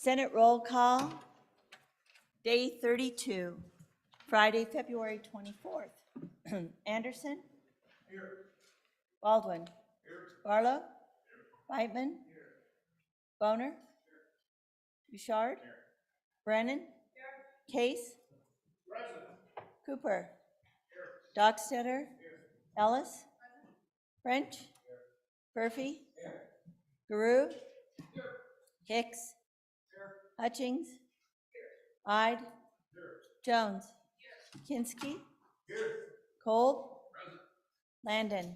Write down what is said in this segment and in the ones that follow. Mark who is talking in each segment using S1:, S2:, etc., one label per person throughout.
S1: Senate roll call, day 32, Friday, February 24th. Anderson? Here. Baldwin? Here. Barlow? Here. Whiteman? Here. Boner? Here. Bouchard? Here. Brennan? Here. Case? Present. Cooper? Here. Dockstetter? Here. Ellis? Present. French? Here. Murphy? Here. Guru? Here. Hicks? Here. Hutchings? Here. Ide? Here. Jones? Here. Kinski? Here. Kolb? Present. Landon?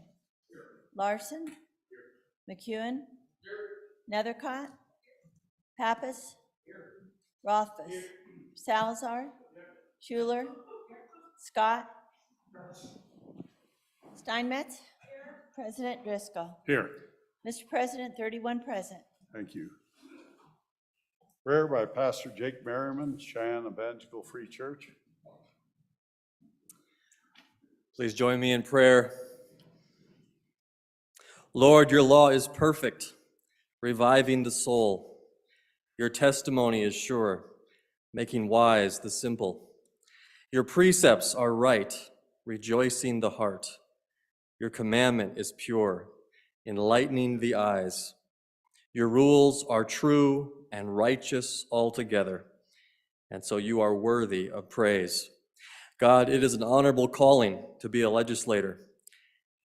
S1: Here. Larson? Here. McEwen? Here. Nethercott? Here. Pappas? Here. Rothfuss? Here. Salazar? Here. Schuler? Here. Scott? Steinmetz? Here. President Driscoll?
S2: Here.
S1: Mr. President, 31 present.
S2: Thank you. Prayer by Pastor Jake Merriman, Cheyenne Evangelical Free Church.
S3: Please join me in prayer. Lord, your law is perfect, reviving the soul. Your testimony is sure, making wise the simple. Your precepts are right, rejoicing the heart. Your commandment is pure, enlightening the eyes. Your rules are true and righteous altogether, and so you are worthy of praise. God, it is an honorable calling to be a legislator.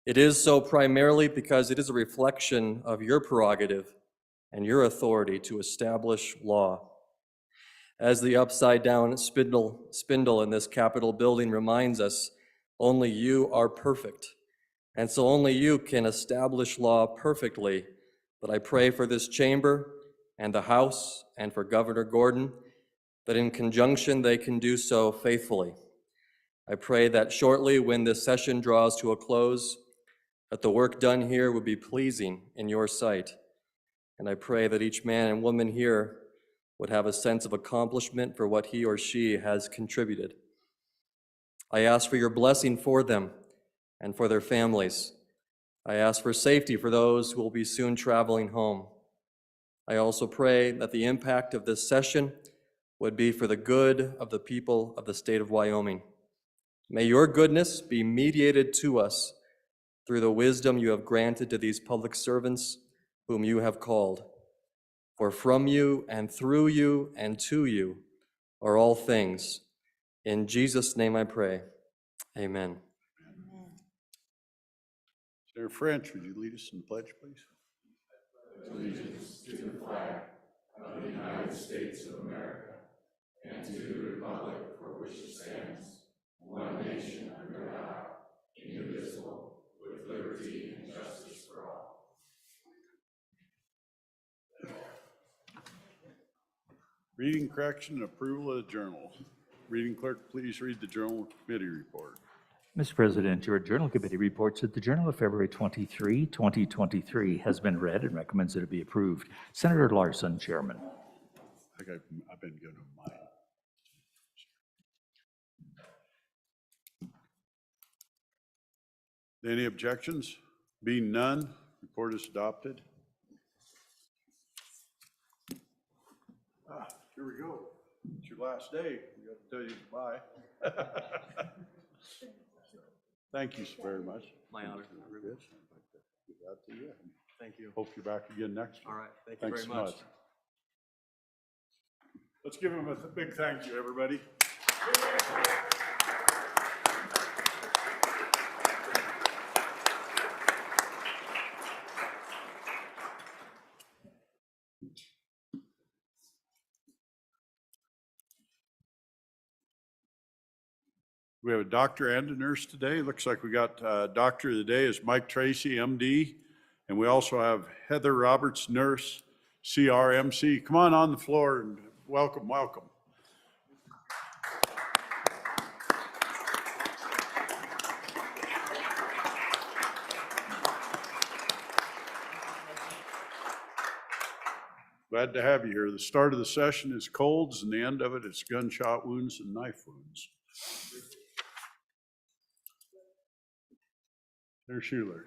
S3: It is so primarily because it is a reflection of your prerogative and your authority to establish law. As the upside-down spindle in this Capitol building reminds us, only you are perfect, and so only you can establish law perfectly. But I pray for this chamber and the House and for Governor Gordon, that in conjunction they can do so faithfully. I pray that shortly, when this session draws to a close, that the work done here would be pleasing in your sight. And I pray that each man and woman here would have a sense of accomplishment for what he or she has contributed. I ask for your blessing for them and for their families. I ask for safety for those who will be soon traveling home. I also pray that the impact of this session would be for the good of the people of the state of Wyoming. May your goodness be mediated to us through the wisdom you have granted to these public servants whom you have called. For from you and through you and to you are all things. In Jesus' name I pray. Amen.
S2: Senator French, would you lead us in the pledge, please?
S4: Allegiance to the flag of the United States of America and to the republic for which it stands, one nation under God, indivisible, with liberty and justice for all.
S2: Reading, correction, and approval of the journal. Reading clerk, please read the journal committee report.
S5: Mr. President, your Journal Committee reports that the Journal of February 23, 2023 has been read and recommends that it be approved. Senator Larson, Chairman.
S2: I think I've been given mine. Any objections? Being none, report is adopted. Here we go. It's your last day. We got to tell you goodbye. Thank you so very much.
S3: My honor.
S2: Give that to you.
S3: Thank you.
S2: Hope you're back again next year.
S3: All right. Thank you
S2: Thanks
S3: very much.
S2: Let's give him a big thank you, everybody. We have a doctor and a nurse today. Looks like we got doctor of the day is Mike Tracy, MD. And we also have Heather Roberts, nurse, CRMC. Come on the floor and welcome, welcome. Glad to have you here. The start of the session is colds and the end of it is gunshot wounds and knife wounds. Senator Schuler.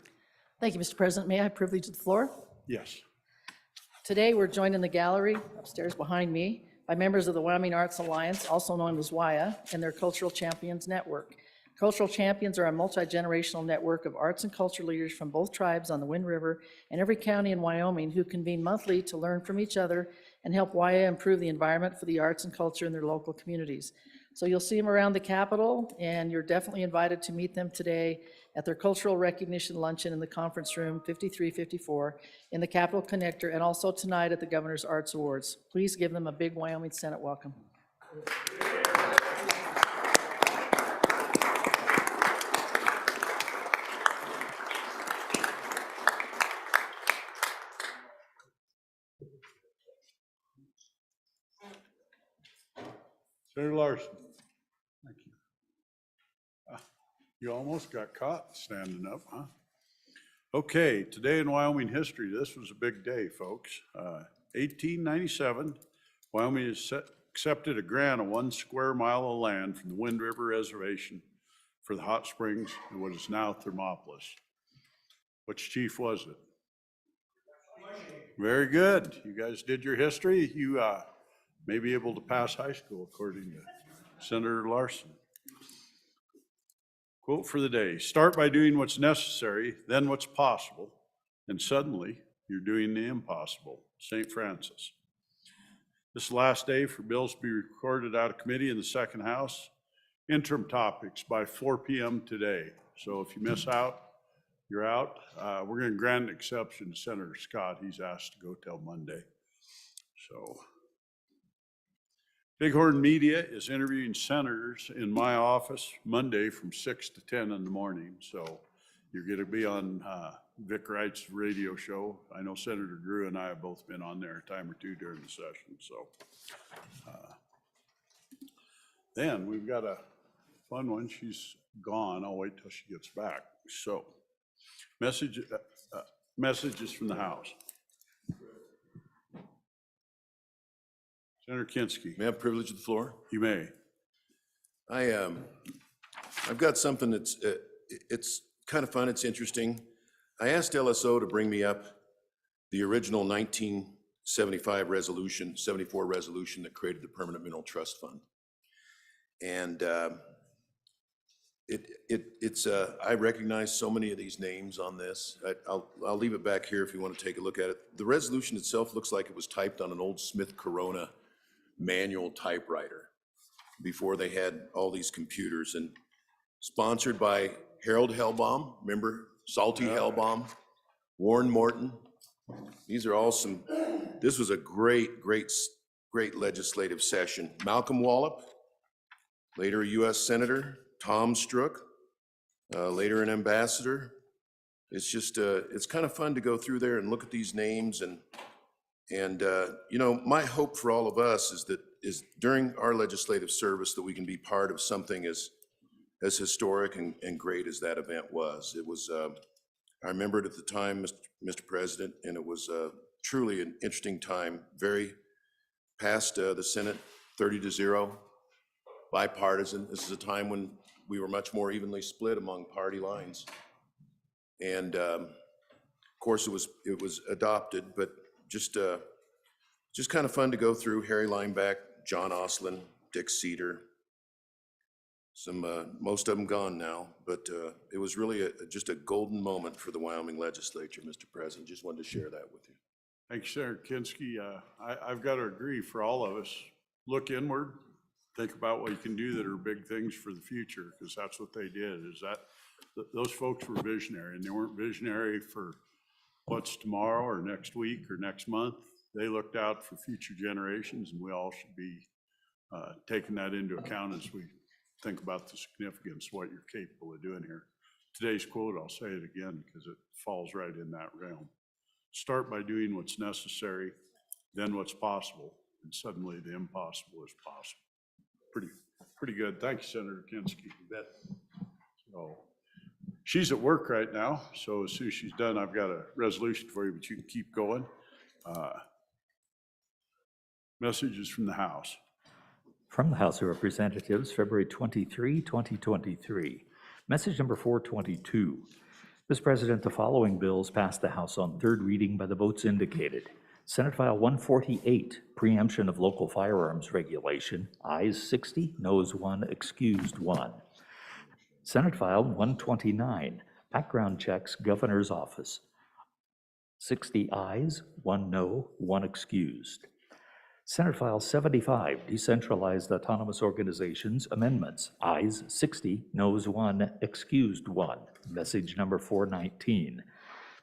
S6: Thank you, Mr. President. May I have privilege of the floor?
S2: Yes.
S6: Today, we're joined in the gallery upstairs behind me by members of the Wyoming Arts Alliance, also known as WIA, and their Cultural Champions Network. Cultural Champions are a multi-generational network of arts and culture leaders from both tribes on the Wind River and every county in Wyoming who convene monthly to learn from each other and help WIA improve the environment for the arts and culture in their local communities. So you'll see them around the Capitol, and you're definitely invited to meet them today at their Cultural Recognition Luncheon in the Conference Room 5354 in the Capitol Connector, and also tonight at the Governor's Arts Awards. Please give them a big Wyoming Senate welcome.
S2: Senator Larson. Thank you. You almost got caught standing up, huh? Okay, today in Wyoming history, this was a big day, folks. 1897, Wyoming accepted a grant of 1 square mile of land from the Wind River Reservation for the hot springs in what is now Thermopolis. Which chief was it? Very good. You guys did your history. You may be able to pass high school, according to Senator Larson. Quote for the day: start by doing what's necessary, then what's possible, and suddenly you're doing the impossible. St. Francis. This is the last day for bills to be recorded out of committee in the second house. Interim topics by 4 p.m. today. So if you miss out, you're out. We're going to grant an exception to Senator Scott. He's asked to go till Monday. So Bighorn Media is interviewing senators in my office Monday from 6 to 10 in the morning. So you're going to be on Vic Wright's radio show. I know Senator Drew and I have both been on there a time or two during the session. So then we've got a fun one. She's gone. I'll wait till she gets back. So messages from the House. Senator Kinski.
S7: May I have privilege of the floor?
S2: You may.
S7: I've got something that's, it's kind of fun, it's interesting. I asked LSO to bring me up the original 1975 resolution, 74 resolution that created the Permanent Mineral Trust Fund. And I recognize so many of these names on this. I'll leave it back here if you want to take a look at it. The resolution itself looks like it was typed on an old Smith Corona manual typewriter before they had all these computers, and sponsored by Harold Hellbaum, remember Salty Hellbaum, Warren Morton. These are all some, this was a great legislative session. Malcolm Wallop, later a US Senator, Tom Strook, later an ambassador. It's just, it's kind of fun to go through there and look at these names, and you know, my hope for all of us is during our legislative service that we can be part of something as historic and great as that event was. It was, I remember it at the time, Mr. President, and it was truly an interesting time. Very passed the Senate 30-0, bipartisan. This is a time when we were much more evenly split among party lines, and of course it was adopted, but just kind of fun to go through. Harry Lineback, John Oslin, Dick Cedar, most of them gone now, but it was really just a golden moment for the Wyoming legislature, Mr. President. Just wanted to share that with you.
S2: Thank you, Senator Kinski. I've got to agree, for all of us, look inward, think about what you can do that are big things for the future, because that's what they did. Those folks were visionary, and they weren't visionary for what's tomorrow or next week or next month. They looked out for future generations, and we all should be taking that into account as we think about the significance of what you're capable of doing here. Today's quote, I'll say it again because it falls right in that realm. Start by doing what's necessary, then what's possible, and suddenly the impossible is possible. Pretty good. Thank you, Senator Kinski. You bet. So, she's at work right now, so as soon as she's done, I've got a resolution for you, but you can keep going. Messages from the House.
S5: From the House of Representatives, February 23, 2023. Message number 422. Mr. President, the following bills passed the House on third reading by the votes indicated: Senate File 148, preemption of local firearms regulation, ayes 60, noes 1, excused 1. Senate File 129, background checks, Governor's Office, 60 ayes, 1 no, 1 excused. Senate File 75, decentralized autonomous organizations, amendments, ayes 60, noes 1, excused 1. Message number 419.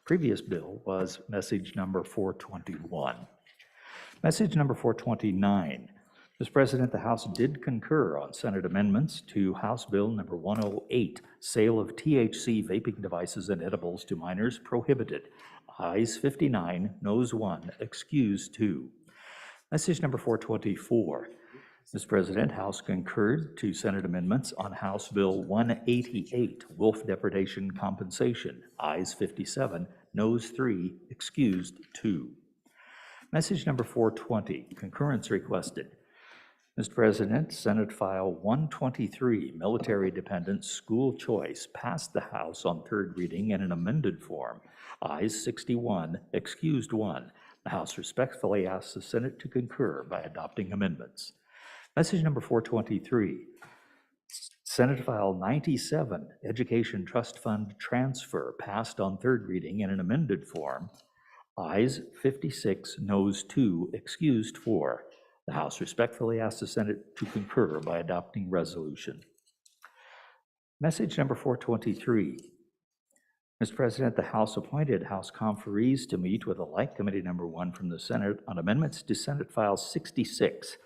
S5: Previous bill was message number 421. Message number 429. Mr. President, the House did concur on Senate amendments to House Bill number 108, sale of THC vaping devices and edibles to minors prohibited. Ayes 59, noes 1, excused 2. Message number 424. Mr. President, House concurred to Senate amendments on House Bill 188, wolf depredation compensation. Ayes 57, noes 3, excused 2. Message number 420, concurrence requested. Mr. President, Senate File 123, military dependent school choice, passed the House on third reading in an amended form. Ayes 61, excused 1. The House respectfully asks the Senate to concur by adopting amendments. Message number 423. Senate File 97, Education Trust Fund Transfer, passed on third reading in an amended form. Ayes 56, noes 2, excused 4. The House respectfully asks the Senate to concur by adopting resolution. Message number 423. Mr. President, the House appointed House conferees to meet with a like committee number 1 from the Senate on amendments to Senate File 66.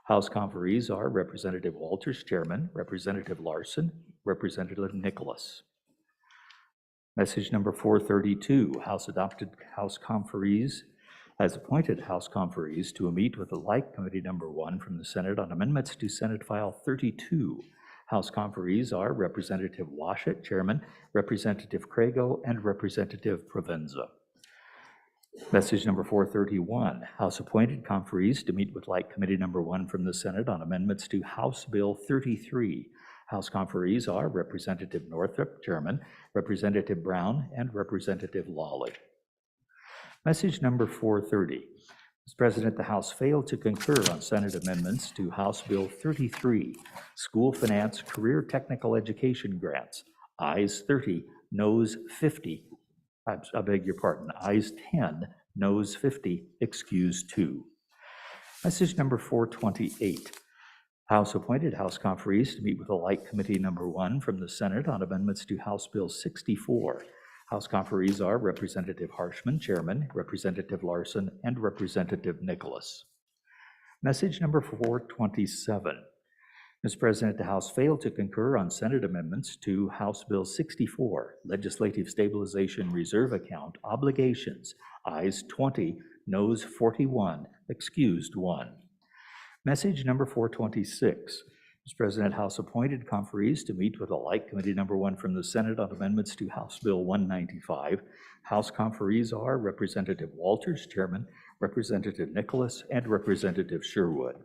S5: House conferees are Representative Walters, Chairman, Representative Larson, Representative Nicholas. Message number 432, House adopted House conferees, has appointed House conferees to meet with a like committee number 1 from the Senate on amendments to Senate File 32. House conferees are Representative Washut, Chairman, Representative Crago, and Representative Provenza. Message number 431, House appointed conferees to meet with like committee number 1 from the Senate on amendments to House Bill 33. House conferees are Representative Northrop, Chairman, Representative Brown, and Representative Lawley. Message number 430. Mr. President, the House failed to concur on Senate amendments to House Bill 33, School Finance Career Technical Education Grants. Ayes 30, noes 50. I beg your pardon. Ayes 10, noes 50, excused 2. Message number 428. House appointed House conferees to meet with a like committee number 1 from the Senate on amendments to House Bill 64. House conferees are Representative Harshman, Chairman, Representative Larson, and Representative Nicholas. Message number 427. Mr. President, the House failed to concur on Senate amendments to House Bill 64, Legislative Stabilization Reserve Account Obligations. Ayes 20, noes 41, excused 1. Message number 426. Mr. President, House appointed conferees to meet with a like committee number 1 from the Senate on amendments to House Bill 195. House conferees are Representative Walters, Chairman, Representative Nicholas, and Representative Sherwood.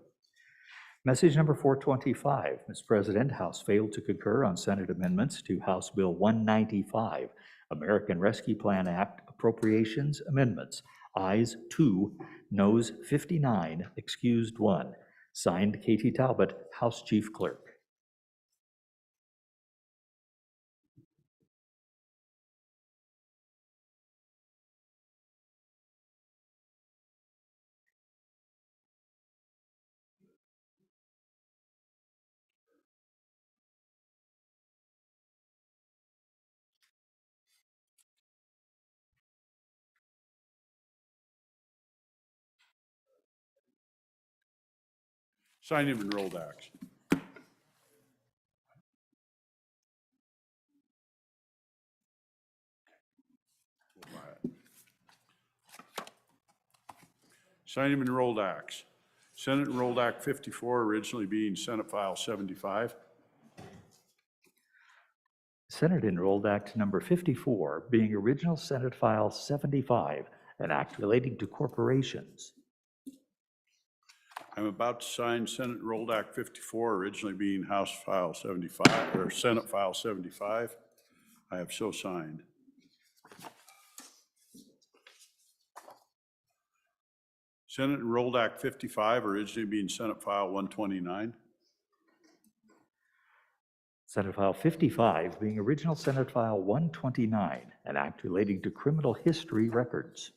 S5: Message number 425. Mr. President, House failed to concur on Senate amendments to House Bill 195, American Rescue Plan Act Appropriations Amendments. Ayes 2, noes 59, excused 1. Signed, Katie Talbot, House Chief Clerk.
S2: Signed and enrolled acts. Signed and enrolled acts. Senate Enrolled Act 54, originally being Senate File 75.
S5: Senate Enrolled Act number 54, being original Senate File 75, an act relating to corporations.
S2: I'm about to sign Senate Enrolled Act 54, originally being House File 75, or Senate File 75. I have so signed. Senate Enrolled Act 55, originally being Senate File 129.
S5: Senate File 55 being original Senate File 129, an act relating to criminal history records.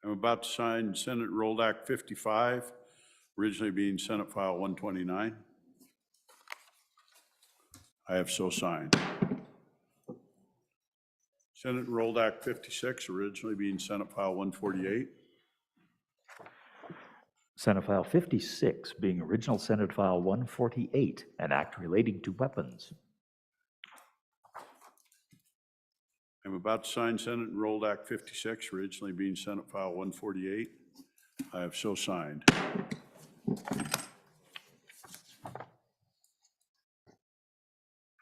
S2: I'm about to sign Senate Enrolled Act 55, originally being Senate File 129. I have so signed. Senate Enrolled Act 56, originally being Senate File 148.
S5: Senate File 56 being original Senate File 148, an act relating to weapons.
S2: I'm about to sign Senate Enrolled Act 56, originally being Senate File 148. I have so signed.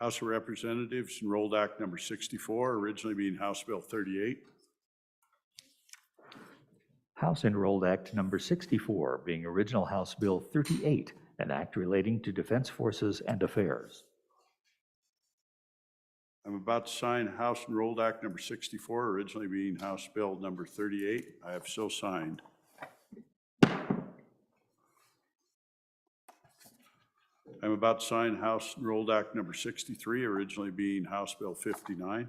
S2: House of Representatives Enrolled Act number 64, originally being House Bill 38.
S5: House Enrolled Act Number 64 being original House Bill 38, an act relating to defense forces and affairs.
S2: I'm about to sign House Enrolled Act number 64, originally being House Bill number 38. I have so signed. I'm about to sign House Enrolled Act number 63, originally being House Bill 59.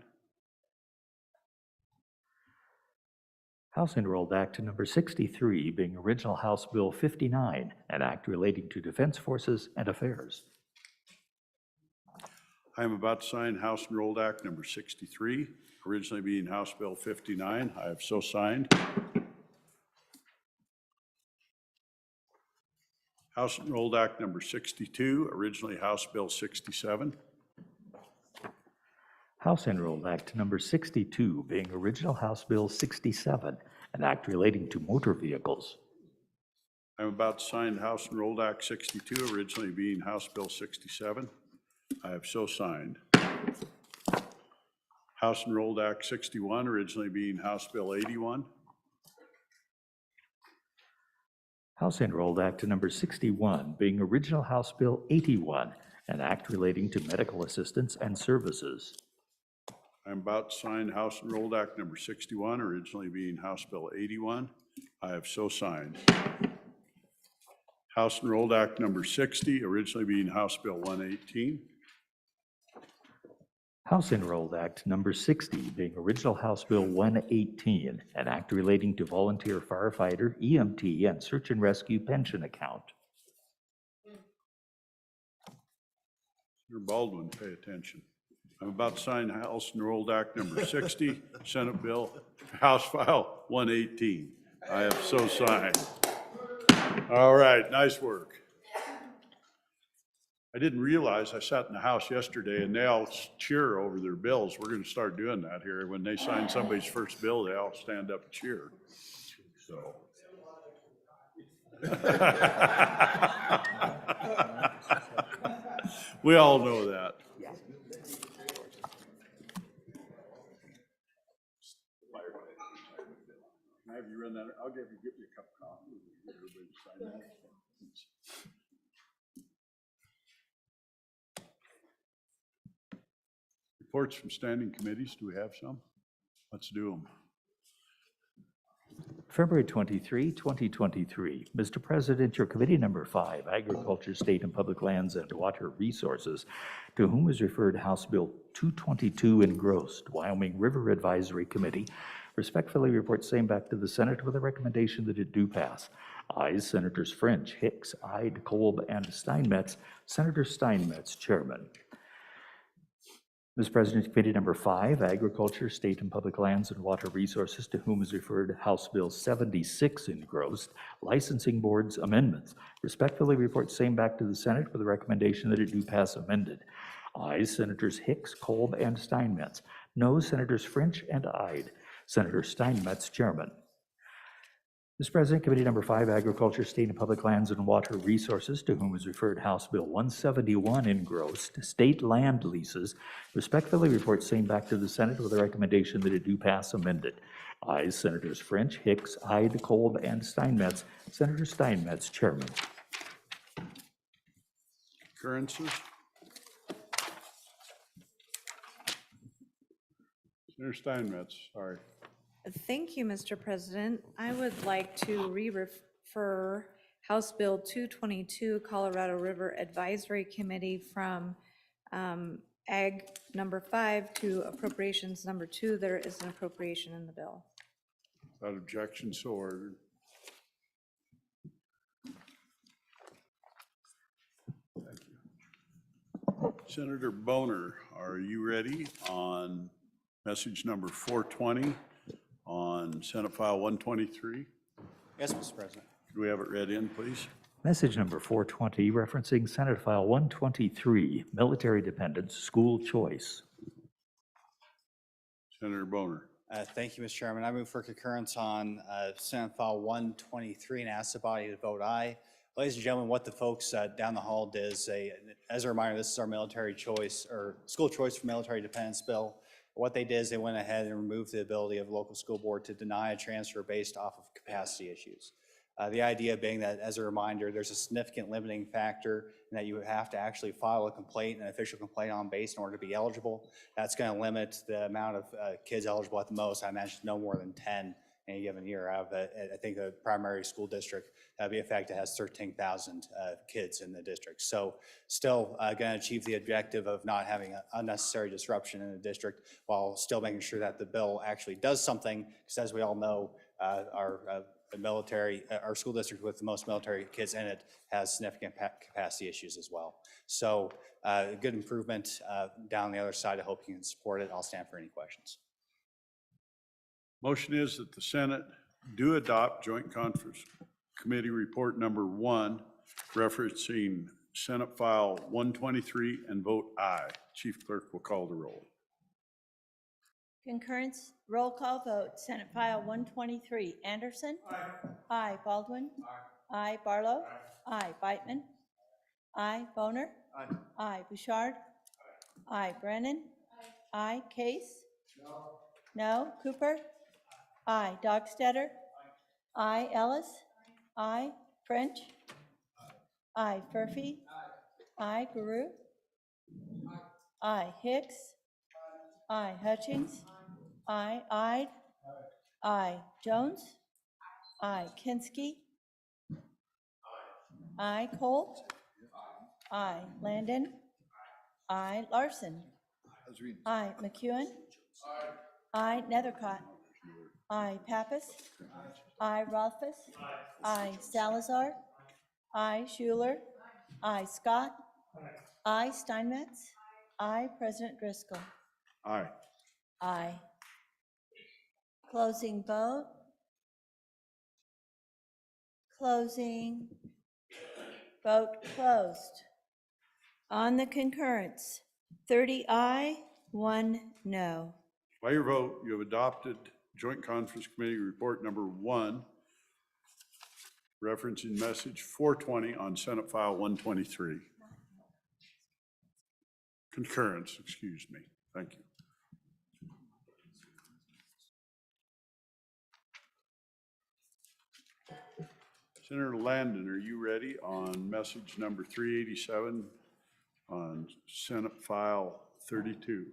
S5: House Enrolled Act Number 63 being original House Bill 59, an act relating to defense forces and affairs.
S2: I am about to sign House Enrolled Act number 63, originally being House Bill 59. I have so signed. House Enrolled Act number 62, originally House Bill 67.
S5: House Enrolled Act Number 62 being original House Bill 67, an act relating to motor vehicles.
S2: I'm about to sign House Enrolled Act 62, originally being House Bill 67. I have so signed. House Enrolled Act 61, originally being House Bill 81.
S5: House Enrolled Act Number 61 being original House Bill 81, an act relating to medical assistance and services.
S2: I'm about to sign House Enrolled Act number 61, originally being House Bill 81. I have so signed. House Enrolled Act number 60, originally being House Bill 118.
S5: House Enrolled Act Number 60 being original House Bill 118, an act relating to volunteer firefighter, EMT, and search and rescue pension account.
S2: Senator Baldwin, pay attention. I'm about to sign House Enrolled Act number 60, Senate Bill, House File 118. I have so signed. All right, nice work. I didn't realize, I sat in the House yesterday and they all cheer over their bills. We're going to start doing that here. When they sign somebody's first bill, they all stand up and cheer. So. We all know that. Can I have you run that? I'll give you a cup of coffee. Everybody sign that. Reports from standing committees, do we have some? Let's do them.
S5: February 23, 2023. Mr. President, your committee number 5, Agriculture, State and Public Lands and Water Resources, to whom is referred House Bill 222 engrossed, Wyoming River Advisory Committee, respectfully reports same back to the Senate with a recommendation that it do pass. Ayes, Senators French, Hicks, Ide, Kolb, and Steinmetz. Senator Steinmetz, Chairman. Mr. President, Committee number 5, Agriculture, State and Public Lands and Water Resources, to whom is referred House Bill 76 engrossed, Licensing Board's amendments. Respectfully report same back to the Senate with a recommendation that it do pass amended. Ayes, Senators Hicks, Kolb, and Steinmetz. No, Senators French and Ide. Senator Steinmetz, Chairman. Mr. President, Committee number 5, Agriculture, State and Public Lands and Water Resources, to whom is referred House Bill 171 engrossed, State Land Leases, respectfully report same back to the Senate with a recommendation that it do pass amended. Ayes, Senators French, Hicks, Ide, Kolb, and Steinmetz. Senator Steinmetz, Chairman.
S2: Occurrences? Senator Steinmetz, sorry.
S8: Thank you, Mr. President. I would like to re-refer House Bill 222, Colorado River Advisory Committee from Ag number 5 to Appropriations number 2. There is an appropriation in the bill.
S2: Without objection, so ordered. Thank you. Senator Boner, are you ready on message number 420 on Senate File 123?
S9: Yes, Mr. President.
S2: Could we have it read in, please?
S5: Message number 420, referencing Senate File 123, Military Dependents School Choice.
S2: Senator Boner.
S9: Thank you, Mr. Chairman. I move for concurrence on Senate File 123 and ask the body to vote aye. Ladies and gentlemen, what the folks down the hall did is, as a reminder, this is our military choice or school choice for military dependents bill. What they did is they went ahead and removed the ability of local school board to deny a transfer based off of capacity issues. The idea being that, as a reminder, there's a significant limiting factor in that you have to actually file a complaint, an official complaint on base in order to be eligible. That's going to limit the amount of kids eligible at the most. I imagine no more than 10 in a given year. I think the primary school district that'd be affected has 13,000 kids in the district. So still going to achieve the objective of not having unnecessary disruption in the district while still making sure that the bill actually does something, because as we all know, our school district with the most military kids in it has significant capacity issues as well. So good improvement down the other side. I hope you can support it. I'll stand for any questions.
S2: Motion is that the Senate do adopt Joint Conference Committee Report number 1, referencing Senate File 123, and vote aye. Chief Clerk will call the roll.
S1: Concurrence, roll call vote, Senate File 123. Anderson? Aye. Aye. Baldwin? Aye. Aye. Barlow? Aye. Beitman? Aye. Boner? Aye. Aye. Bouchard? Aye. Brennan? Aye. Case? No. No. Cooper? Aye. Doggstetter? Aye. Ellis? Aye. French? Aye. Furphy? Aye. Guru? Aye. Hicks? Aye. Hutchings? Aye. Ide? Aye. Jones? Aye. Kinski? Aye. Cole? Aye. Landon? Aye. Larson? Aye. McEwen? Aye. Nethercott? Aye. Pappas? Aye. Rothfuss? Aye. Salazar? Aye. Schuler? Aye. Scott? Aye. Steinmetz? Aye. President Driscoll?
S2: Aye.
S1: Aye. Closing vote. Closing. Vote closed. On the concurrence, 30 aye, 1 no.
S2: By your vote, you have adopted Joint Conference Committee Report number 1, referencing message 420 on Senate File 123. Concurrence, excuse me. Thank you. Senator Landon, are you ready on message number 387 on Senate File 32?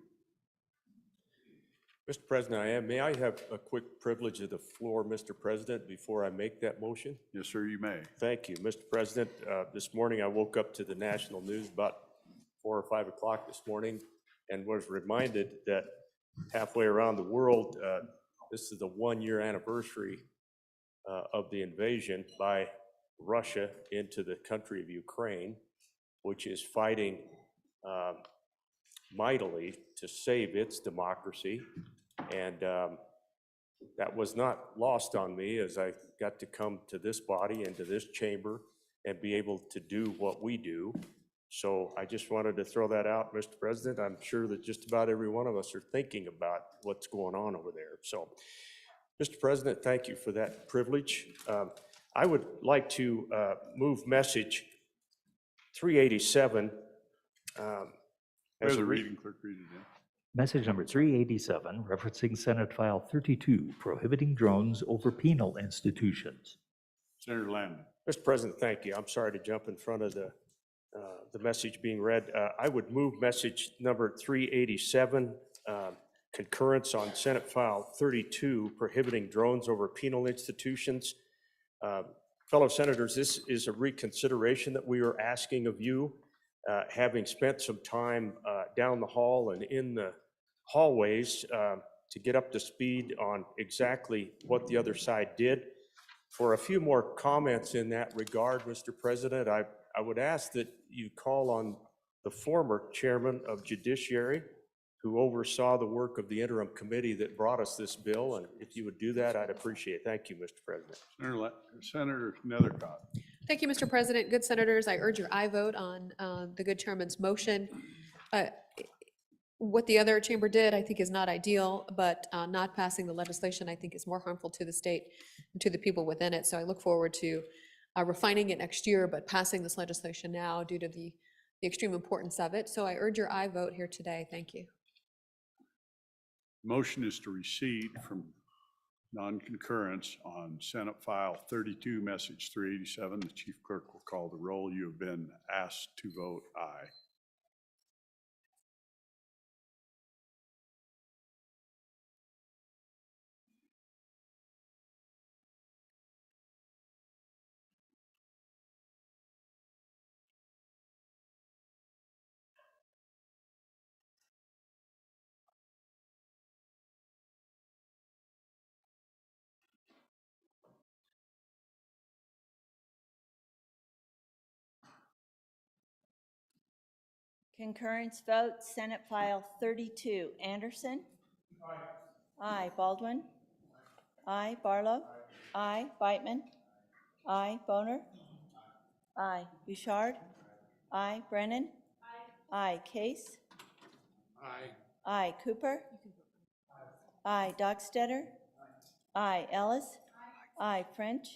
S10: Mr. President, I am. May I have a quick privilege of the floor, Mr. President, before I make that motion?
S2: Yes, sir, you may.
S10: Thank you, Mr. President. This morning I woke up to the national news about 4 or 5 o'clock this morning and was reminded that halfway around the world, this is the 1-year anniversary of the invasion by Russia into the country of Ukraine, which is fighting mightily to save its democracy. And that was not lost on me as I got to come to this body and to this chamber and be able to do what we do. So I just wanted to throw that out, Mr. President. I'm sure that just about every one of us are thinking about what's going on over there. So, Mr. President, thank you for that privilege. I would like to move message 387.
S2: As a reading clerk, read it in.
S5: Message number 387, referencing Senate File 32, prohibiting drones over penal institutions.
S2: Senator Landon.
S10: Mr. President, thank you. I'm sorry to jump in front of the message being read. I would move message number 387, concurrence on Senate File 32, prohibiting drones over penal institutions. Fellow senators, this is a reconsideration that we are asking of you, having spent some time down the hall and in the hallways to get up to speed on exactly what the other side did. For a few more comments in that regard, Mr. President, I would ask that you call on the former chairman of Judiciary, who oversaw the work of the interim committee that brought us this bill, and if you would do that, I'd appreciate it. Thank you, Mr. President.
S2: Senator Nethercott.
S11: Thank you, Mr. President. Good senators, I urge your aye vote on the good chairman's motion. What the other chamber did, I think, is not ideal, but not passing the legislation, I think, is more harmful to the state and to the people within it. So I look forward to refining it next year, but passing this legislation now due to the extreme importance of it. So I urge your aye vote here today. Thank you.
S2: Motion is to recede from non-concurrence on Senate File 32, Message 387. The Chief Clerk will call the roll. You have been asked to vote aye.
S1: Concurrence vote, Senate File 32, Anderson? Aye. Baldwin? Aye. Barlow? Aye. Beitman? Aye. Boner? Aye. Bouchard? Aye. Brennan? Aye. Case? Aye. Cooper? Aye. Dockstetter? Aye. Ellis? Aye. French?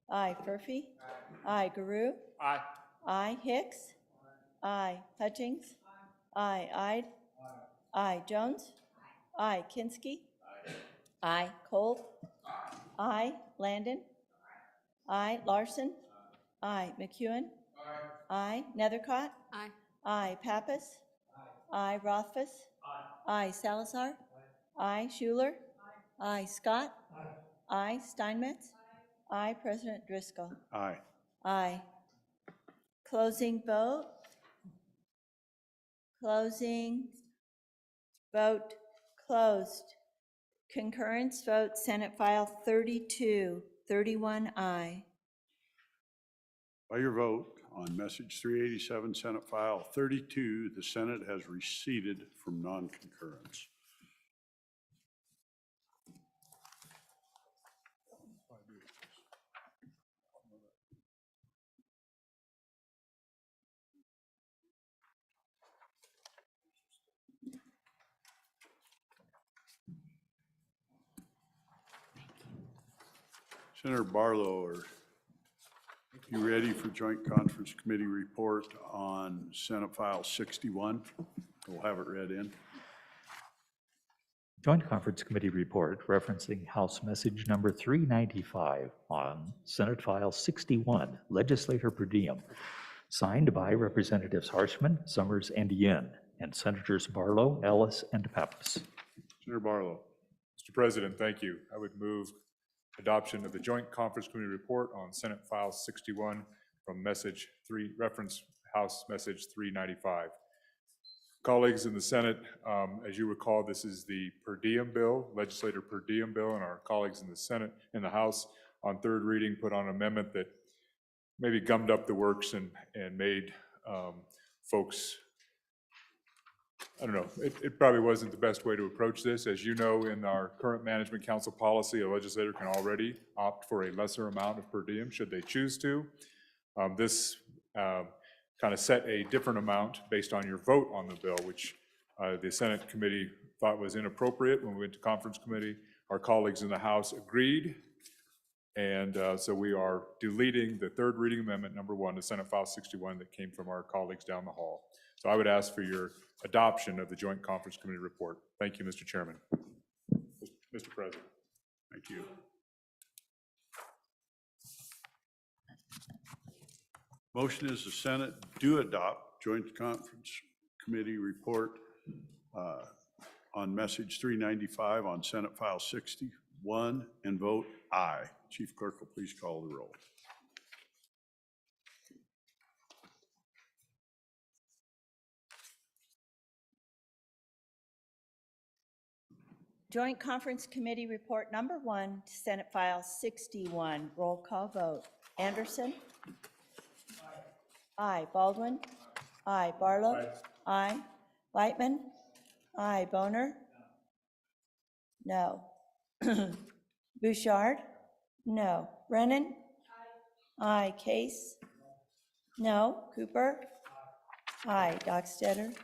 S1: Aye. Furphy? Aye. Guru? Aye. Hicks? Aye. Hutchings? Aye. Ide? Aye. Jones? Aye. Kinski? Aye. Cole? Aye. Landon? Aye. Larson? Aye. McEwen? Aye. Nethercott?
S11: Aye.
S1: Aye. Pappas? Aye. Rothfuss? Aye. Salazar? Aye. Schuler? Aye. Scott? Aye. Steinmetz? Aye. President Driscoll?
S2: Aye.
S1: Aye. Closing vote. Closing. Vote closed. Concurrence vote, Senate File 32, 31 aye.
S2: By your vote on Message 387, Senate File 32, the Senate has receded from non-concurrence. Senator Barlow, are you ready for Joint Conference Committee report on Senate File 61? We'll have it read in.
S5: Joint Conference Committee report referencing House Message number 395 on Senate File 61, Legislator Per Diem, signed by Representatives Harshman, Summers, and Yin, and Senators Barlow, Ellis, and Pappas.
S2: Senator Barlow.
S12: Mr. President, thank you. I would move adoption of the Joint Conference Committee report on Senate File 61 from reference House Message 395. Colleagues in the Senate, as you recall, this is the per diem bill, legislator per diem bill, and our colleagues in the Senate, in the House, on third reading, put on an amendment that maybe gummed up the works and made folks, I don't know, it probably wasn't the best way to approach this. As you know, in our current management council policy, a legislator can already opt for a lesser amount of per diem should they choose to. This kind of set a different amount based on your vote on the bill, which the Senate committee thought was inappropriate when we went to conference committee. Our colleagues in the House agreed, and so we are deleting the third reading amendment number 1 to Senate File 61 that came from our colleagues down the hall. So I would ask for your adoption of the Joint Conference Committee report. Thank you, Mr. Chairman. Mr. President.
S2: Thank you. Motion is the Senate do adopt Joint Conference Committee report on message 395 on Senate File 61 and vote aye. Chief Clerk will please call the roll.
S1: Joint Conference Committee Report Number 1, Senate File 61. Roll call vote. Anderson? Aye. Baldwin? Aye. Barlow? Aye. Whitman? Aye. Boner? No. Bouchard? No. Brennan? Aye. Case? No. Cooper? Aye. Dockstetter?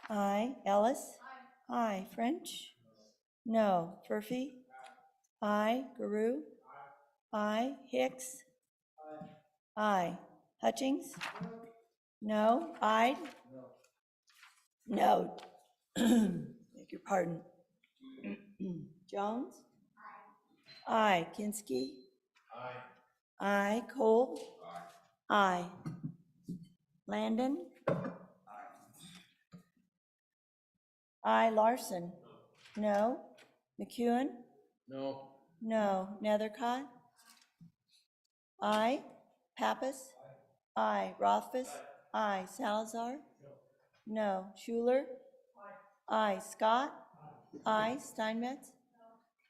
S1: Aye. Ellis? Aye. French? No. Furphy? Aye. Guru? Aye. Hicks? Aye. Hutchings? No. Ide? No. Beg your pardon. Jones? Aye. Kinsky? Aye. Cole? Aye. Landon? Aye. Larson? No. McEwen?
S7: No.
S1: No. Nethercott? Aye. Pappas? Aye. Rothfuss? Aye. Salazar? No. Schuler? Aye. Scott? Aye. Steinmetz?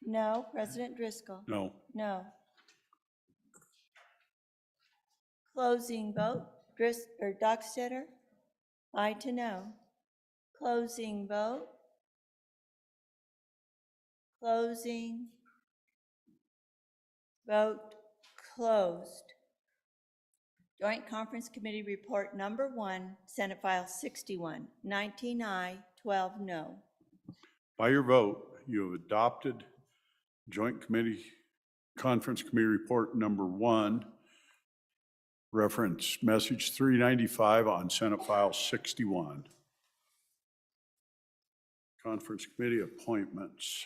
S1: No. President Driscoll?
S2: No.
S1: No. Closing vote. Dockstetter? Aye to no. Closing vote. Closing. Vote closed. Joint Conference Committee Report Number 1, Senate File 61, 19 aye, 12 no.
S2: By your vote, you have adopted Conference Committee Report Number 1, reference message 395 on Senate File 61. Conference Committee appointments.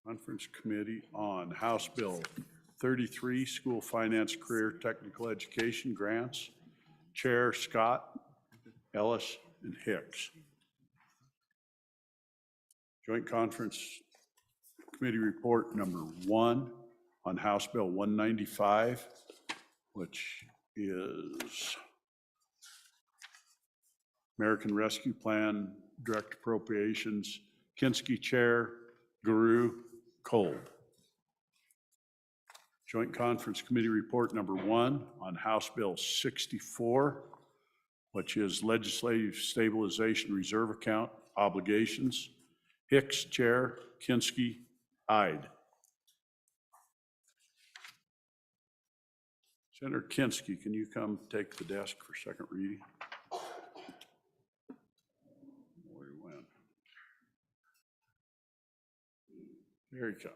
S2: Conference Committee on House Bill 33, School Finance Career Technical Education Grants. Chair Scott, Ellis, and Hicks. Joint Conference Committee Report Number 1 on House Bill 195, which is American Rescue Plan, Direct Appropriations, Kinsky Chair, Guru, Cole. Joint Conference Committee Report Number 1 on House Bill 64, which is Legislative Stabilization Reserve Account Obligations. Hicks, Chair, Kinsky, Ide. Senator Kinsky, can you come take the desk for second reading? Where he went. Here he comes.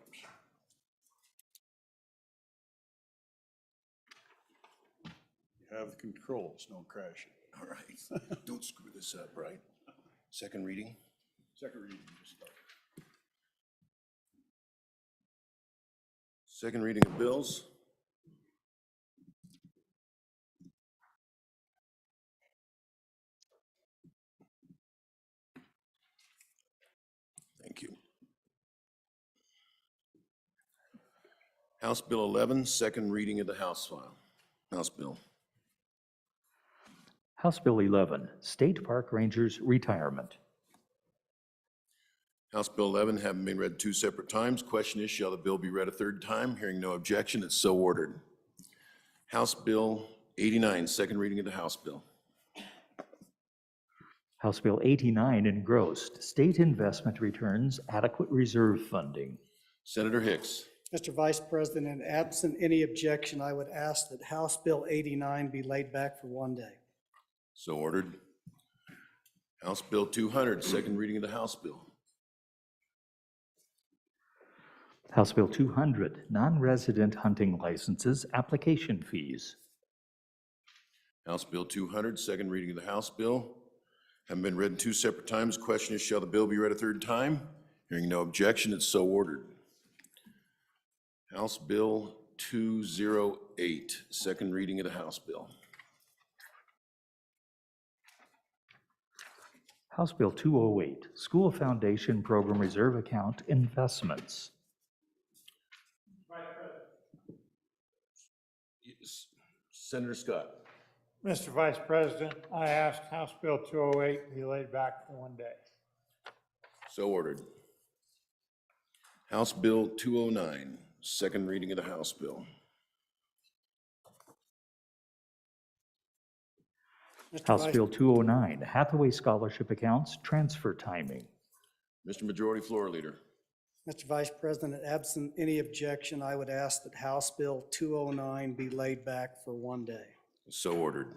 S2: You have the controls, no crashing.
S7: All right. Don't screw this up, right? Second reading.
S2: Second reading, just start.
S7: Second reading of bills. Thank you. House Bill 11, second reading of the House file. House Bill.
S5: House Bill 11, State Park Rangers Retirement.
S7: House Bill 11 having been read 2 separate times. Question is, shall the bill be read a third time? Hearing no objection, it's so ordered. House Bill 89, second reading of the House Bill.
S5: House Bill 89, engrossed, State Investment Returns Adequate Reserve Funding.
S7: Senator Hicks.
S13: Mr. Vice President, absent any objection, I would ask that House Bill 89 be laid back for 1 day.
S7: So ordered. House Bill 200, second reading of the House Bill.
S5: House Bill 200, Non-Resident Hunting Licenses Application Fees.
S7: House Bill 200, second reading of the House Bill. Having been read 2 separate times, question is, shall the bill be read a third time? Hearing no objection, it's so ordered. House Bill 208, second reading of the House bill.
S5: House Bill 208, School Foundation Program Reserve Account Investments.
S7: Senator Scott.
S14: Mr. Vice President, I ask House Bill 208 be laid back for one day.
S7: So ordered. House Bill 209, second reading of the House bill.
S5: House Bill 209, Hathaway Scholarship Accounts Transfer Timing.
S7: Mr. Majority Floor Leader.
S13: Mr. Vice President, absent any objection, I would ask that House Bill 209 be laid back for one day.
S7: So ordered.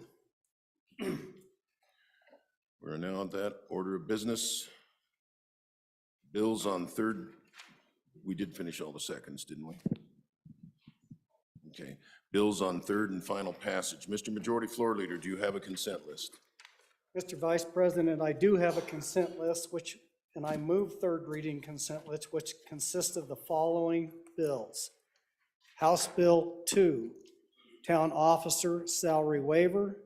S7: We're now at that order of business. Bills on third, we did finish all the seconds, didn't we? Okay, bills on third and final passage. Mr. Majority Floor Leader, do you have a consent list?
S13: Mr. Vice President, I do have a consent list, and I move third reading consent list, which consists of the following bills. House Bill 2, Town Officer Salary Waiver.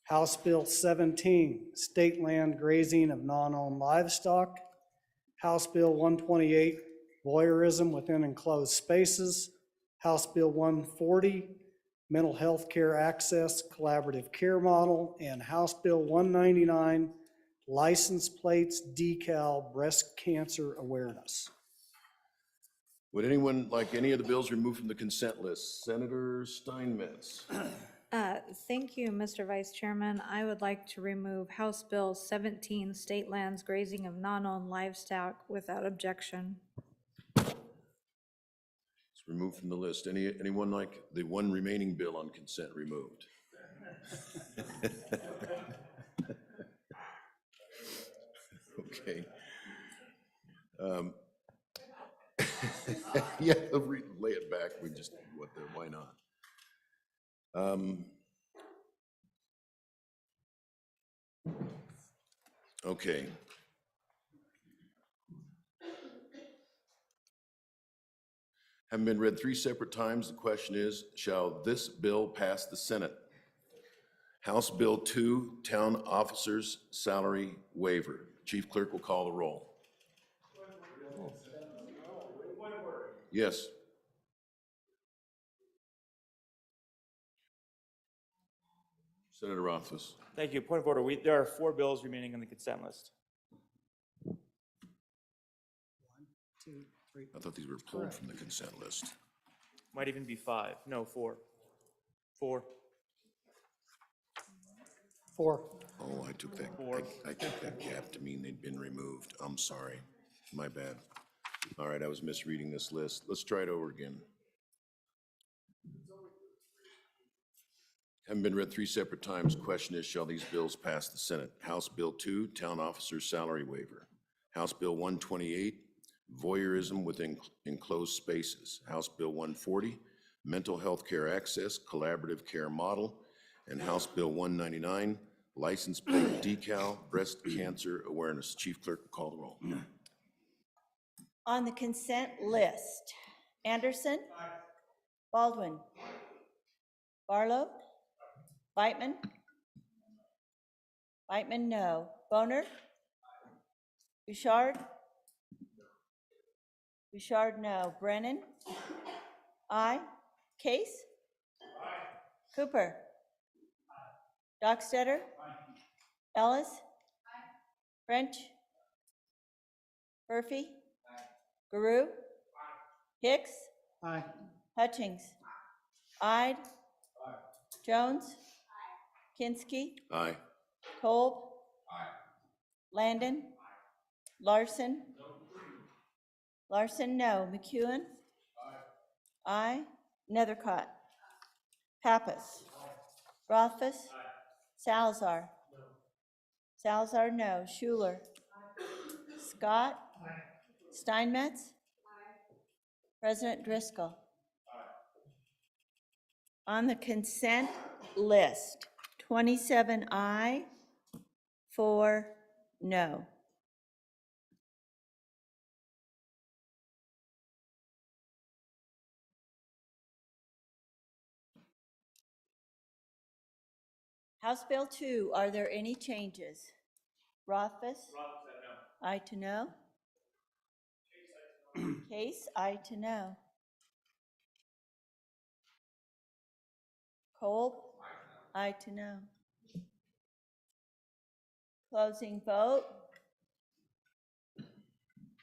S13: House Bill 17, State Land Grazing of Non-Owned Livestock. House Bill 128, Voyeurism Within Enclosed Spaces. House Bill 140, Mental Health Care Access Collaborative Care Model. And House Bill 199, License Plates Decal Breast Cancer Awareness.
S7: Would anyone like any of the bills removed from the consent list? Senator Steinmetz.
S8: Thank you, Mr. Vice Chairman. I would like to remove House Bill 17, State Lands Grazing of Non-Owned Livestock without objection.
S7: It's removed from the list. Anyone like the one remaining bill on consent removed? Okay. Yeah, lay it back. We just, why not? Okay. Having been read 3 separate times, the question is, shall this bill pass the Senate? House Bill 2, Town Officers Salary Waiver. Chief Clerk will call the roll. Yes. Senator Rothfuss.
S15: Thank you. Point of order. There are 4 bills remaining on the consent list.
S13: 1, 2, 3.
S7: I thought these were pulled from the consent list.
S15: Might even be 5. No, 4. 4.
S13: 4.
S7: Oh, I took that, I took that gap to mean they'd been removed. I'm sorry. My bad. All right, I was misreading this list. Let's try it over again. Having been read 3 separate times, question is, shall these bills pass the Senate? House Bill 2, Town Officer Salary Waiver. House Bill 128, Voyeurism Within Enclosed Spaces. House Bill 140, Mental Health Care Access Collaborative Care Model. And House Bill 199, License Plate Decal Breast Cancer Awareness. Chief Clerk will call the roll.
S1: On the consent list, Anderson. Baldwin. Barlow. Beitman. Beitman, no. Boner. Bouchard. Bouchard, no. Brennan. Aye. Case. Cooper. Dockstetter. Ellis. French. Murphy. Guru. Hicks.
S13: Aye.
S1: Hutchings. Ide. Jones. Kinski.
S7: Aye.
S1: Kolb. Landon. Larson. Larson, no. McEwen. Aye. Nethercott. Pappas. Rothfuss. Salazar. Salazar, no. Schuler. Scott. Steinmetz. President Driscoll. On the consent list, 27 aye, 4 no. House Bill 2, are there any changes? Rothfuss? Aye to no. Case, aye to no. Kolb? Aye to no. Closing vote.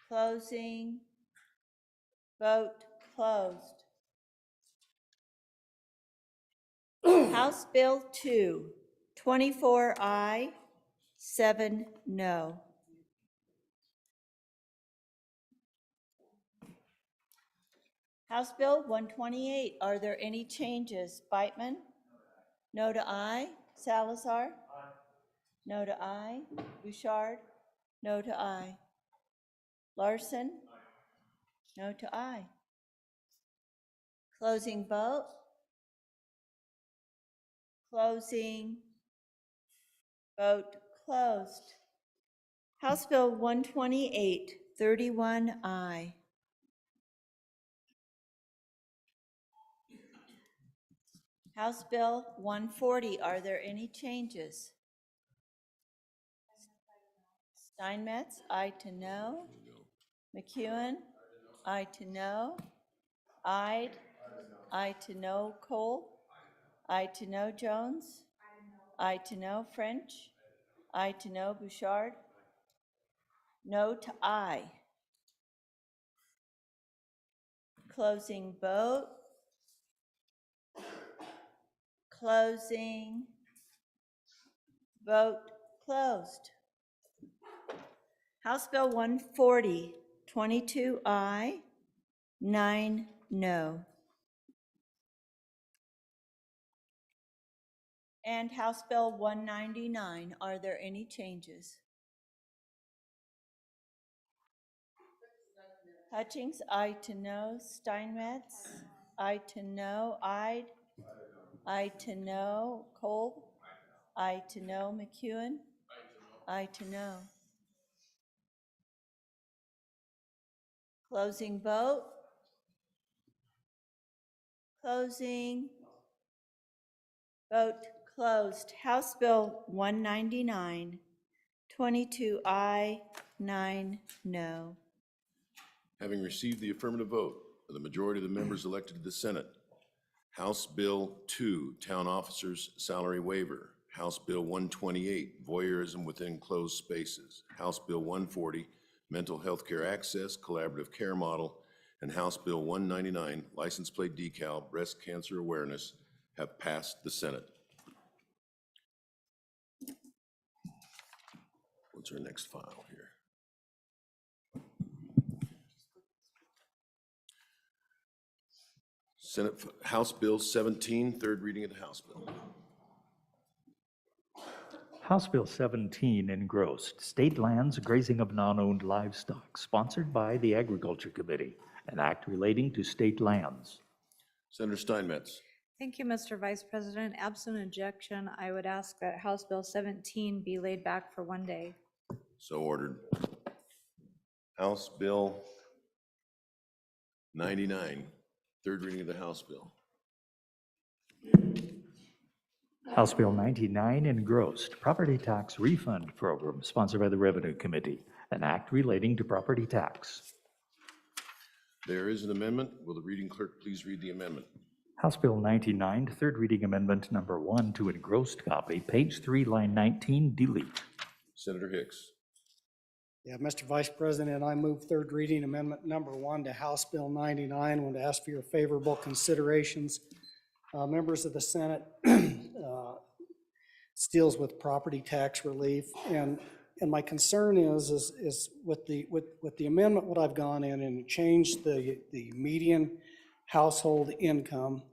S1: Closing. Vote closed. House Bill 2, 24 aye, 7 no. House Bill 128, are there any changes? Beitman? No to aye. Salazar? No to aye. Bouchard? No to aye. Larson? No to aye. Closing vote. Closing. Vote closed. House Bill 128, 31 aye. House Bill 140, are there any changes? Steinmetz, aye to no. McEwen, aye to no. Aye to no. Cole, aye to no. Jones, aye to no. French, aye to no. Bouchard, no to aye. Closing vote. Closing. Vote closed. House Bill 140, 22 aye, 9 no. And House Bill 199, are there any changes? Hutchings, aye to no. Steinmetz, aye to no. Aye to no. Kolb, aye to no. McEwen, aye to no. Closing vote. Closing. Vote closed. House Bill 199, 22 aye, 9 no.
S7: Having received the affirmative vote of the majority of the members elected to the Senate, House Bill 2, Town Officers Salary Waiver, House Bill 128, Voyeurism Within Closed Spaces, House Bill 140, Mental Health Care Access Collaborative Care Model, and House Bill 199, License Plate Decal Breast Cancer Awareness, have passed the Senate. What's our next file here? House Bill 17, third reading of the House Bill.
S5: House Bill 17 engrossed, State Lands Grazing of Non-Owned Livestock, sponsored by the Agriculture Committee, an act relating to state lands.
S7: Senator Steinmetz.
S8: Thank you, Mr. Vice President. Absent objection, I would ask that House Bill 17 be laid back for 1 day.
S7: So ordered. House Bill 99, third reading of the House Bill.
S5: House Bill 99 engrossed, Property Tax Refund Program, sponsored by the Revenue Committee, an act relating to property tax.
S7: There is an amendment. Will the reading clerk please read the amendment?
S5: House Bill 99, third reading amendment number 1 to engrossed copy, page 3, line 19, delete.
S7: Senator Hicks.
S13: Yeah, Mr. Vice President, I move third reading amendment number 1 to House Bill 99. I want to ask for your favorable considerations. Members of the Senate, this deals with property tax relief, and my concern is with the amendment, what I've gone in and changed the median household income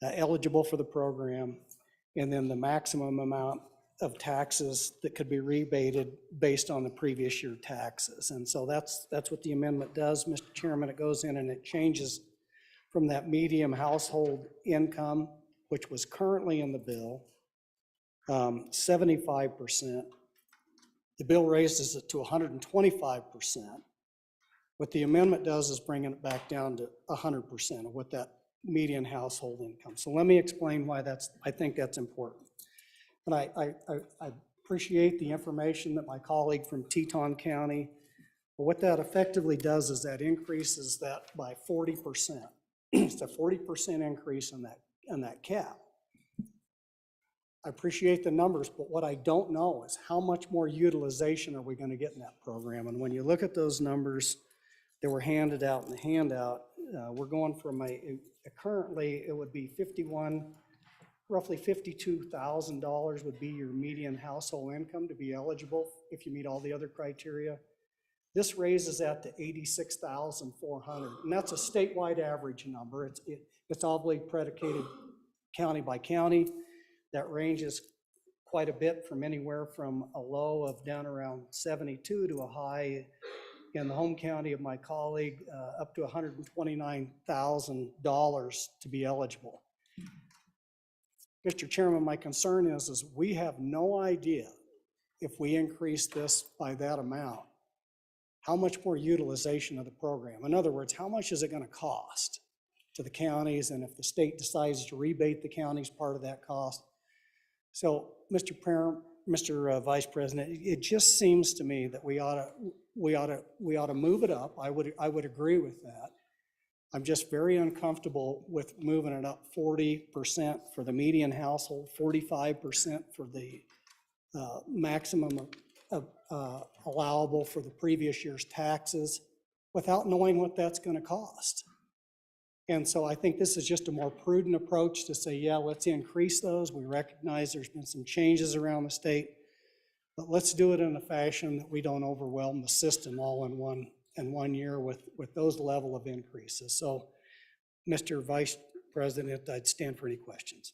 S13: eligible for the program, and then the maximum amount of taxes that could be rebated based on the previous year taxes. And so that's what the amendment does, Mr. Chairman. It goes in and it changes from that median household income, which was currently in the bill, 75%. The bill raises it to 125%. What the amendment does is bringing it back down to 100% of what that median household income. So let me explain why I think that's important. And I appreciate the information that my colleague from Teton County, but what that effectively does is that increases that by 40%. It's a 40% increase in that cap. I appreciate the numbers, but what I don't know is how much more utilization are we going to get in that program? And when you look at those numbers that were handed out in the handout, we're going from currently it would be roughly $52,000 would be your median household income to be eligible if you meet all the other criteria. This raises that to $86,400, and that's a statewide average number. It's obviously predicated county by county. That ranges quite a bit from anywhere from a low of down around 72 to a high in the home county of my colleague up to $129,000 to be eligible. Mr. Chairman, my concern is we have no idea if we increase this by that amount, how much more utilization of the program. In other words, how much is it going to cost to the counties, and if the state decides to rebate the counties part of that cost. So, Mr. Vice President, it just seems to me that we ought to move it up. I would agree with that. I'm just very uncomfortable with moving it up 40% for the median household, 45% for the maximum allowable for the previous year's taxes, without knowing what that's going to cost. And so I think this is just a more prudent approach to say, yeah, let's increase those. We recognize there's been some changes around the state, but let's do it in a fashion that we don't overwhelm the system all in one year with those level of increases. So, Mr. Vice President, I'd stand for any questions.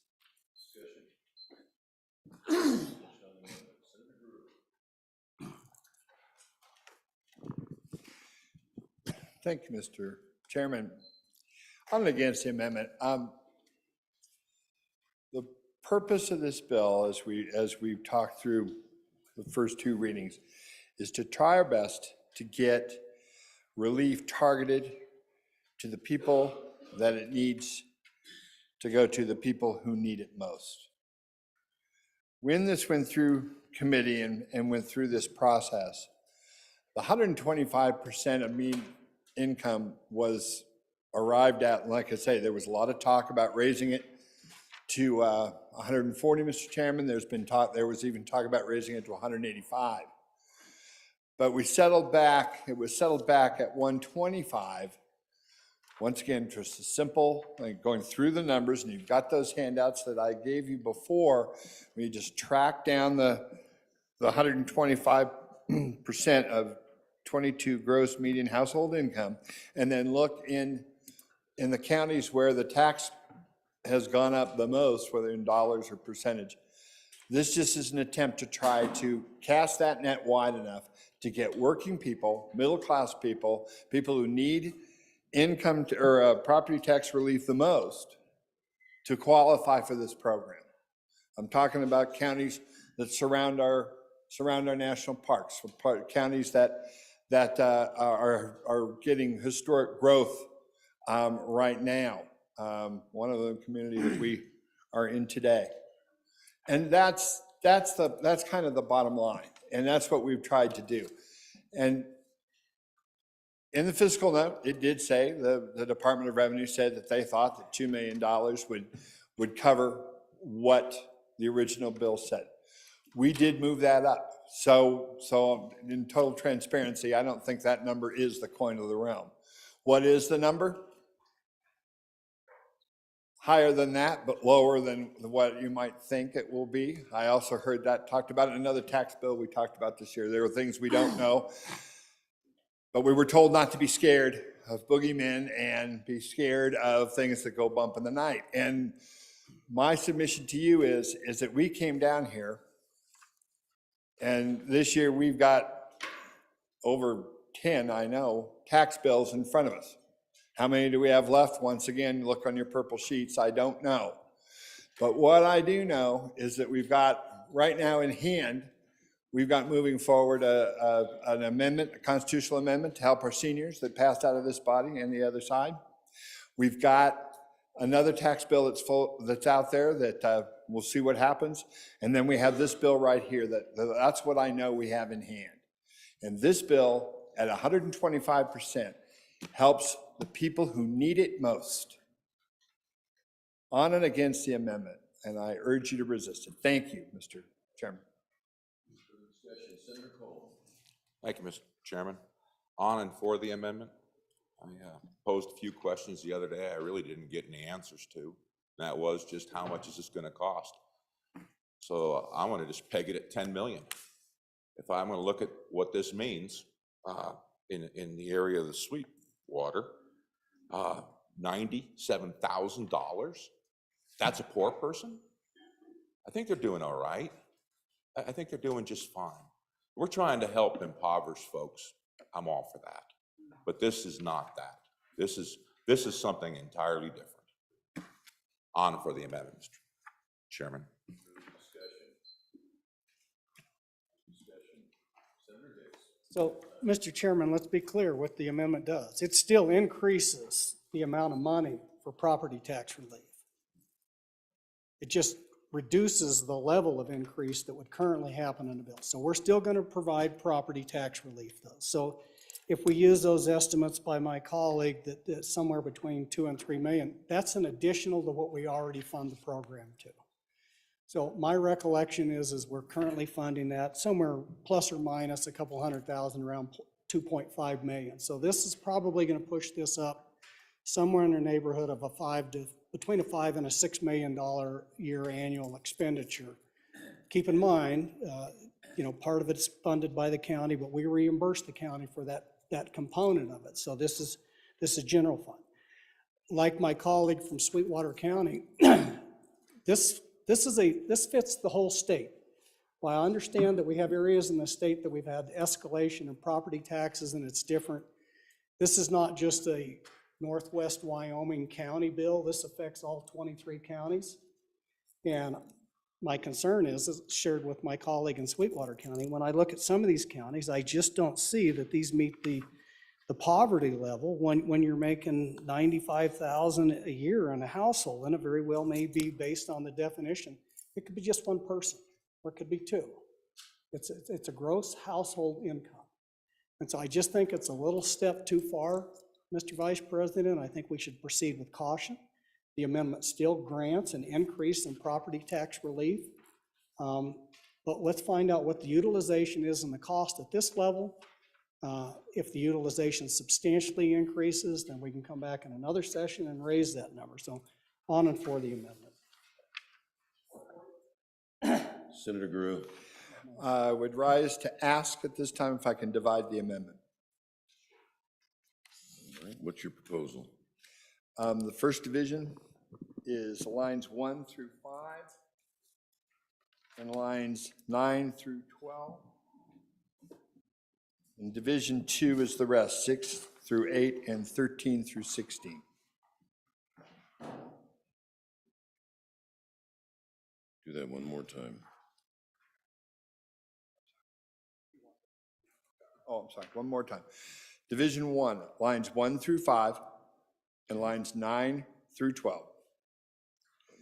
S16: Thank you, Mr. Chairman. I'm against the amendment. The purpose of this bill, as we've talked through the first two readings, is to try our best to get relief targeted to the people that it needs to go to, the people who need it most. When this went through committee and went through this process, the 125% of median income was arrived at, and like I say, there was a lot of talk about raising it to 140, Mr. Chairman. There was even talk about raising it to 185. But we settled back, it was settled back at 125. Once again, just a simple, like going through the numbers, and you've got those handouts that I gave you before, where you just track down the 125% of 22 gross median household income, and then look in the counties where the tax has gone up the most, whether in dollars or percentage. This just is an attempt to try to cast that net wide enough to get working people, middle-class people, people who need income or property tax relief the most to qualify for this program. I'm talking about counties that surround our national parks, counties that are getting historic growth right now. One of the communities that we are in today, and that's kind of the bottom line, and that's what we've tried to do. And in the fiscal note, it did say the Department of Revenue said that they thought that $2 million would cover what the original bill said. We did move that up. So in total transparency, I don't think that number is the coin of the realm. What is the number? Higher than that, but lower than what you might think it will be. I also heard that talked about in another tax bill we talked about this year. There were things we don't know, but we were told not to be scared of boogeymen and be scared of things that go bump in the night. And my submission to you is that we came down here, and this year we've got over 10, I know, tax bills in front of us. How many do we have left? Once again, look on your purple sheets. I don't know. But what I do know is that we've got right now in hand, we've got moving forward an amendment, a constitutional amendment to help our seniors that passed out of this body and the other side. We've got another tax bill that's out there that we'll see what happens. And then we have this bill right here that's what I know we have in hand. And this bill at 125% helps the people who need it most. On and against the amendment, and I urge you to resist it. Thank you, Mr. Chairman.
S7: Senator Cole.
S4: Thank you, Mr. Chairman. On and for the amendment. I posed a few questions the other day I really didn't get any answers to. And that was just how much is this going to cost? So I want to just peg it at 10 million. If I'm going to look at what this means in the area of the Sweetwater, $97,000. That's a poor person? I think they're doing all right. I think they're doing just fine. We're trying to help impoverished folks. I'm all for that. But this is not that. This is something entirely different. On for the amendment, Mr. Chairman.
S13: So, Mr. Chairman, let's be clear what the amendment does. It still increases the amount of money for property tax relief. It just reduces the level of increase that would currently happen in the bill. So we're still going to provide property tax relief though. So if we use those estimates by my colleague that somewhere between 2 and 3 million, that's an additional to what we already fund the program to. So my recollection is we're currently funding that somewhere plus or minus a couple $100,000, around 2.5 million. So this is probably going to push this up somewhere in the neighborhood of between a $5 and a $6 million year annual expenditure. Keep in mind, part of it's funded by the county, but we reimburse the county for that component of it. So this is general fund. Like my colleague from Sweetwater County, this fits the whole state. While I understand that we have areas in the state that we've had escalation in property taxes and it's different, this is not just a Northwest Wyoming county bill. This affects all 23 counties. And my concern is shared with my colleague in Sweetwater County. When I look at some of these counties, I just don't see that these meet the poverty level when you're making $95,000 a year in a household, and it very well may be based on the definition. It could be just one person, or it could be two. It's a gross household income. And so I just think it's a little step too far, Mr. Vice President. I think we should proceed with caution. The amendment still grants an increase in property tax relief, but let's find out what the utilization is and the cost at this level. If the utilization substantially increases, then we can come back in another session and raise that number. So on and for the amendment.
S7: Senator Grew.
S16: I would rise to ask at this time if I can divide the amendment.
S7: All right, what's your proposal?
S16: The first division is lines 1 through 5 and lines 9 through 12. And division 2 is the rest, 6 through 8 and 13 through 16.
S7: Do that one more time.
S16: Oh, I'm sorry, one more time. Division 1, lines 1 through 5 and lines 9 through 12.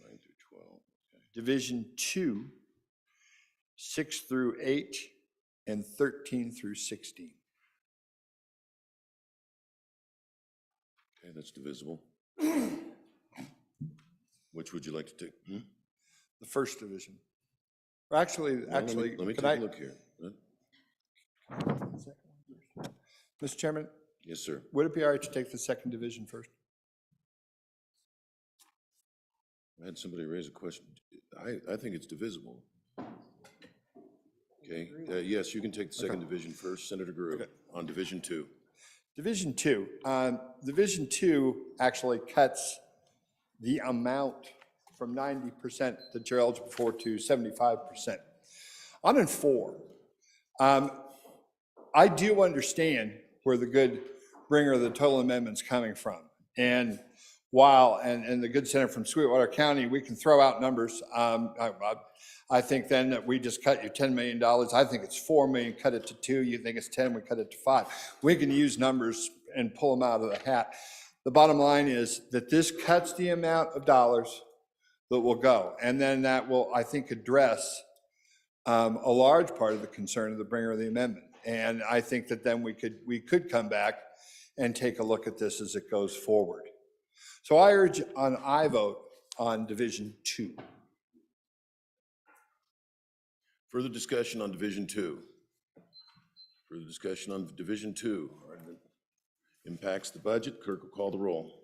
S7: 9 through 12. Okay.
S16: Division 2, 6 through 8 and 13 through 16.
S7: Okay, that's divisible. Which would you like to take?
S16: The first division. Or actually,
S7: Let me take a look here.
S16: Mr. Chairman?
S7: Yes, sir.
S16: Would it be all right to take the second division first?
S7: I had somebody raise a question. I think it's divisible. Okay, yes, you can take the second division first. Senator Grew, on Division 2.
S16: Division 2. Division 2 actually cuts the amount from 90% that you're eligible for to 75%. On and 4, I do understand where the good bringer of the total amendment's coming from. And while, and the good senator from Sweetwater County, we can throw out numbers. I think then that we just cut you $10 million. I think it's $4 million, cut it to 2. You think it's 10, we cut it to 5. We can use numbers and pull them out of the hat. the bottom line is that this cuts the amount of dollars that will go. And then that will, I think, address a large part of the concern of the bringer of the amendment. And I think that then we could come back and take a look at this as it goes forward. So I urge an aye vote on Division 2.
S7: Further discussion on Division 2. Further discussion on Division 2. Impacts the budget. Clerk will call the roll.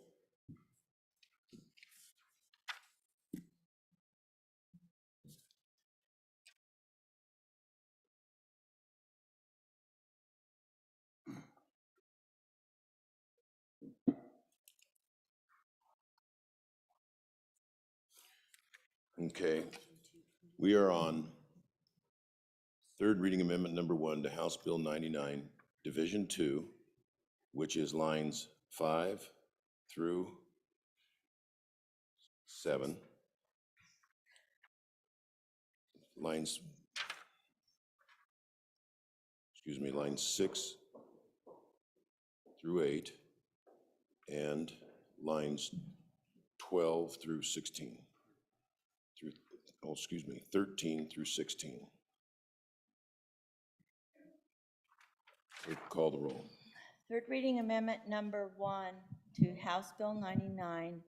S7: Okay, we are on third reading amendment number 1 to House Bill 99, Division 2, which is lines 5 through 7. Lines 6 through 8, and lines 12 through 16. 13 through 16. Clerk, call the roll.
S1: Third reading amendment number 1 to House Bill 99.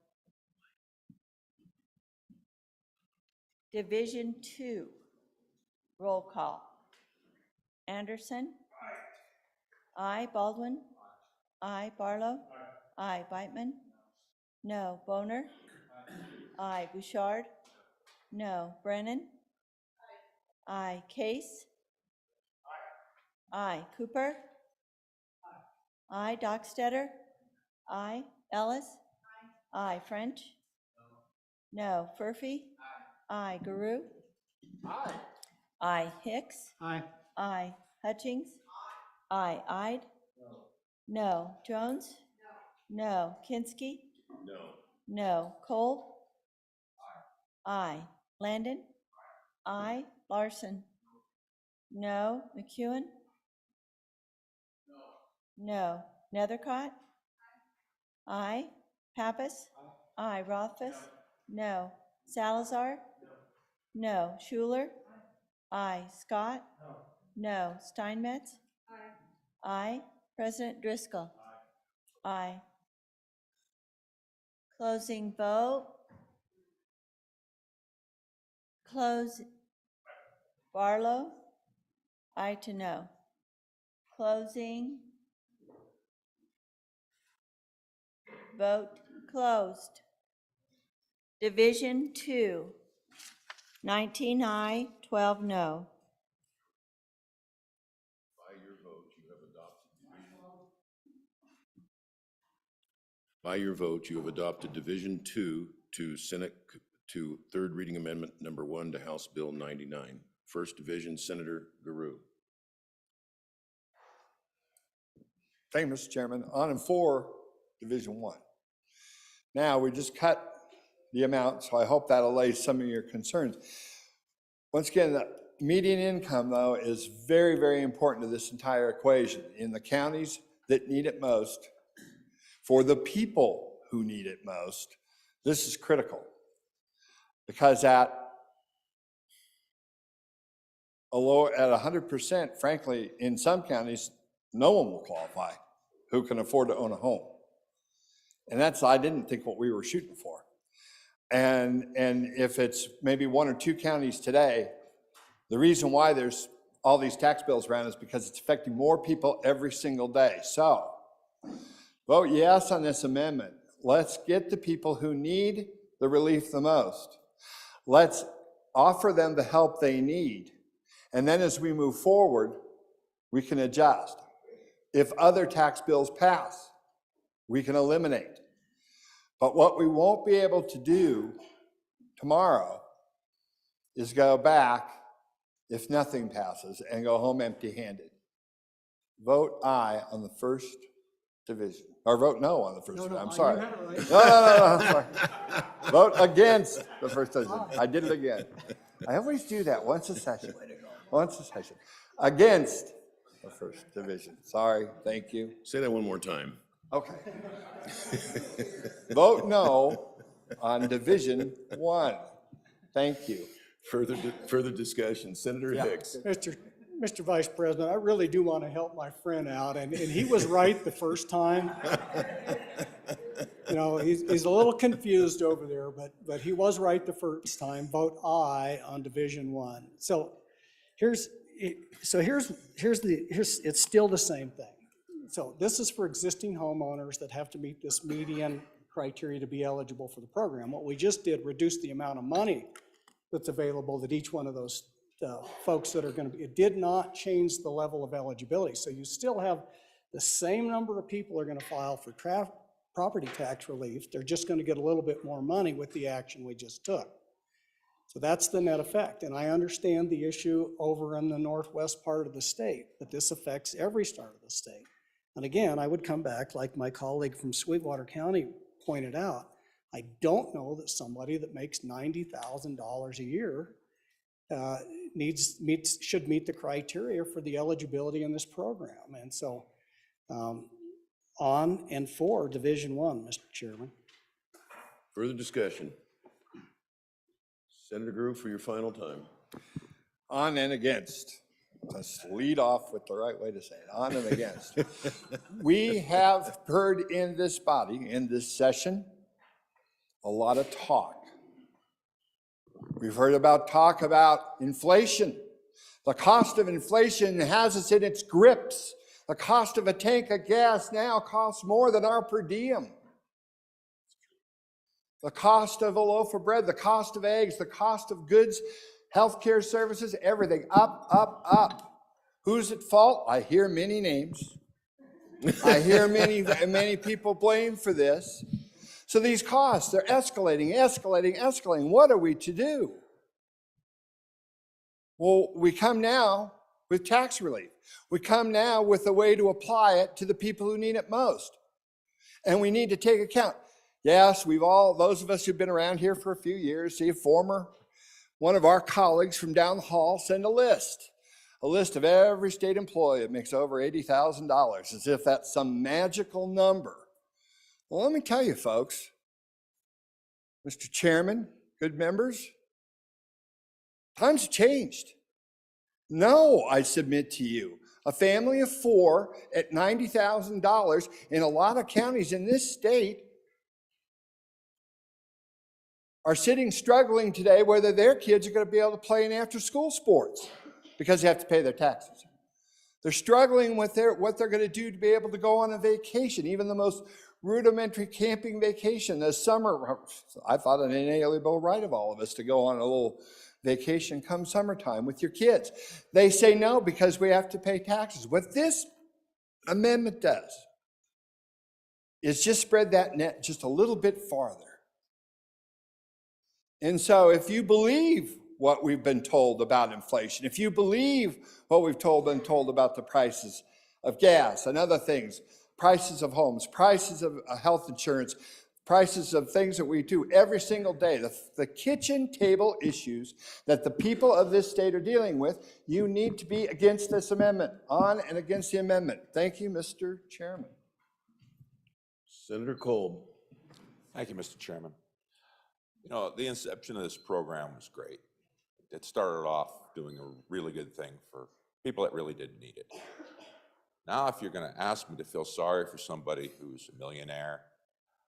S1: Division 2. Roll call. Anderson? Aye. Baldwin? Aye. Barlow? Aye. Beitman? No. Boner? Aye. Bouchard? No. Brennan? Aye. Case? Aye. Cooper? Aye. Dockstetter? Aye. Ellis? Aye. French? No. Furphy? Aye. Guru?
S13: Aye.
S1: Aye. Hicks?
S13: Aye.
S1: Aye. Hutchings? Aye. Ide? No. Jones? No. Kinski?
S7: No.
S1: No. Cole? Aye. Landon? Aye. Larson? No. McEwen? No. Nethercott? Aye. Pappas? Aye. Rothfuss? No. Salazar? No. Schuler? Aye. Scott? No. Steinmetz? Aye. President Driscoll? Aye. Closing vote. Close. Barlow? Aye to no. Closing. Vote closed. Division 2, 19 aye, 12 no.
S7: By your vote, you have adopted Division 2 to Senate, to third reading amendment number 1 to House Bill 99. First Division, Senator Guru.
S16: Thank you, Mr. Chairman. On and for Division 1. Now, we just cut the amount, so I hope that allays some of your concerns. Once again, the median income, though, is very, very important to this entire equation. In the counties that need it most, for the people who need it most, this is critical. Because at 100%, frankly, in some counties, no one will qualify who can afford to own a home. And that's, I didn't think, what we were shooting for. And if it's maybe 1 or 2 counties today, the reason why there's all these tax bills around is because it's affecting more people every single day. So, vote yes on this amendment. Let's get the people who need the relief the most. Let's offer them the help they need. And then as we move forward, we can adjust. If other tax bills pass, we can eliminate. But what we won't be able to do tomorrow is go back if nothing passes and go home empty-handed. Vote aye on the first division, or vote no on the first division. I'm sorry.
S13: You have it right.
S16: No, I'm sorry. Vote against the first division. I did it again. I always do that once a session. Once a session. Against the first division. Sorry, thank you.
S7: Say that one more time.
S16: Okay. Vote no on Division 1. Thank you.
S7: Further discussion. Senator Hicks.
S13: Mr. Vice President, I really do want to help my friend out, and he was right the first time. You know, he's a little confused over there, but he was right the first time. Vote aye on Division 1. So here's it's still the same thing. So this is for existing homeowners that have to meet this median criteria to be eligible for the program. What we just did, reduce the amount of money that's available that each one of those folks that are going to be, it did not change the level of eligibility. So you still have the same number of people are going to file for property tax relief. They're just going to get a little bit more money with the action we just took. So that's the net effect. And I understand the issue over in the northwest part of the state, but this affects every part of the state. And again, I would come back, like my colleague from Sweetwater County pointed out, I don't know that somebody that makes $90,000 a year should meet the criteria for the eligibility in this program. And so on and for Division 1, Mr. Chairman.
S7: Further discussion. Senator Groove for your final time.
S16: On and against. Let's lead off with the right way to say it. On and against. We have heard in this body, in this session, a lot of talk. We've heard talk about inflation. The cost of inflation has us in its grips. The cost of a tank of gas now costs more than our per diem. The cost of a loaf of bread, the cost of eggs, the cost of goods, healthcare services, everything up, up, up. Who's at fault? I hear many names. I hear many people blamed for this. So these costs, they're escalating, escalating, escalating. What are we to do? Well, we come now with tax relief. We come now with a way to apply it to the people who need it most. And we need to take account. Yes, those of us who've been around here for a few years, see one of our colleagues from down the hall send a list of every state employee that makes over $80,000, as if that's some magical number. Well, let me tell you, folks, Mr. Chairman, good members, times have changed. No, I submit to you, a family of 4 at $90,000 in a lot of counties in this state are struggling today whether their kids are going to be able to play in after-school sports because they have to pay their taxes. They're struggling with what they're going to do to be able to go on a vacation, even the most rudimentary camping vacation this summer. I thought an inalienable right of all of us to go on a little vacation come summertime with your kids. They say no because we have to pay taxes. What this amendment does is just spread that net just a little bit farther. And so if you believe what we've been told about inflation, if you believe what we've been told about the prices of gas and other things, prices of homes, prices of health insurance, prices of things that we do every single day, the kitchen table issues that the people of this state are dealing with, you need to be against this amendment, on and against the amendment. Thank you, Mr. Chairman.
S7: Senator Kolb.
S4: Thank you, Mr. Chairman. You know, the inception of this program was great. It started off doing a really good thing for people that really didn't need it. Now, if you're going to ask me to feel sorry for somebody who's a millionaire,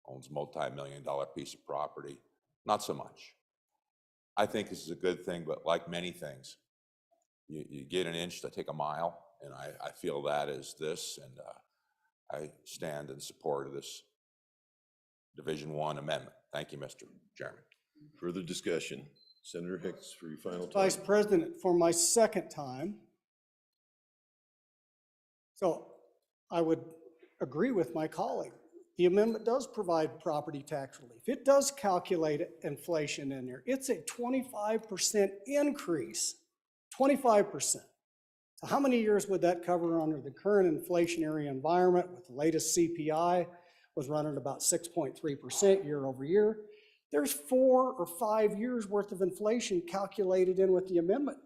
S4: owns a multi-million-dollar piece of property, not so much. I think this is a good thing, but like many things, you get an inch to take a mile, and I feel that is this, and I stand in support of this Division 1 amendment. Thank you, Mr. Chairman.
S7: Further discussion. Senator Hicks for your final time.
S13: Vice President, for my second time. So I would agree with my colleague. The amendment does provide property tax relief. It does calculate inflation in there. It's a 25% increase, 25%. So how many years would that cover under the current inflationary environment with the latest CPI was running about 6.3% year over year? There's 4 or 5 years worth of inflation calculated in with the amendment.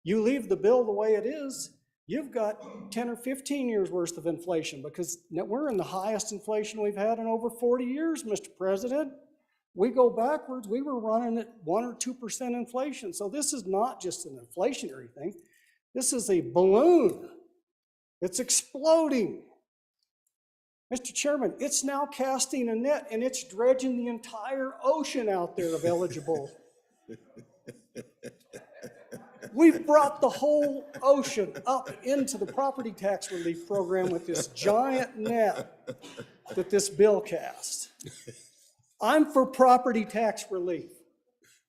S13: You leave the bill the way it is, you've got 10 or 15 years worth of inflation, because now we're in the highest inflation we've had in over 40 years, Mr. President. We go backwards, we were running at 1 or 2% inflation. So this is not just an inflationary thing. This is a balloon. It's exploding. Mr. Chairman, it's now casting a net and it's dredging the entire ocean out there of eligible. We've brought the whole ocean up into the property tax relief program with this giant net that this bill cast. I'm for property tax relief.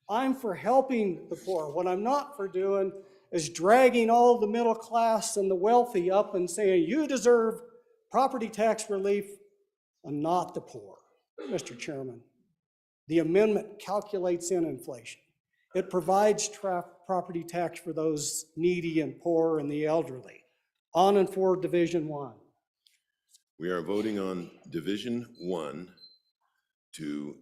S13: I'm for helping the poor. What I'm not for doing is dragging all the middle class and the wealthy up and saying, you deserve property tax relief and not the poor. Mr. Chairman, the amendment calculates in inflation. It provides property tax for those needy and poor and the elderly. On and for Division 1.
S7: We are voting on Division 1 to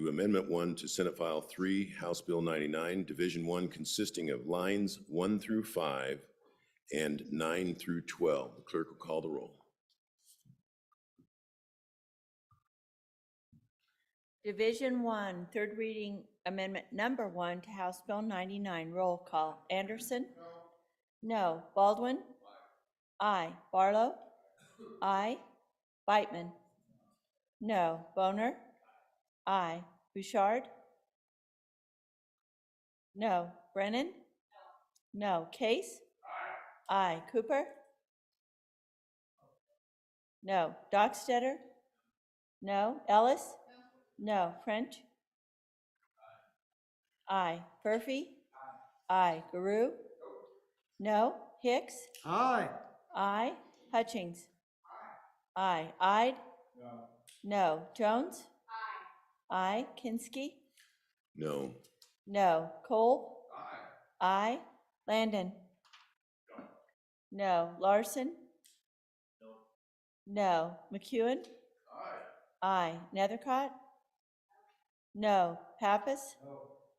S7: Amendment 1 to Senate File 3, House Bill 99, Division 1 consisting of lines 1 through 5 and 9 through 12. The clerk will call the roll.
S1: Division 1, third reading amendment number 1 to House Bill 99. Roll call. Anderson? No. Baldwin? Aye. Barlow? Aye. Beitman? No. Boner? Aye. Bouchard? No. Brennan? No. Case? Aye. Cooper? No. Dockstetter? No. Ellis? No. French? Aye. Murphy? Aye. Guru? No. Hicks?
S13: Aye.
S1: Aye. Hutchings? Aye. Ide? No. Jones? Aye. Kinski?
S7: No.
S1: No. Cole? Aye. Landon? No. Larson? No. McEwen? Aye. Nethercott? No. Pappas?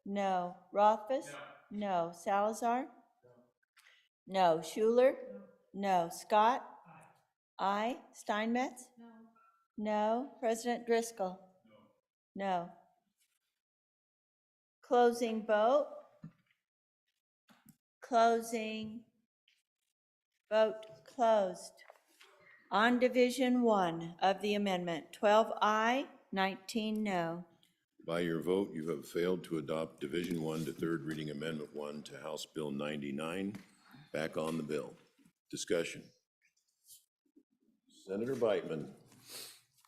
S1: No. Rothfuss? No. Salazar? No. Schuler? No. Scott? Aye. Steinmetz? No. President Driscoll? No. Closing vote. Closing. Vote closed. On Division 1 of the amendment, 12 aye, 19 no.
S7: By your vote, you have failed to adopt Division 1 to third reading Amendment 1 to House Bill 99. Back on the bill. Discussion. Senator Beitman.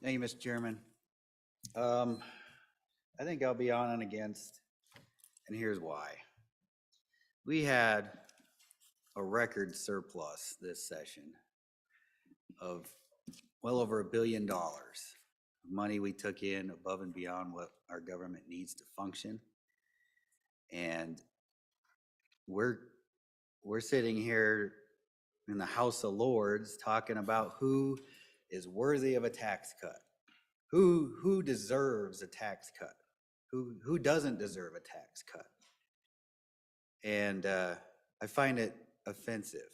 S17: Thank you, Mr. Chairman. I think I'll be on and against, and here's why. We had a record surplus this session of well over $1 billion. Money we took in above and beyond what our government needs to function. And we're sitting here in the House of Lords talking about who is worthy of a tax cut, who deserves a tax cut, who doesn't deserve a tax cut. And I find it offensive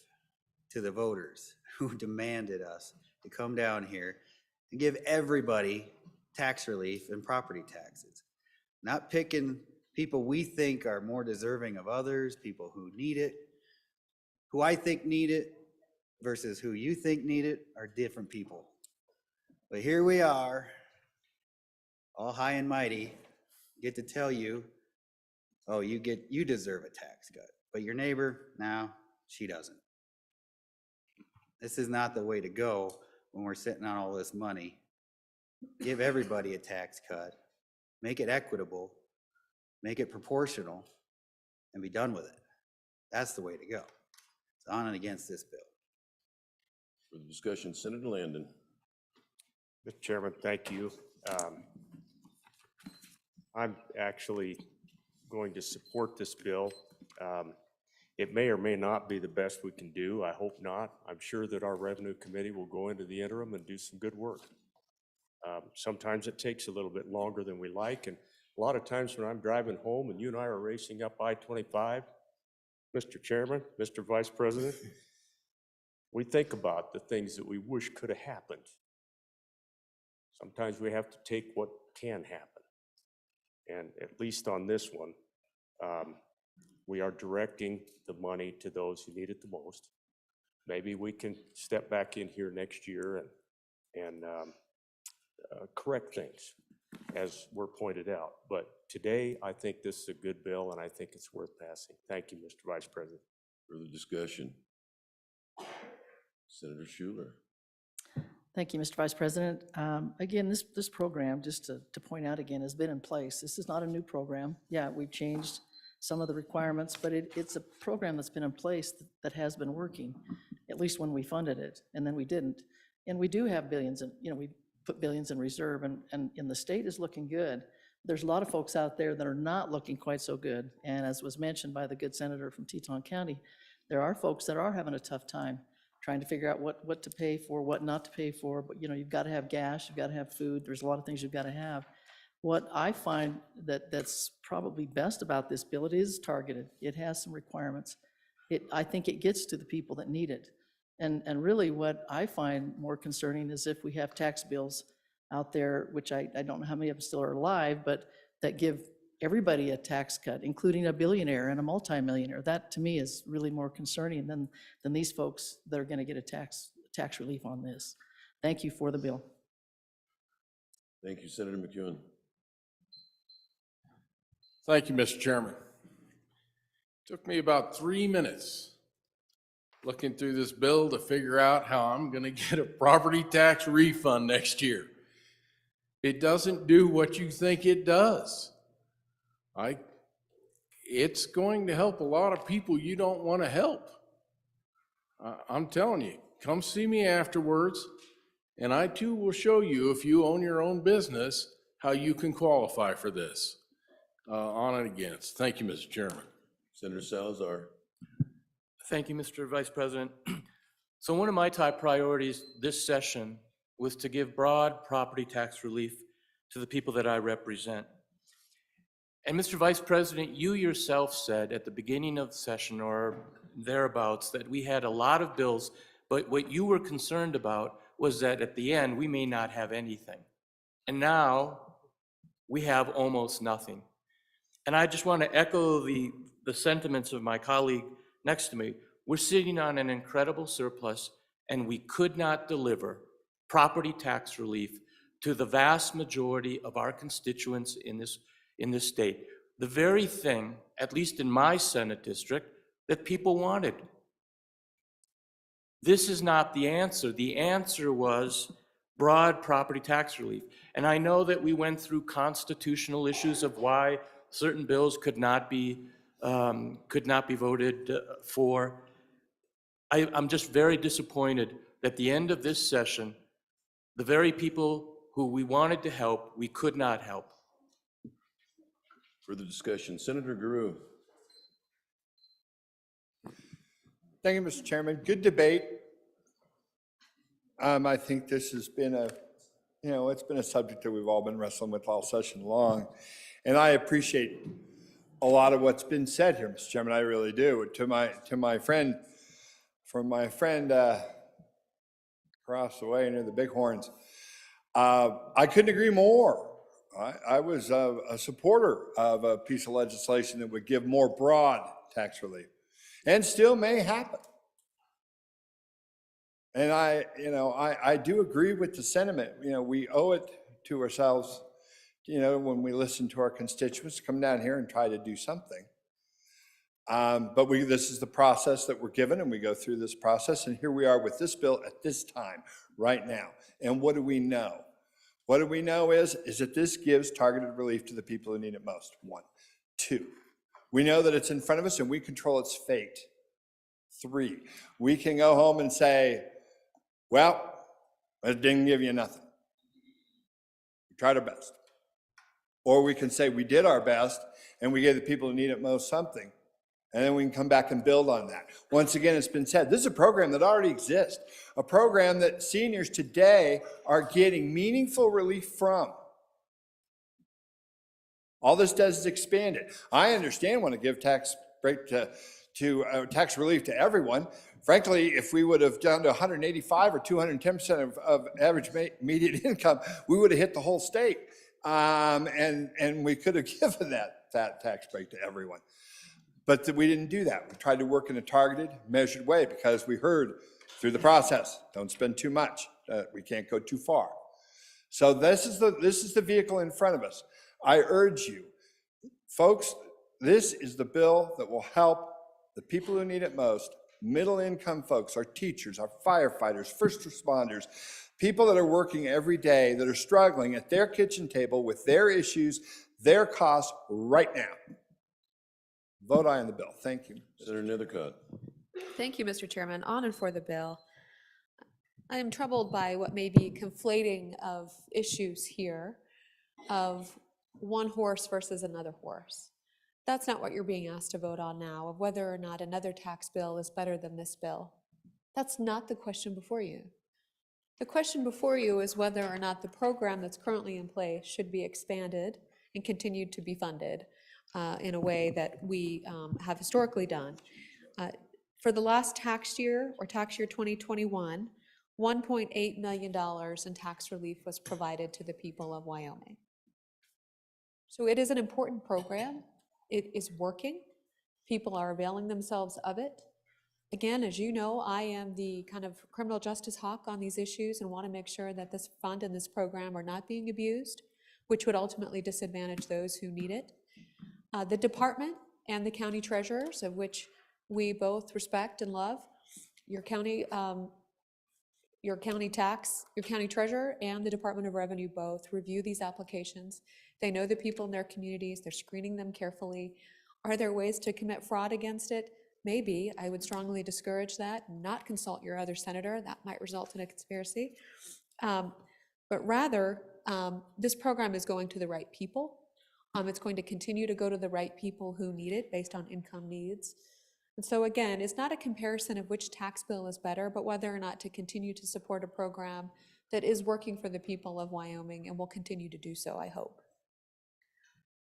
S17: to the voters who demanded us to come down here and give everybody tax relief and property taxes. Not picking people we think are more deserving of others, people who need it, who I think need it versus who you think need it are different people. But here we are, all high and mighty, get to tell you, oh, you deserve a tax cut. But your neighbor, no, she doesn't. This is not the way to go when we're sitting on all this money. Give everybody a tax cut, make it equitable, make it proportional, and be done with it. That's the way to go. It's on and against this bill.
S7: For the discussion, Senator Landon.
S10: Mr. Chairman, thank you. I'm actually going to support this bill. It may or may not be the best we can do. I hope not. I'm sure that our Revenue Committee will go into the interim and do some good work. Sometimes it takes a little bit longer than we like, and a lot of times when I'm driving home and you and I are racing up I-25, Mr. Chairman, Mr. Vice President, we think about the things that we wish could have happened. Sometimes we have to take what can happen. And at least on this one, we are directing the money to those who need it the most. Maybe we can step back in here next year and correct things as were pointed out. But today, I think this is a good bill and I think it's worth passing. Thank you, Mr. Vice President.
S7: Further discussion? Senator Schuler.
S6: Thank you, Mr. Vice President. Again, this program, just to point out again, has been in place. This is not a new program. Yeah, we've changed some of the requirements, but it's a program that's been in place that has been working, at least when we funded it, and then we didn't. And we do have billions, and we put billions in reserve, and the state is looking good. There's a lot of folks out there that are not looking quite so good. And as was mentioned by the good senator from Teton County, there are folks that are having a tough time trying to figure out what to pay for, what not to pay for. But you've got to have gas, you've got to have food. There's a lot of things you've got to have. What I find that's probably best about this bill, it is targeted. It has some requirements. I think it gets to the people that need it. And really what I find more concerning is if we have tax bills out there, which I don't know how many of them still are alive, but that give everybody a tax cut, including a billionaire and a multimillionaire. That to me is really more concerning than these folks that are going to get a tax relief on this. Thank you for the bill.
S7: Thank you, Senator McEwen.
S18: Thank you, Mr. Chairman. Took me about 3 minutes looking through this bill to figure out how I'm going to get a property tax refund next year. It doesn't do what you think it does. It's going to help a lot of people you don't want to help. I'm telling you, come see me afterwards, and I too will show you, if you own your own business, how you can qualify for this. On and against. Thank you, Mr. Chairman.
S7: Senator Salazar.
S15: Thank you, Mr. Vice President. So one of my top priorities this session was to give broad property tax relief to the people that I represent. And Mr. Vice President, you yourself said at the beginning of the session or thereabouts that we had a lot of bills, but what you were concerned about was that at the end we may not have anything. And now we have almost nothing. And I just want to echo the sentiments of my colleague next to me. We're sitting on an incredible surplus, and we could not deliver property tax relief to the vast majority of our constituents in this state. The very thing, at least in my Senate district, that people wanted. This is not the answer. The answer was broad property tax relief. And I know that we went through constitutional issues of why certain bills could not be voted for. I'm just very disappointed that at the end of this session, the very people who we wanted to help, we could not help.
S7: Further discussion. Senator Guru.
S16: Thank you, Mr. Chairman. Good debate. I think this has been it's been a subject that we've all been wrestling with all session long. And I appreciate a lot of what's been said here, Mr. Chairman. I really do. To my friend across the way near the Bighorns, I couldn't agree more. I was a supporter of a piece of legislation that would give more broad tax relief, and still may happen. And I do agree with the sentiment. We owe it to ourselves, when we listen to our constituents, come down here and try to do something. But this is the process that we're given, and we go through this process. And here we are with this bill at this time, right now. And what do we know? What do we know is that this gives targeted relief to the people who need it most. 1. 2, we know that it's in front of us and we control its fate. 3, we can go home and say, well, it didn't give you nothing. We tried our best. Or we can say we did our best and we gave the people who need it most something. And then we can come back and build on that. Once again, it's been said, this is a program that already exists, a program that seniors today are getting meaningful relief from. All this does is expand it. I understand want to give break to tax relief to everyone. Frankly, if we would have done to 185 or 210% of average median income, we would have hit the whole state. And we could have given that tax break to everyone. But we didn't do that. We tried to work in a targeted, measured way because we heard through the process, don't spend too much. We can't go too far. So this is the vehicle in front of us. I urge you, folks, this is the bill that will help the people who need it most, middle income folks, our teachers, our firefighters, first responders, people that are working every day that are struggling at their kitchen table with their issues, their costs right now. Vote aye on the bill. Thank you.
S7: Senator Nethercutt.
S11: Thank you, Mr. Chairman. On and for the bill. I am troubled by what may be conflating of issues here of one horse versus another horse. That's not what you're being asked to vote on now, of whether or not another tax bill is better than this bill. That's not the question before you. The question before you is whether or not the program that's currently in place should be expanded and continued to be funded in a way that we have historically done. For the last tax year, or tax year 2021, $1.8 million in tax relief was provided to the people of Wyoming. So it is an important program. It is working. People are availing themselves of it. Again, as you know, I am the kind of criminal justice hawk on these issues and want to make sure that this fund and this program are not being abused, which would ultimately disadvantage those who need it. The department and the county treasurers, of which we both respect and love, your county treasurer and the Department of Revenue both review these applications. They know the people in their communities. They're screening them carefully. Are there ways to commit fraud against it? Maybe. I would strongly discourage that. Not consult your other senator. That might result in a conspiracy. But rather, this program is going to the right people. It's going to continue to go to the right people who need it based on income needs. And so again, it's not a comparison of which tax bill is better, but whether or not to continue to support a program that is working for the people of Wyoming and will continue to do so, I hope.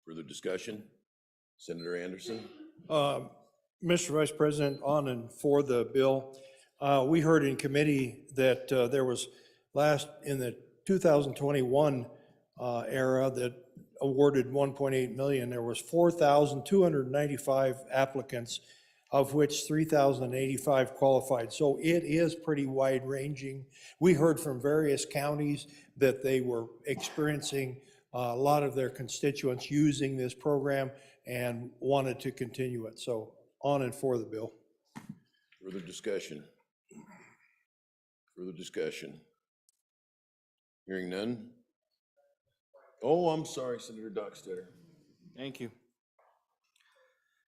S7: Further discussion? Senator Anderson?
S14: Mr. Vice President, on and for the bill, we heard in committee that there was in the 2021 era that awarded 1.8 million, there was 4,295 applicants, of which 3,085 qualified. So it is pretty wide ranging. We heard from various counties that they were experiencing a lot of their constituents using this program and wanted to continue it. So on and for the bill.
S7: Further discussion? Further discussion? Hearing none? Oh, I'm sorry, Senator Dockstader.
S19: Thank you.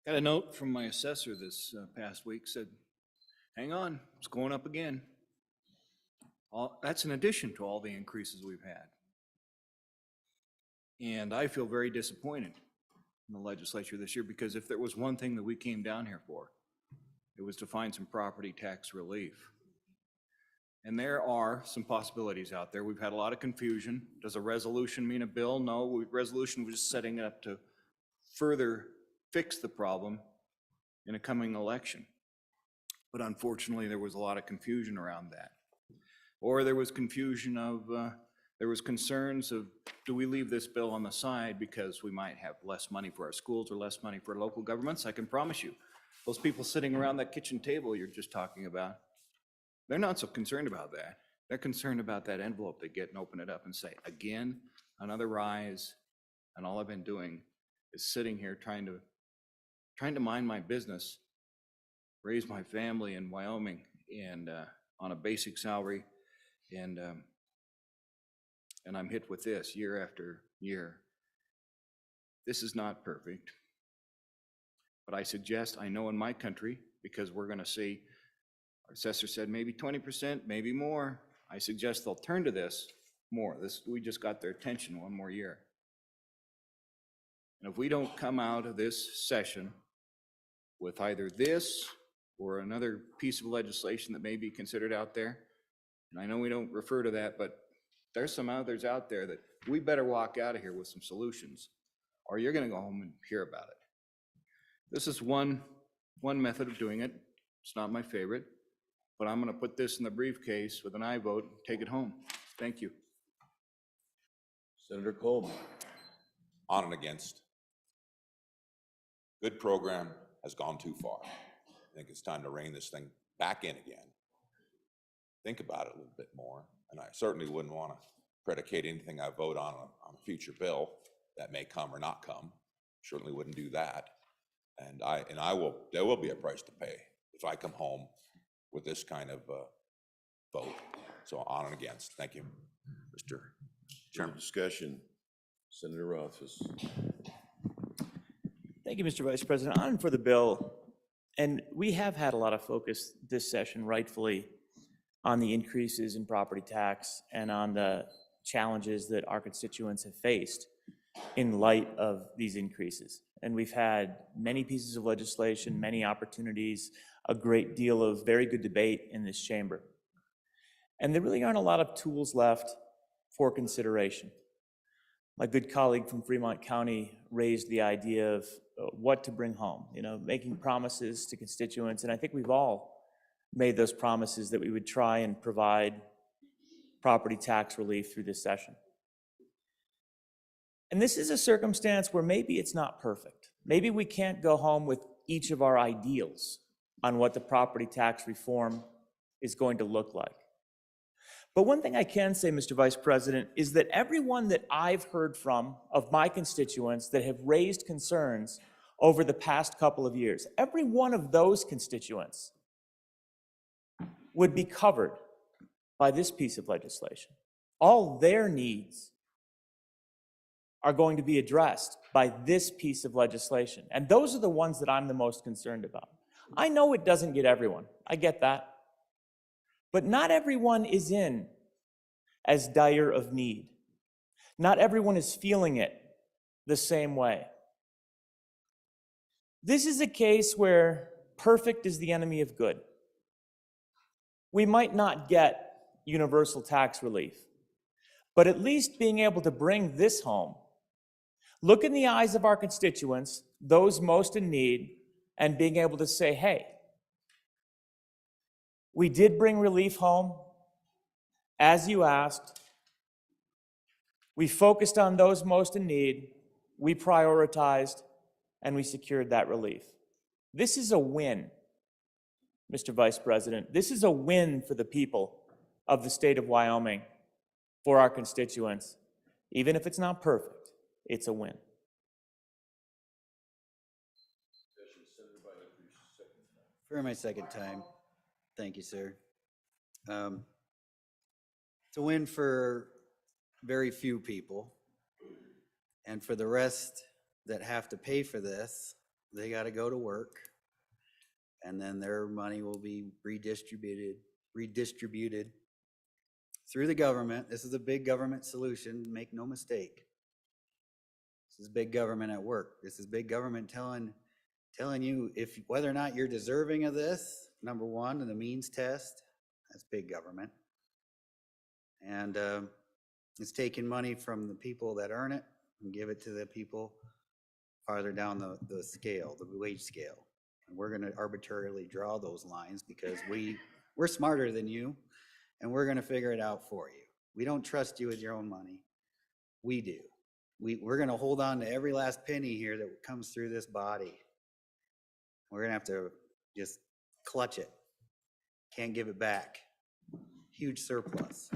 S19: Got a note from my assessor this past week, said, hang on, it's going up again. That's in addition to all the increases we've had. And I feel very disappointed in the legislature this year, because if there was one thing that we came down here for, it was to find some property tax relief. And there are some possibilities out there. We've had a lot of confusion. Does a resolution mean a bill? No, resolution was just setting it up to further fix the problem in a coming election. But unfortunately, there was a lot of confusion around that. Or there was confusion of, there was concerns of, do we leave this bill on the side because we might have less money for our schools or less money for local governments? I can promise you, those people sitting around that kitchen table you're just talking about, they're not so concerned about that. They're concerned about that envelope they get and open it up and say, again, another rise, and all I've been doing is sitting here trying to mind my business, raise my family in Wyoming, and on a basic salary, and I'm hit with this year after year. This is not perfect, but I know in my country, because we're going to see, our assessor said maybe 20%, maybe more. I suggest they'll turn to this more. We just got their attention one more year. And if we don't come out of this session with either this or another piece of legislation that may be considered out there, and I know we don't refer to that, but there's some others out there that we better walk out of here with some solutions, or you're going to go home and hear about it. This is one method of doing it. It's not my favorite, but I'm going to put this in the briefcase with an aye vote, take it home. Thank you.
S7: Senator Coleman.
S4: On and against. Good program has gone too far. I think it's time to rein this thing back in again. Think about it a little bit more, and I certainly wouldn't want to predicate anything I vote on a future bill that may come or not come. Certainly wouldn't do that. And there will be a price to pay if I come home with this kind of vote. So on and against. Thank you, Mr.
S7: Chairman. Discussion. Senator Rothfuss.
S20: Thank you, Mr. Vice President. On for the bill, and we have had a lot of focus this session, rightfully, on the increases in property tax and on the challenges that our constituents have faced in light of these increases. And we've had many pieces of legislation, many opportunities, a great deal of very good debate in this chamber. And there really aren't a lot of tools left for consideration. My good colleague from Fremont County raised the idea of what to bring home, making promises to constituents. And I think we've all made those promises that we would try and provide property tax relief through this session. And this is a circumstance where maybe it's not perfect. Maybe we can't go home with each of our ideals on what the property tax reform is going to look like. But one thing I can say, Mr. Vice President, is that everyone that I've heard from of my constituents that have raised concerns over the past couple of years, every one of those constituents would be covered by this piece of legislation. All their needs are going to be addressed by this piece of legislation. And those are the ones that I'm the most concerned about. I know it doesn't get everyone. I get that. But not everyone is in as dire of need. Not everyone is feeling it the same way. This is a case where perfect is the enemy of good. We might not get universal tax relief, but at least being able to bring this home, look in the eyes of our constituents, those most in need, and being able to say, hey, we did bring relief home, as you asked. We focused on those most in need, we prioritized, and we secured that relief. This is a win, Mr. Vice President. This is a win for the people of the state of Wyoming, for our constituents. Even if it's not perfect, it's a win.
S17: For my second time. Thank you, sir. It's a win for very few people. And for the rest that have to pay for this, they got to go to work. And then their money will be redistributed through the government. This is a big government solution, make no mistake. This is big government at work. This is big government telling you if whether or not you're deserving of this, number one, and the means test, that's big government. And it's taking money from the people that earn it and give it to the people farther down the scale, the wage scale. And we're gonna arbitrarily draw those lines because we're smarter than you, and we're gonna figure it out for you. We don't trust you with your own money. We do. We're gonna hold on to every last penny here that comes through this body. We're gonna have to just clutch it. Can't give it back. Huge surplus.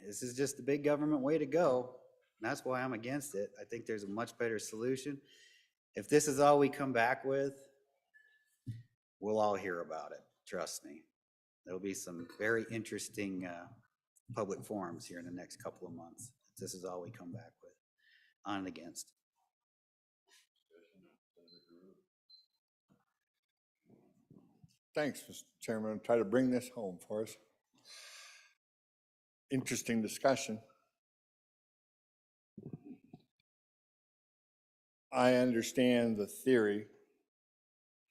S17: This is just the big government way to go. And that's why I'm against it. I think there's a much better solution. If this is all we come back with, we'll all hear about it. Trust me. There'll be some very interesting public forums here in the next couple of months. If this is all we come back with, on and against.
S16: Thanks, Mr. Chairman. I'll try to bring this home for us. Interesting discussion. I understand the theory,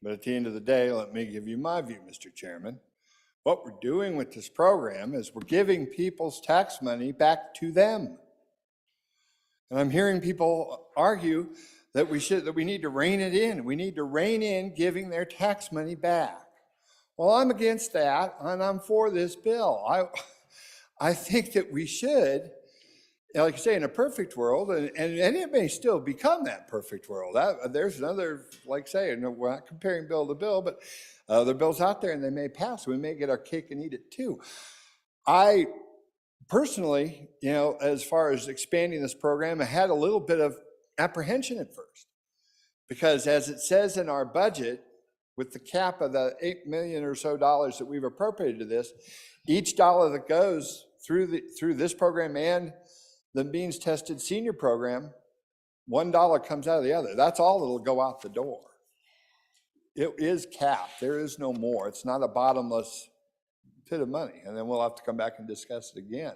S16: but at the end of the day, let me give you my view, Mr. Chairman. What we're doing with this program is we're giving people's tax money back to them. And I'm hearing people argue that we need to rein it in. We need to rein in giving their tax money back. Well, I'm against that, and I'm for this bill. I think that we should, like you say, in a perfect world, and it may still become that perfect world. There's another, like say, we're not comparing bill to bill, but other bills out there, and they may pass. We may get our cake and eat it too. I personally, as far as expanding this program, I had a little bit of apprehension at first, because as it says in our budget, with the cap of the $8 million or so that we've appropriated to this, each dollar that goes through this program and the Means Tested Senior Program, $1 comes out of the other. That's all that'll go out the door. It is capped. There is no more. It's not a bottomless pit of money. And then we'll have to come back and discuss it again.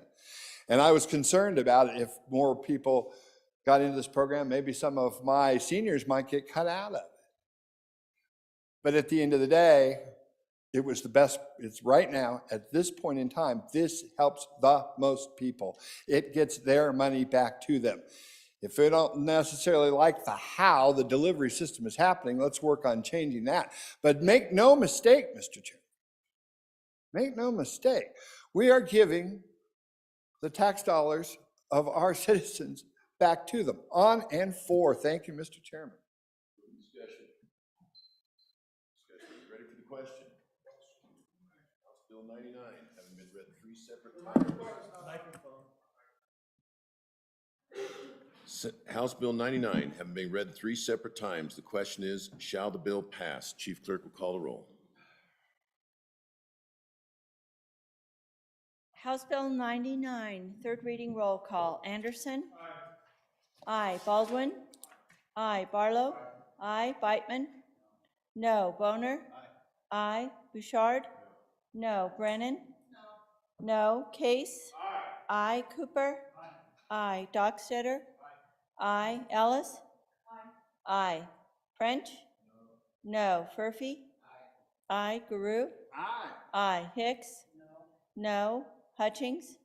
S16: And I was concerned about it. If more people got into this program, maybe some of my seniors might get cut out of it. But at the end of the day, it was the best. It's right now, at this point in time, this helps the most people. It gets their money back to them. If they don't necessarily like how the delivery system is happening, let's work on changing that. But make no mistake, Mr. Chair. Make no mistake. We are giving the tax dollars of our citizens back to them, on and for. Thank you, Mr. Chairman.
S7: Discussion. Ready for the question? House Bill 99, having been read 3 separate times. House Bill 99, having been read 3 separate times, the question is, shall the bill pass? Chief Clerk will call the roll.
S1: House Bill 99, third reading roll call. Anderson? Aye. Baldwin? Aye. Barlow? Aye. Beitman? No. Boner? Aye. Bouchard? No. Brennan? No. Case? Aye. Cooper? Aye. Dockstetter? Aye. Ellis? Aye. French? No. Furphy? Aye. Guru? Aye. Hicks? No. Hutchings?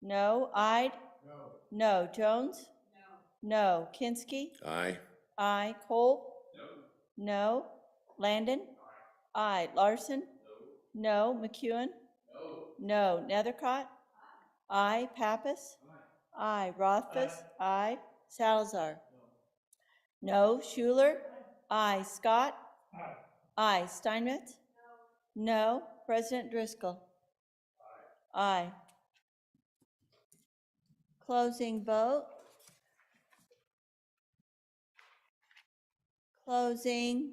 S1: No. Ide? No. Jones? No. Kinski?
S7: Aye.
S1: Aye. Cole? No. Landon? Aye. Larson? No. McEwen? No. Nethercott? Aye. Pappas? Aye. Rothfuss? Aye. Salazar? No. Schuler? Aye. Scott? Aye. Steinmetz? No. President Driscoll? Aye. Closing vote. Closing.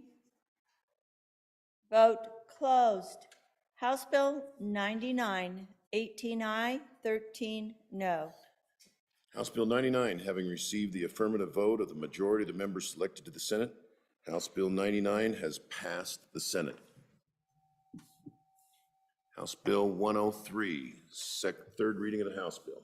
S1: Vote closed. House Bill 99, 18 aye, 13 no.
S7: House Bill 99, having received the affirmative vote of the majority of the members selected to the Senate, House Bill 99 has passed the Senate. House Bill 103, third reading of the House Bill.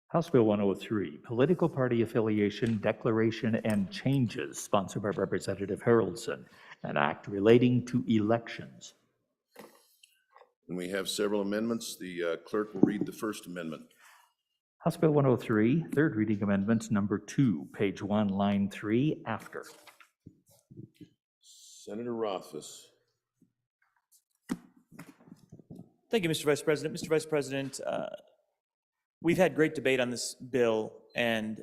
S5: House Bill 103, Political Party Affiliation Declaration and Changes, sponsored by Representative Haroldson, an act relating to elections.
S7: And we have several amendments. The clerk will read the first amendment.
S5: House Bill 103, third reading amendments number 2, page 1, line 3, after.
S7: Senator Rothfuss.
S20: Thank you, Mr. Vice President. Mr. Vice President, we've had great debate on this bill, and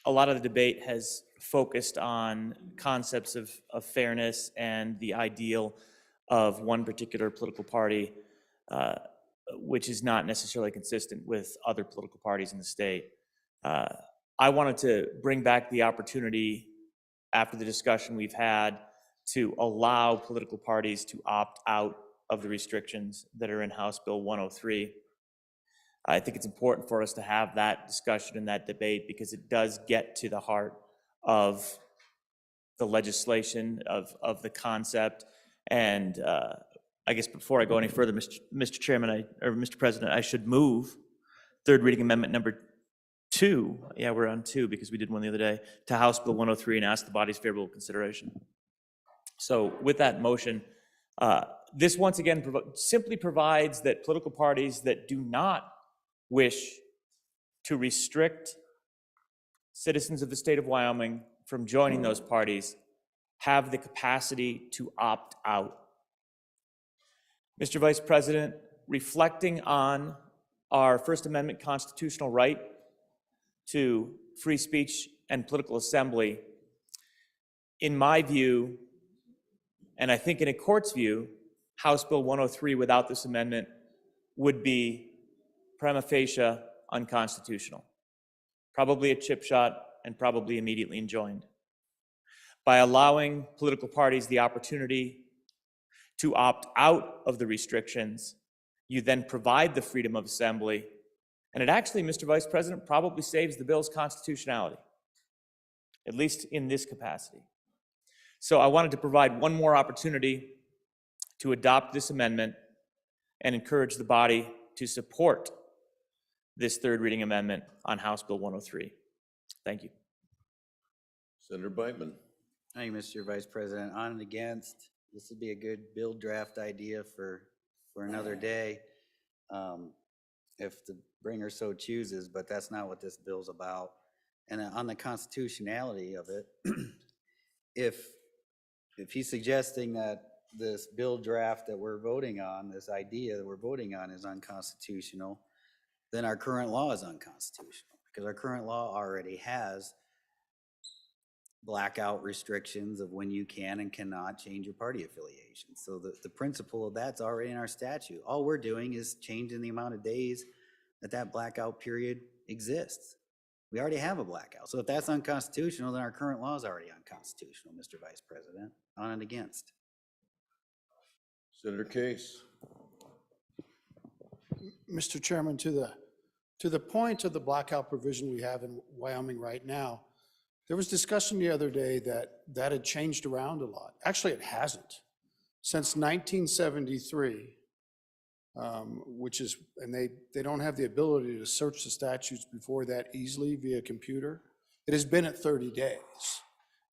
S20: a lot of the debate has focused on concepts of fairness and the ideal of one particular political party, which is not necessarily consistent with other political parties in the state. I wanted to bring back the opportunity after the discussion we've had to allow political parties to opt out of the restrictions that are in House Bill 103. I think it's important for us to have that discussion and that debate because it does get to the heart of the legislation, of the concept. And I guess before I go any further, Mr. Chairman, or Mr. President, I should move third reading amendment number 2. Yeah, we're on 2 because we did one the other day, to House Bill 103 and ask the body's favorable consideration. So with that motion, this once again simply provides that political parties that do not wish to restrict citizens of the state of Wyoming from joining those parties have the capacity to opt out. Mr. Vice President, reflecting on our First Amendment constitutional right to free speech and political assembly, in my view, and I think in a court's view, House Bill 103 without this amendment would be prima facie unconstitutional, probably a chip shot and probably immediately enjoined. By allowing political parties the opportunity to opt out of the restrictions, you then provide the freedom of assembly, and it actually, Mr. Vice President, probably saves the bill's constitutionality, at least in this capacity. So I wanted to provide one more opportunity to adopt this amendment and encourage the body to support this third reading amendment on House Bill 103. Thank you.
S7: Senator Beitman.
S17: Thank you, Mr. Vice President. On and against, this would be a good bill draft idea for another day, if the bringer so chooses, but that's not what this bill's about. And on the constitutionality of it, if he's suggesting that this bill draft that we're voting on, this idea that we're voting on is unconstitutional, then our current law is unconstitutional, because our current law already has blackout restrictions of when you can and cannot change your party affiliation. So the principle of that's already in our statute. All we're doing is changing the amount of days that blackout period exists. We already have a blackout. So if that's unconstitutional, then our current law is already unconstitutional, Mr. Vice President. On and against.
S7: Senator Case.
S21: Mr. Chairman, to the point of the blackout provision we have in Wyoming right now, there was discussion the other day that had changed around a lot. Actually, it hasn't. Since 1973, and they don't have the ability to search the statutes before that easily via computer, it has been at 30 days.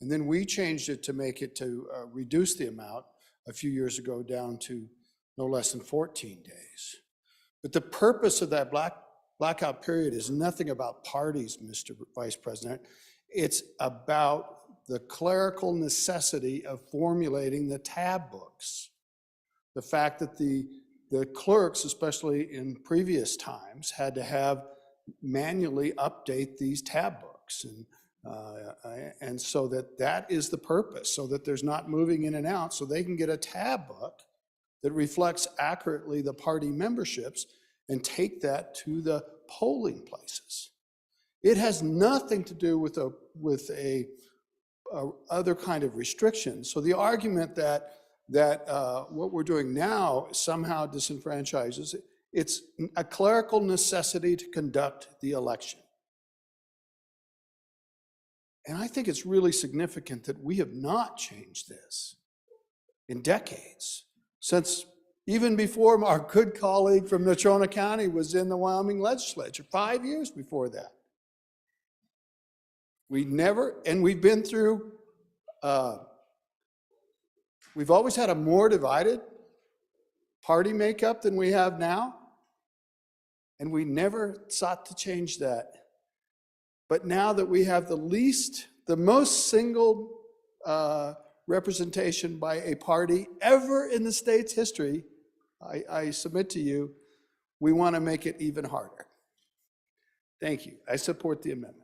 S21: And then we changed it to make it to reduce the amount a few years ago down to no less than 14 days. But the purpose of that blackout period is nothing about parties, Mr. Vice President. It's about the clerical necessity of formulating the tab books. The fact that the clerks, especially in previous times, had to have manually update these tab books. And so that is the purpose, so that there's not moving in and out, so they can get a tab book that reflects accurately the party memberships and take that to the polling places. It has nothing to do with a other kind of restriction. So the argument that what we're doing now somehow disenfranchises, it's a clerical necessity to conduct the election. And I think it's really significant that we have not changed this in decades, since even before our good colleague from Natrona County was in the Wyoming legislature, 5 years before that. We never, and we've been through, we've always had a more divided party makeup than we have now, and we never sought to change that. But now that we have the most single representation by a party ever in the state's history, I submit to you, we want to make it even harder. Thank you. I support the amendment.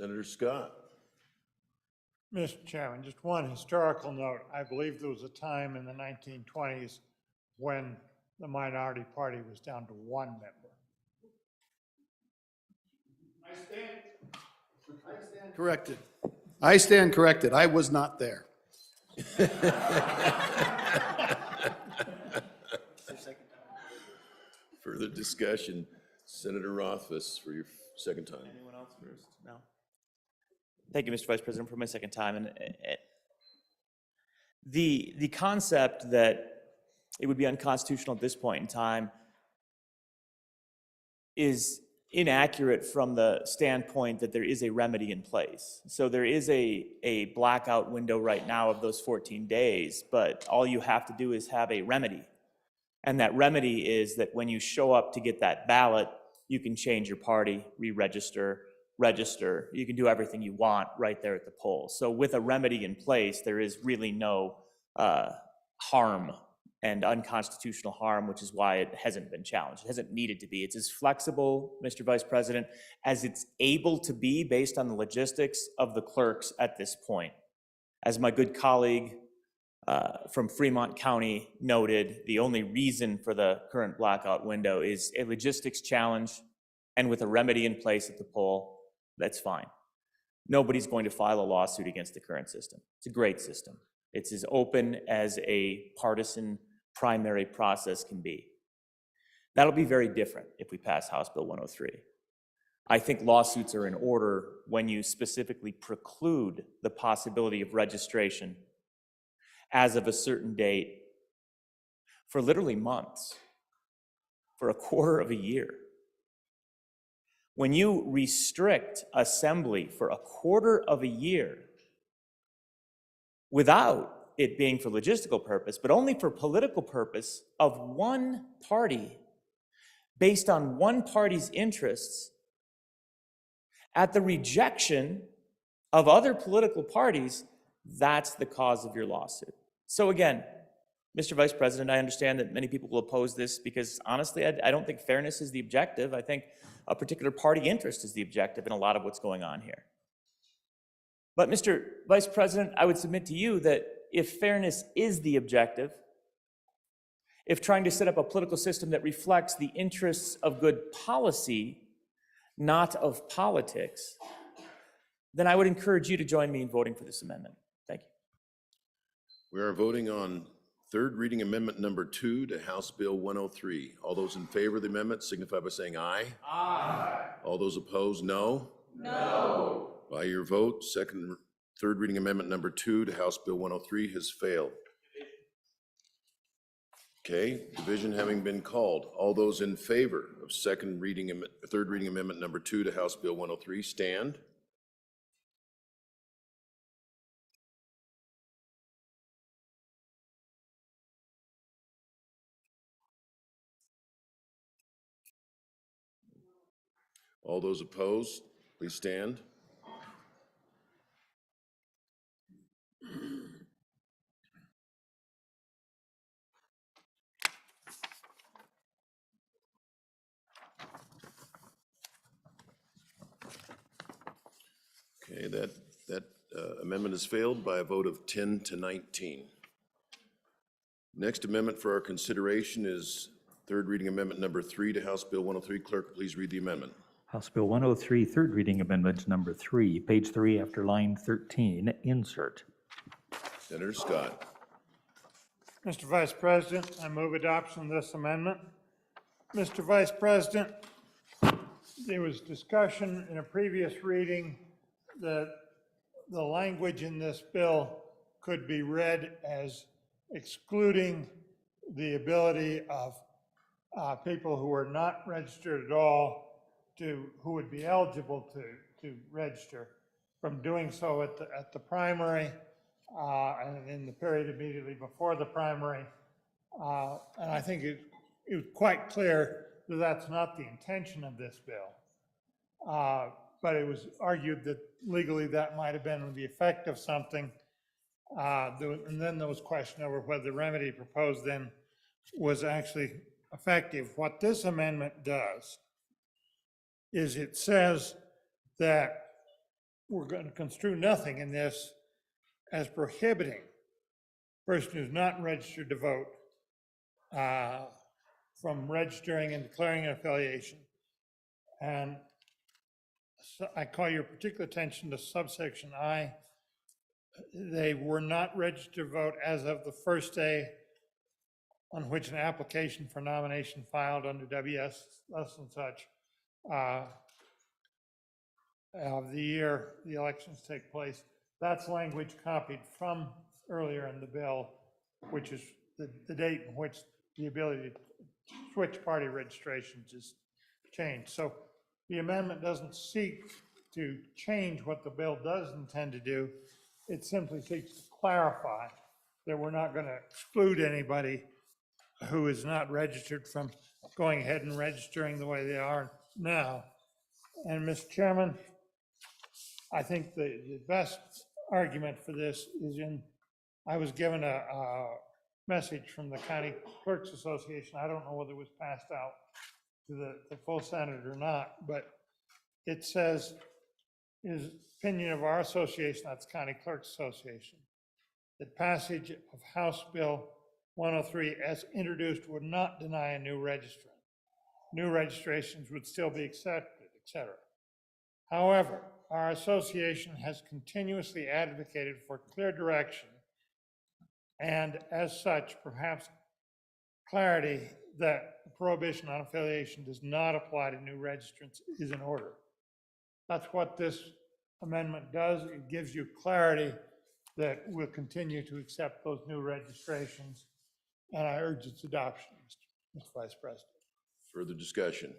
S7: Senator Scott.
S22: Mr. Chairman, just one historical note. I believe there was a time in the 1920s when the minority party was down to one member.
S21: I stand corrected. I stand corrected. I was not there.
S7: Further discussion. Senator Rothfuss for your second time.
S20: Anyone else first? No. Thank you, Mr. Vice President, for my second time. And the concept that it would be unconstitutional at this point in time is inaccurate from the standpoint that there is a remedy in place. So there is a blackout window right now of those 14 days, but all you have to do is have a remedy. And that remedy is that when you show up to get that ballot, you can change your party, re-register, register. You can do everything you want right there at the polls. So with a remedy in place, there is really no harm and unconstitutional harm, which is why it hasn't been challenged. It hasn't needed to be. It's as flexible, Mr. Vice President, as it's able to be based on the logistics of the clerks at this point. As my good colleague from Fremont County noted, the only reason for the current blackout window is a logistics challenge, and with a remedy in place at the poll, that's fine. Nobody's going to file a lawsuit against the current system. It's a great system. It's as open as a partisan primary process can be. That'll be very different if we pass House Bill 103. I think lawsuits are in order when you specifically preclude the possibility of registration as of a certain date for literally months, for a quarter of a year. When you restrict assembly for a quarter of a year without it being for logistical purpose, but only for political purpose of one party, based on one party's interests, at the rejection of other political parties, that's the cause of your lawsuit. So again, Mr. Vice President, I understand that many people will oppose this because honestly, I don't think fairness is the objective. I think a particular party interest is the objective in a lot of what's going on here. But Mr. Vice President, I would submit to you that if fairness is the objective, if trying to set up a political system that reflects the interests of good policy, not of politics, then I would encourage you to join me in voting for this amendment. Thank you.
S7: We are voting on third reading amendment number 2 to House Bill 103. All those in favor of the amendment signify by saying aye. Aye. All those opposed, no. No. By your vote, third reading amendment number 2 to House Bill 103 has failed. Okay, division having been called. All those in favor of third reading amendment number 2 to House Bill 103 stand. All those opposed, please stand. Okay, that amendment has failed by a vote of 10 to 19. Next amendment for our consideration is third reading amendment number 3 to House Bill 103. Clerk, please read the amendment.
S5: House Bill 103, third reading amendment number 3, page 3 after line 13, insert.
S7: Senator Scott.
S22: Mr. Vice President, I move adoption of this amendment. Mr. Vice President, there was discussion in a previous reading that the language in this bill could be read as excluding the ability of people who are not registered at all who would be eligible to register from doing so at the primary and in the period immediately before the primary. And I think it was quite clear that that's not the intention of this bill. But it was argued that legally that might have been the effect of something. And then there was question over whether the remedy proposed then was actually effective. What this amendment does is it says that we're going to construe nothing in this as prohibiting a person who's not registered to vote from registering and declaring an affiliation. And so I call your particular attention to subsection I. They were not registered to vote as of the first day on which an application for nomination filed under WS less than such of the year the elections take place. That's language copied from earlier in the bill, which is the date in which the ability to switch party registrations is changed. So the amendment doesn't seek to change what the bill does intend to do. It simply seeks to clarify that we're not going to exclude anybody who is not registered from going ahead and registering the way they are now. And, Mr. Chairman, I think the best argument for this is I was given a message from the County Clerks Association. I don't know whether it was passed out to the full Senate or not, but it says, is opinion of our association, that's County Clerks Association, that passage of House Bill 103 as introduced would not deny a new registrant. New registrations would still be accepted, et cetera. However, our association has continuously advocated for clear direction and as such, perhaps clarity that prohibition on affiliation does not apply to new registrants is in order. That's what this amendment does. It gives you clarity that we'll continue to accept those new registrations, and I urge its adoption, Mr. Vice President.
S7: Further discussion?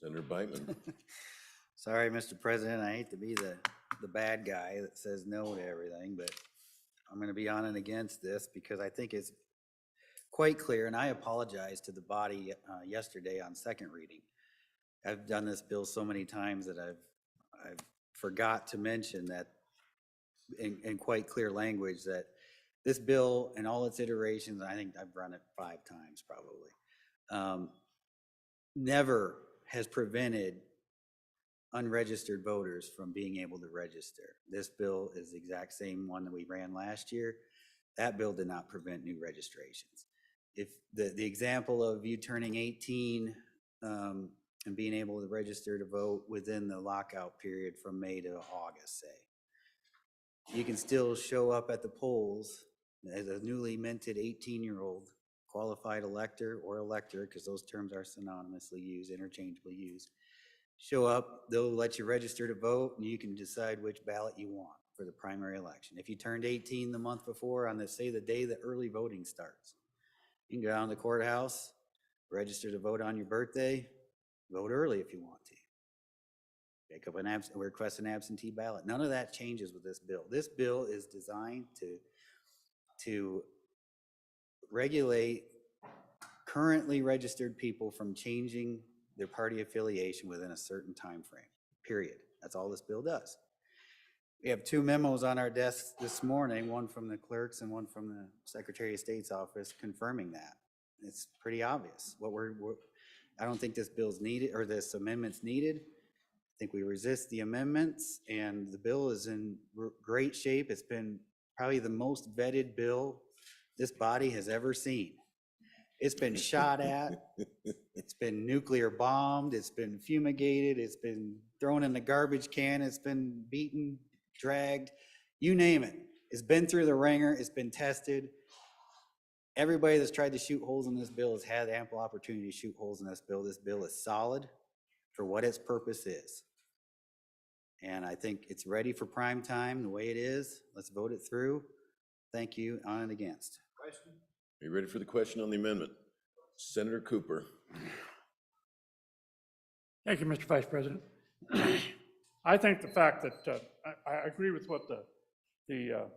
S7: Senator Beitman.
S17: Sorry, Mr. President, I hate to be the bad guy that says no to everything, but I'm going to be on and against this because I think it's quite clear, and I apologize to the body yesterday on second reading. I've done this bill so many times that I've forgot to mention that in quite clear language that this bill and all its iterations, I think I've run it 5 times probably, never has prevented unregistered voters from being able to register. This bill is the exact same one that we ran last year. That bill did not prevent new registrations. If the example of you turning 18 and being able to register to vote within the lockout period from May to August, say, you can still show up at the polls as a newly minted 18-year-old qualified elector or elector, because those terms are synonymously used, interchangeably used. Show up, they'll let you register to vote, and you can decide which ballot you want for the primary election. If you turned 18 the month before, on say the day that early voting starts, you can go down to the courthouse, register to vote on your birthday, vote early if you want to. Pick up request an absentee ballot. None of that changes with this bill. This bill is designed to regulate currently registered people from changing their party affiliation within a certain time frame, period. That's all this bill does. We have 2 memos on our desks this morning, one from the clerks and one from the Secretary of State's office confirming that. It's pretty obvious. I don't think this bill's needed, or this amendment's needed. I think we resist the amendments, and the bill is in great shape. It's been probably the most vetted bill this body has ever seen. It's been shot at, it's been nuclear bombed, it's been fumigated, it's been thrown in the garbage can, it's been beaten, dragged, you name it. It's been through the ringer, it's been tested. Everybody that's tried to shoot holes in this bill has had ample opportunity to shoot holes in this bill. This bill is solid for what its purpose is. And I think it's ready for prime time the way it is. Let's vote it through. Thank you, on and against.
S7: Question? Are you ready for the question on the amendment? Senator Cooper.
S22: Thank you, Mr. Vice President. I think the fact that I agree with what the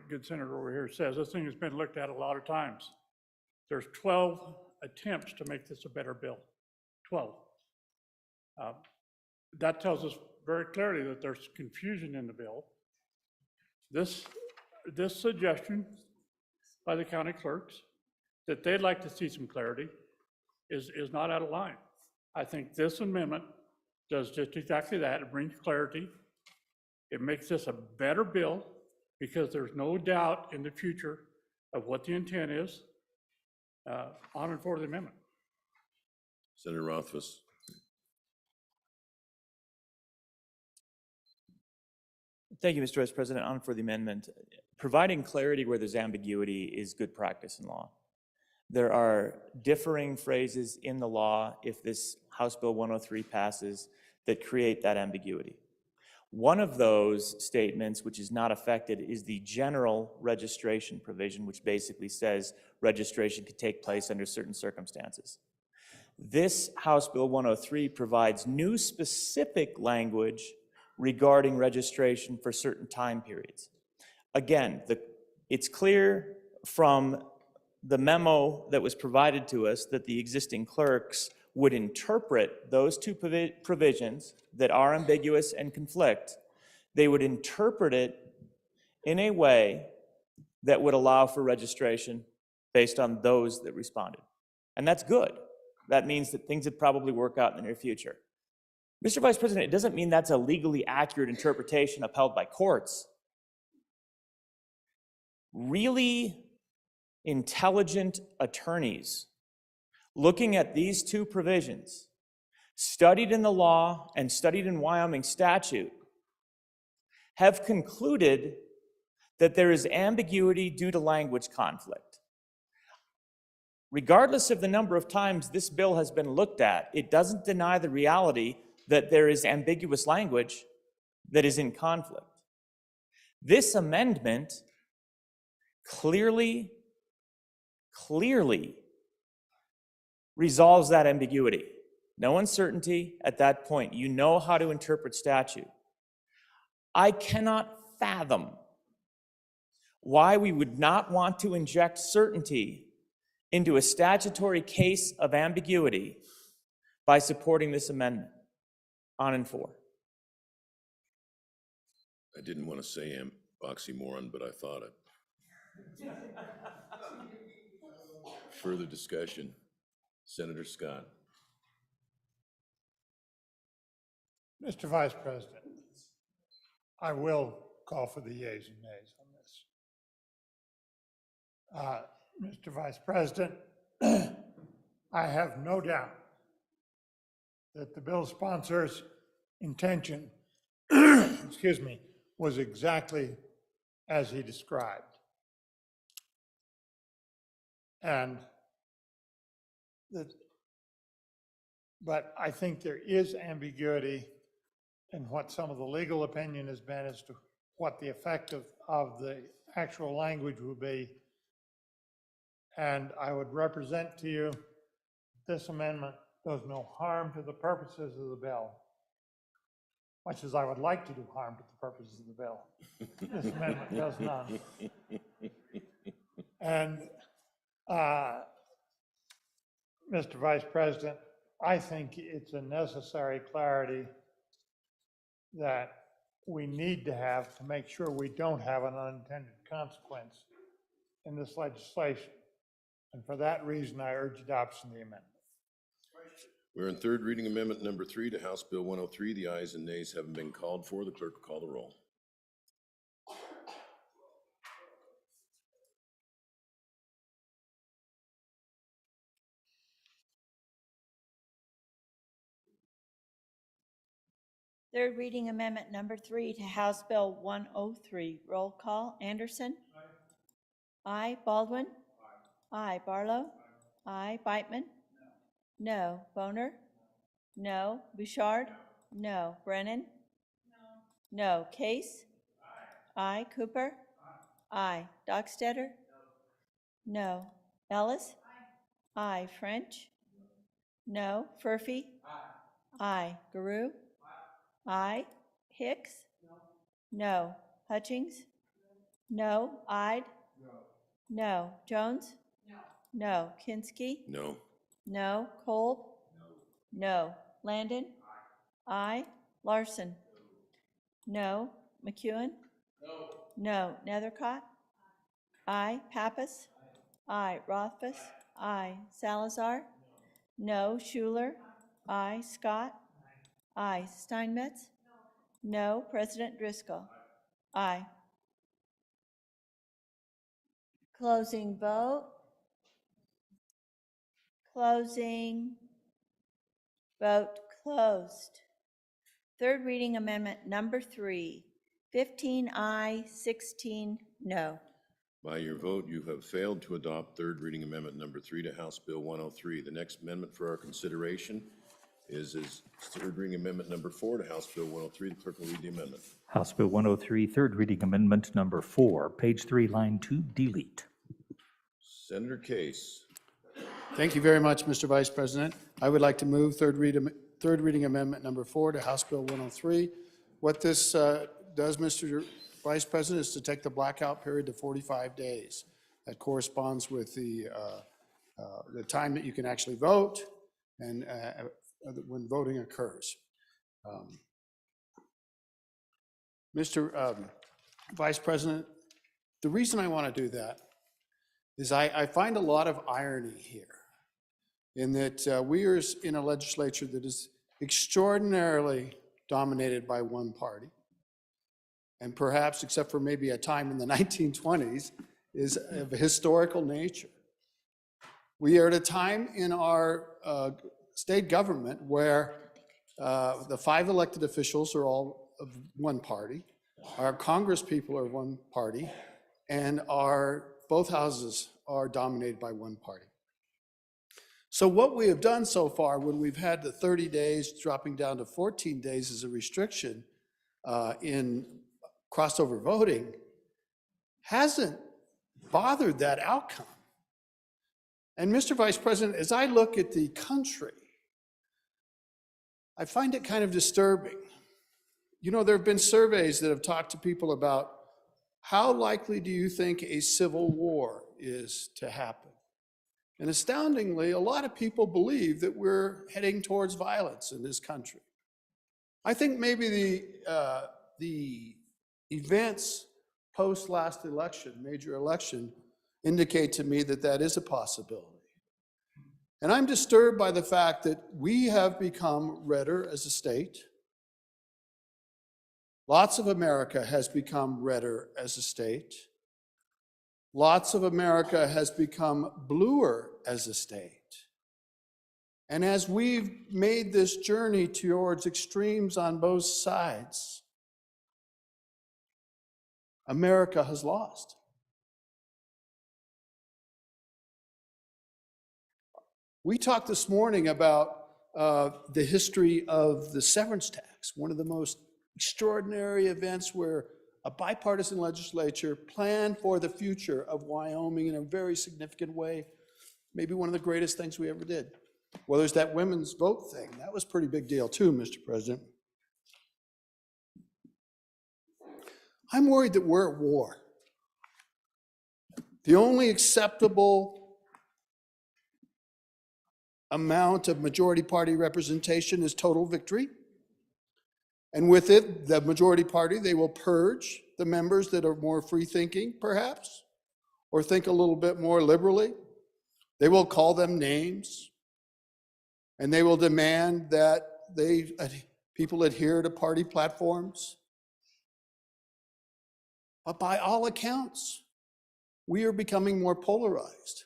S22: good senator over here says. This thing has been looked at a lot of times. There's 12 attempts to make this a better bill. 12. That tells us very clearly that there's confusion in the bill. This suggestion by the county clerks that they'd like to see some clarity is not out of line. I think this amendment does just exactly that. It brings clarity. It makes this a better bill because there's no doubt in the future of what the intent is. On and for the amendment.
S7: Senator Rothfuss.
S20: Thank you, Mr. Vice President. On for the amendment. Providing clarity where there's ambiguity is good practice in law. There are differing phrases in the law, if this House Bill 103 passes, that create that ambiguity. One of those statements, which is not affected, is the general registration provision, which basically says registration could take place under certain circumstances. This House Bill 103 provides new specific language regarding registration for certain time periods. Again, it's clear from the memo that was provided to us that the existing clerks would interpret those two provisions that are ambiguous and conflict. They would interpret it in a way that would allow for registration based on those that responded. And that's good. That means that things would probably work out in the near future. Mr. Vice President, it doesn't mean that's a legally accurate interpretation upheld by courts. Really intelligent attorneys looking at these two provisions, studied in the law and studied in Wyoming statute, have concluded that there is ambiguity due to language conflict. Regardless of the number of times this bill has been looked at, it doesn't deny the reality that there is ambiguous language that is in conflict. This amendment clearly resolves that ambiguity. No uncertainty at that point. You know how to interpret statute. I cannot fathom why we would not want to inject certainty into a statutory case of ambiguity by supporting this amendment on and for.
S7: I didn't want to say oxymoron, but I thought it. Further discussion. Senator Scott.
S22: Mr. Vice President, I will call for the yeas and nays on this. Mr. Vice President, I have no doubt that the bill sponsor's intention, excuse me, was exactly as he described. But I think there is ambiguity in what some of the legal opinion has been as to what the effect of the actual language would be. And I would represent to you this amendment does no harm to the purposes of the bill, much as I would like to do harm to the purposes of the bill. This amendment does none. And Mr. Vice President, I think it's a necessary clarity that we need to have to make sure we don't have an unintended consequence in this legislation. And for that reason, I urge adoption of the amendment.
S7: We're in third reading amendment number 3 to House Bill 103. The ayes and nays haven't been called for. The clerk will call the roll.
S1: Third reading amendment number 3 to House Bill 103. Roll call. Anderson? Aye. Baldwin? Aye. Barlow? Aye. Beitman? No. Boner? No. Bouchard? No. Brennan? No. Case? Aye. Cooper? Aye. Dockstetter? No. Ellis? Aye. French? No. Furphy? Aye. Garou? Aye. Hicks? No. Hutchings? No. Ide? No. Jones? No. Kinski?
S7: No.
S1: No. Kolb? No. Landon? Aye. Larson? No. McEwen? No. Nethercott? Aye. Pappas? Aye. Rothfuss? Aye. Salazar? No. Schuler? Aye. Scott? Aye. Steinmetz? No. President Driscoll? Aye. Closing vote. Closing. Vote closed. Third reading amendment number 3, 15 aye, 16 no.
S7: By your vote, you have failed to adopt third reading amendment number 3 to House Bill 103. The next amendment for our consideration is third reading amendment number 4 to House Bill 103. The clerk will read the amendment.
S5: House Bill 103, third reading amendment number 4, page 3, line 2, delete.
S7: Senator Case.
S21: Thank you very much, Mr. Vice President. I would like to move third reading amendment number 4 to House Bill 103. What this does, Mr. Vice President, is to take the blackout period to 45 days. that corresponds with the time that you can actually vote and when voting occurs. Mr. Vice President, the reason I want to do that is I find a lot of irony here in that we are in a legislature that is extraordinarily dominated by one party, and perhaps, except for maybe a time in the 1920s, is of a historical nature. We are at a time in our state government where the 5 elected officials are all of one party, our Congress people are one party, and both houses are dominated by one party. So what we have done so far, when we've had the 30 days dropping down to 14 days as a restriction in crossover voting, hasn't bothered that outcome. And Mr. Vice President, as I look at the country, I find it kind of disturbing. You know, there have been surveys that have talked to people about how likely do you think a civil war is to happen? And astoundingly, a lot of people believe that we're heading towards violence in this country. I think maybe the events post last election, major election, indicate to me that that is a possibility. And I'm disturbed by the fact that we have become redder as a state. Lots of America has become redder as a state. Lots of America has become bluer as a state. And as we've made this journey towards extremes on both sides, America has lost. We talked this morning about the history of the severance tax, one of the most extraordinary events where a bipartisan legislature planned for the future of Wyoming in a very significant way, maybe one of the greatest things we ever did. Well, there's that women's vote thing. That was a pretty big deal too, Mr. President. I'm worried that we're at war. The only acceptable amount of majority party representation is total victory. And with it, the majority party, they will purge the members that are more free-thinking, perhaps, or think a little bit more liberally. They will call them names, and they will demand that people adhere to party platforms. But by all accounts, we are becoming more polarized.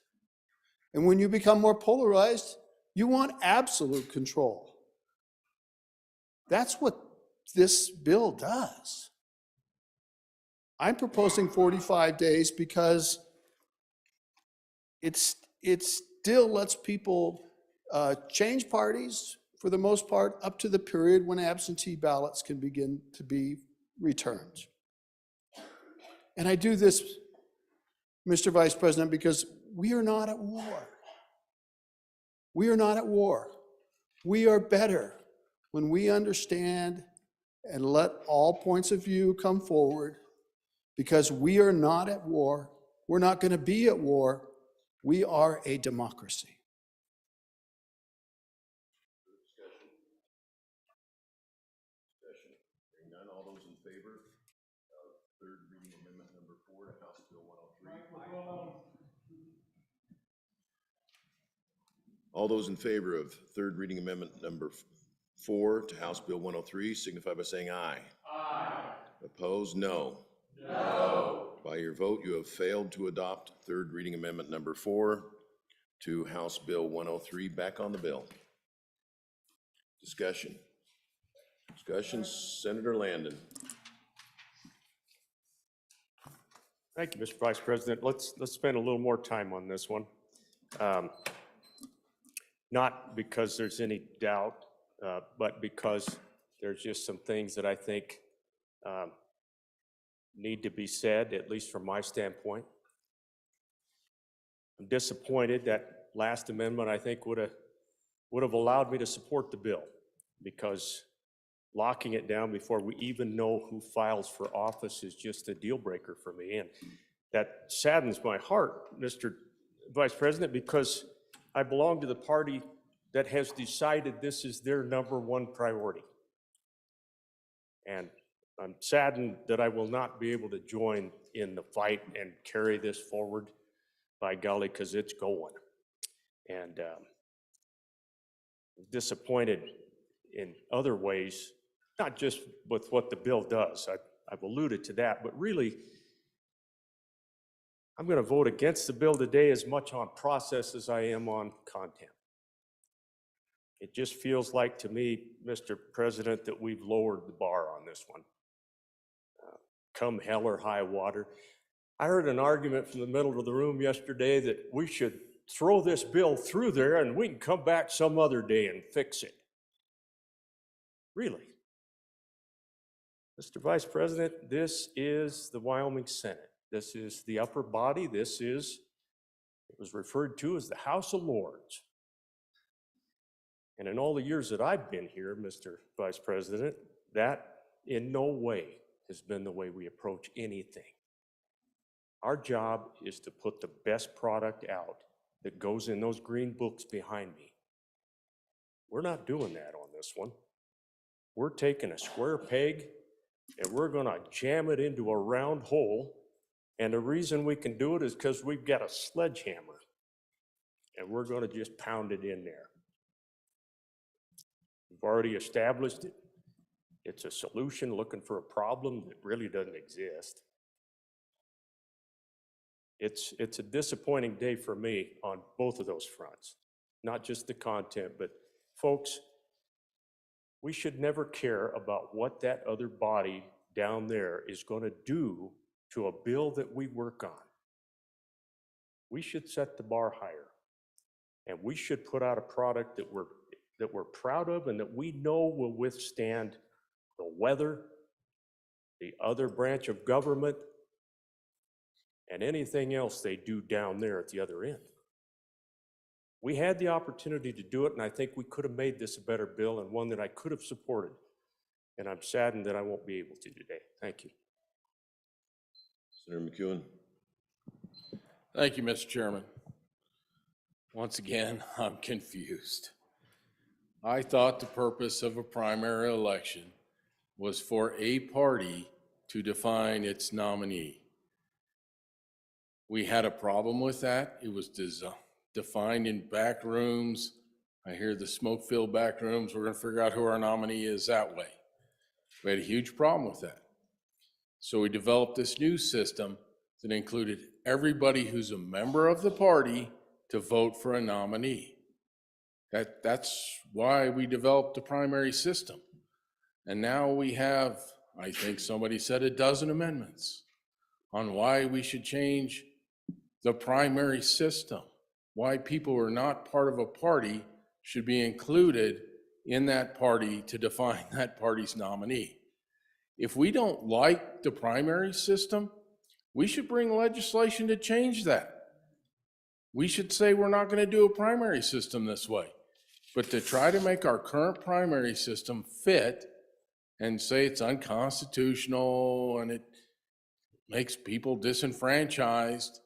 S21: And when you become more polarized, you want absolute control. That's what this bill does. I'm proposing 45 days because it still lets people change parties for the most part up to the period when absentee ballots can begin to be returned. And I do this, Mr. Vice President, because we are not at war. We are not at war. We are better when we understand and let all points of view come forward, because we are not at war. We're not going to be at war. We are a democracy.
S7: Discussion. Hearing none, all those in favor of third reading amendment number 4 to House Bill 103? All those in favor of third reading amendment number 4 to House Bill 103 signify by saying aye. Aye. Opposed, no. No. By your vote, you have failed to adopt third reading amendment number 4 to House Bill 103. Back on the bill. Discussion. Discussion, Senator Landon.
S10: Thank you, Mr. Vice President. Let's spend a little more time on this one. Not because there's any doubt, but because there's just some things that I think need to be said, at least from my standpoint. I'm disappointed that last amendment, I think, would have allowed me to support the bill, because locking it down before we even know who files for office is just a deal breaker for me. And That saddens my heart, Mr. Vice President, because I belong to the party that has decided this is their #1 priority. And I'm saddened that I will not be able to join in the fight and carry this forward, by golly, because it's going. And disappointed in other ways, not just with what the bill does. I've alluded to that, but really, I'm going to vote against the bill today as much on process as I am on content. It just feels like to me, Mr. President, that we've lowered the bar on this one. Come hell or high water. I heard an argument from the middle of the room yesterday that we should throw this bill through there and we can come back some other day and fix it. Really? Mr. Vice President, this is the Wyoming Senate. This is the upper body. This is, it was referred to as the House of Lords. And in all the years that I've been here, Mr. Vice President, that in no way has been the way we approach anything. Our job is to put the best product out that goes in those green books behind me. We're not doing that on this one. We're taking a square peg and we're gonna jam it into a round hole. And the reason we can do it is because we've got a sledgehammer and we're gonna just pound it in there. We've already established it. It's a solution looking for a problem that really doesn't exist. It's a disappointing day for me on both of those fronts, not just the content, but folks, we should never care about what that other body down there is going to do to a bill that we work on. We should set the bar higher, and we should put out a product that we're proud of and that we know will withstand the weather, the other branch of government, and anything else they do down there at the other end. We had the opportunity to do it, and I think we could have made this a better bill and one that I could have supported. And I'm saddened that I won't be able to today. Thank you.
S7: Senator McEwen.
S18: Thank you, Mr. Chairman. Once again, I'm confused. I thought the purpose of a primary election was for a party to define its nominee. We had a problem with that. It was defined in back rooms. I hear the smoke-filled back rooms. We're going to figure out who our nominee is that way. We had a huge problem with that. So we developed this new system that included everybody who's a member of the party to vote for a nominee. That's why we developed the primary system. And now we have, I think somebody said, 12 amendments on why we should change the primary system, why people who are not part of a party should be included in that party to define that party's nominee. If we don't like the primary system, we should bring legislation to change that. We should say we're not going to do a primary system this way. But to try to make our current primary system fit and say it's unconstitutional and it makes people disenfranchised,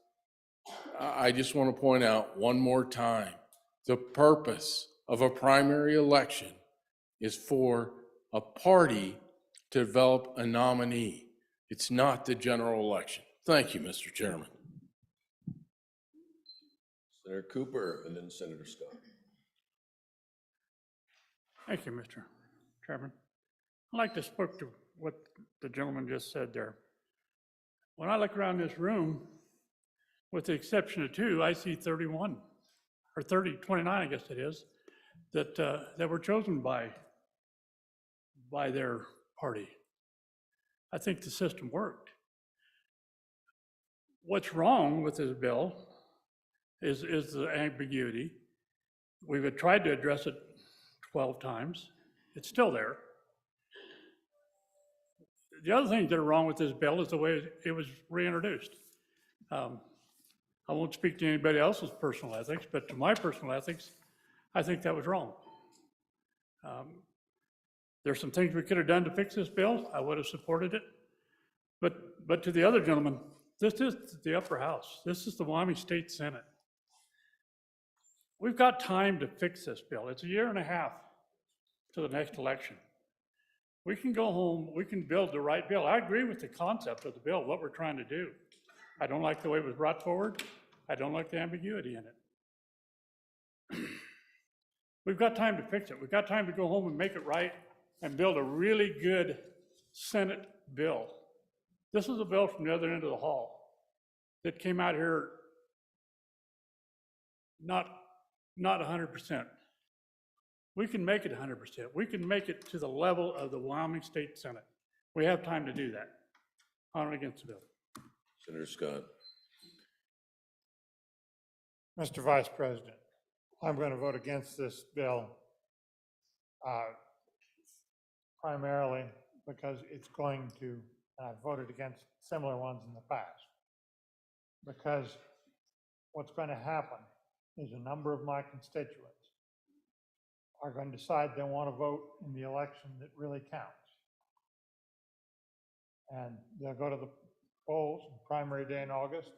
S18: I just want to point out one more time, the purpose of a primary election is for a party to develop a nominee. It's not the general election. Thank you, Mr. Chairman.
S7: Senator Cooper and then Senator Scott.
S3: Thank you, Mr. Chairman. I'd like to speak to what the gentleman just said there. When I look around this room, with the exception of 2, I see 31, or 29, I guess it is, that were chosen by their party. I think the system worked. What's wrong with this bill is the ambiguity. We've tried to address it 12 times. It's still there. The other things that are wrong with this bill is the way it was reintroduced. I won't speak to anybody else's personal ethics, but to my personal ethics, I think that was wrong. There's some things we could have done to fix this bill. I would have supported it. But to the other gentleman, This is the upper house. This is the Wyoming State Senate. We've got time to fix this bill. It's a year and a half to the next election. We can go home, we can build the right bill. I agree with the concept of the bill, what we're trying to do. I don't like the way it was brought forward. I don't like the ambiguity in it. We've got time to fix it. We've got time to go home and make it right and build a really good Senate bill. This is a bill from the other end of the hall that came out here not 100%. We can make it 100%. We can make it to the level of the Wyoming State Senate. We have time to do that. On and against the bill.
S7: Senator Scott.
S22: Mr. Vice President, I'm going to vote against this bill primarily because it's going to, I've voted against similar ones in the past, because what's going to happen is a number of my constituents are going to decide they want to vote in the election that really counts. And they'll go to the polls on primary day in August,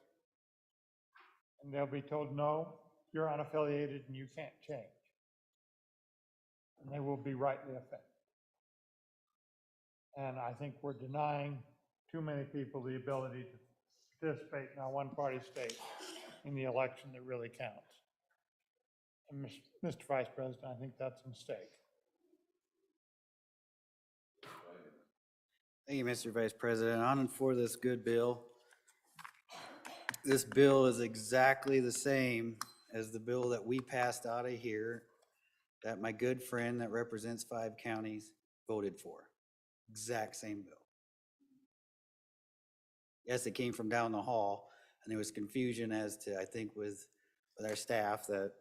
S22: and they'll be told, no, you're unaffiliated and you can't change. And they will be rightly offended. And I think we're denying too many people the ability to participate in our one-party state in the election that really counts. And Mr. Vice President, I think that's a mistake.
S17: Thank you, Mr. Vice President. On and for this good bill. This bill is exactly the same as the bill that we passed out of here that my good friend that represents 5 counties voted for. Exact same bill. Yes, it came from down the hall, and there was confusion as to, I think, with our staff that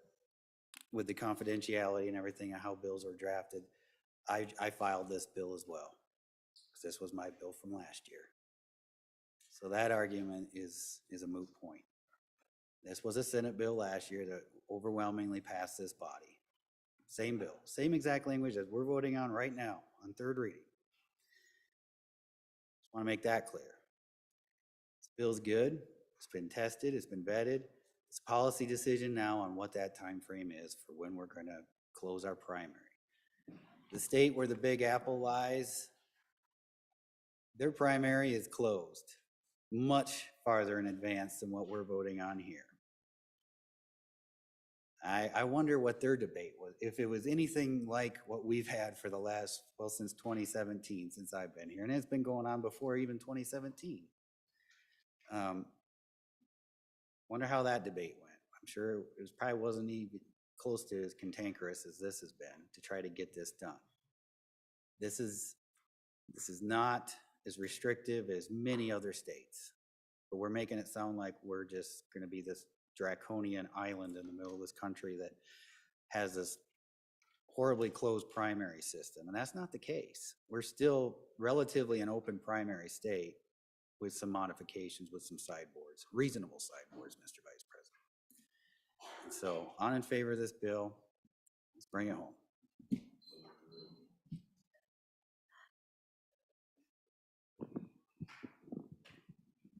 S17: with the confidentiality and everything and how bills are drafted. I filed this bill as well, because this was my bill from last year. So that argument is a moot point. This was a Senate bill last year that overwhelmingly passed this body. Same bill, same exact language as we're voting on right now on third reading. Just want to make that clear. This bill's good. It's been tested. It's been vetted. It's a policy decision now on what that time frame is for when we're going to close our primary. The state where the Big Apple lies, their primary is closed much farther in advance than what we're voting on here. I wonder what their debate was, if it was anything like what we've had for the last, well, since 2017, since I've been here, and it's been going on before even 2017. Wonder how that debate went. I'm sure it probably wasn't even close to as cantankerous as this has been to try to get this done. This is not as restrictive as many other states, but we're making it sound like we're just going to be this draconian island in the middle of this country that has this horribly closed primary system, and that's not the case. We're still relatively an open primary state with some modifications, with some sideboards, reasonable sideboards, Mr. Vice President. And so, on in favor of this bill, let's bring it home.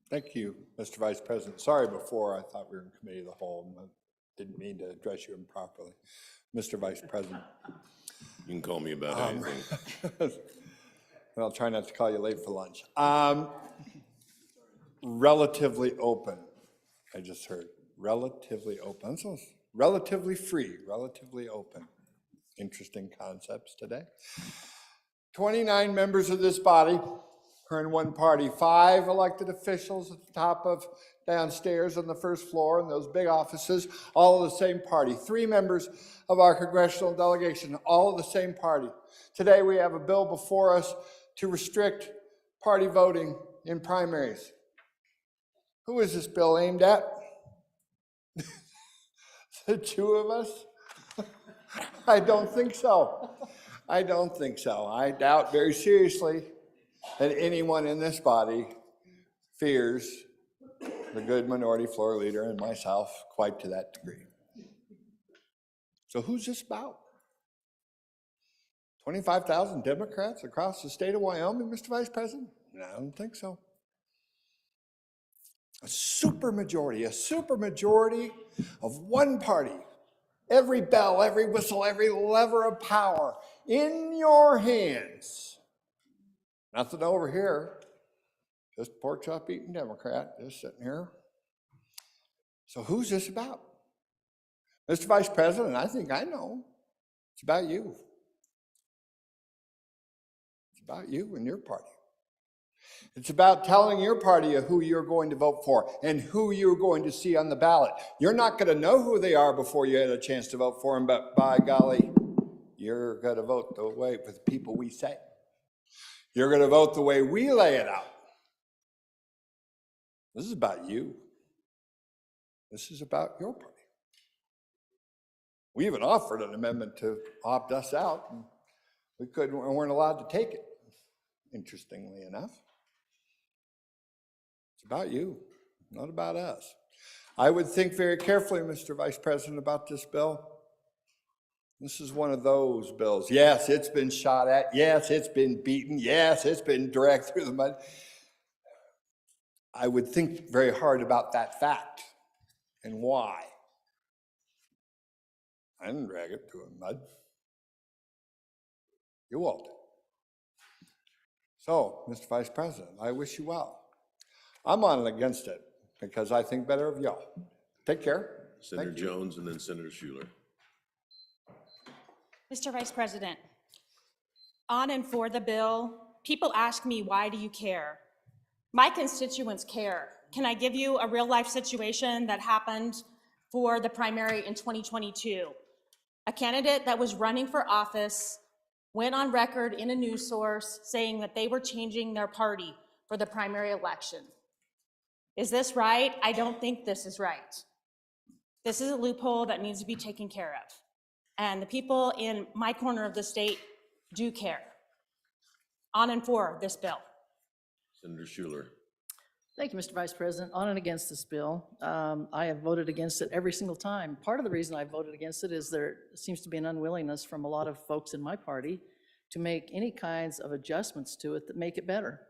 S16: Thank you, Mr. Vice President. Sorry before, I thought we were in committee of the whole, and I didn't mean to address you improperly. Mr. Vice President.
S7: You can call me about anything.
S16: And I'll try not to call you late for lunch. Relatively open, I just heard. Relatively open. So relatively free, relatively open. Interesting concepts today. 29 members of this body are in one party. 5 elected officials at the top of downstairs on the first floor in those big offices, all of the same party. 3 members of our congressional delegation, all of the same party. Today we have a bill before us to restrict party voting in primaries. Who is this bill aimed at? The 2 of us? I don't think so. I don't think so. I doubt very seriously that anyone in this body fears the good minority floor leader and myself quite to that degree. So who's this about? 25,000 Democrats across the state of Wyoming, Mr. Vice President? I don't think so. a supermajority of one party. Every bell, every whistle, every lever of power in your hands. Nothing over here. Just pork chop eating Democrat just sitting here. So who's this about? Mr. Vice President, I think I know. It's about you. It's about you and your party. It's about telling your party who you're going to vote for and who you're going to see on the ballot. You're not going to know who they are before you had a chance to vote for them, but by golly, you're going to vote the way for the people we say. You're going to vote the way we lay it out. This is about you. This is about your party. We even offered an amendment to opt us out, and we weren't allowed to take it, interestingly enough. It's about you, not about us. I would think very carefully, Mr. Vice President, about this bill. This is one of those bills. Yes, it's been shot at. Yes, it's been beaten. Yes, it's been dragged through the mud. I would think very hard about that fact and why. I didn't drag it through the mud. You all did. So, Mr. Vice President, I wish you well. I'm on and against it because I think better of y'all. Take care.
S7: Senator Jones and then Senator Schuler.
S9: Mr. Vice President, on and for the bill, people ask me, why do you care? My constituents care. Can I give you a real life situation that happened for the primary in 2022? A candidate that was running for office went on record in a news source saying that they were changing their party for the primary election. Is this right? I don't think this is right. This is a loophole that needs to be taken care of. And the people in my corner of the state do care. On and for this bill.
S7: Senator Schuler.
S6: Thank you, Mr. Vice President. On and against this bill. I have voted against it every single time. Part of the reason I voted against it is there seems to be an unwillingness from a lot of folks in my party to make any kinds of adjustments to it that make it better.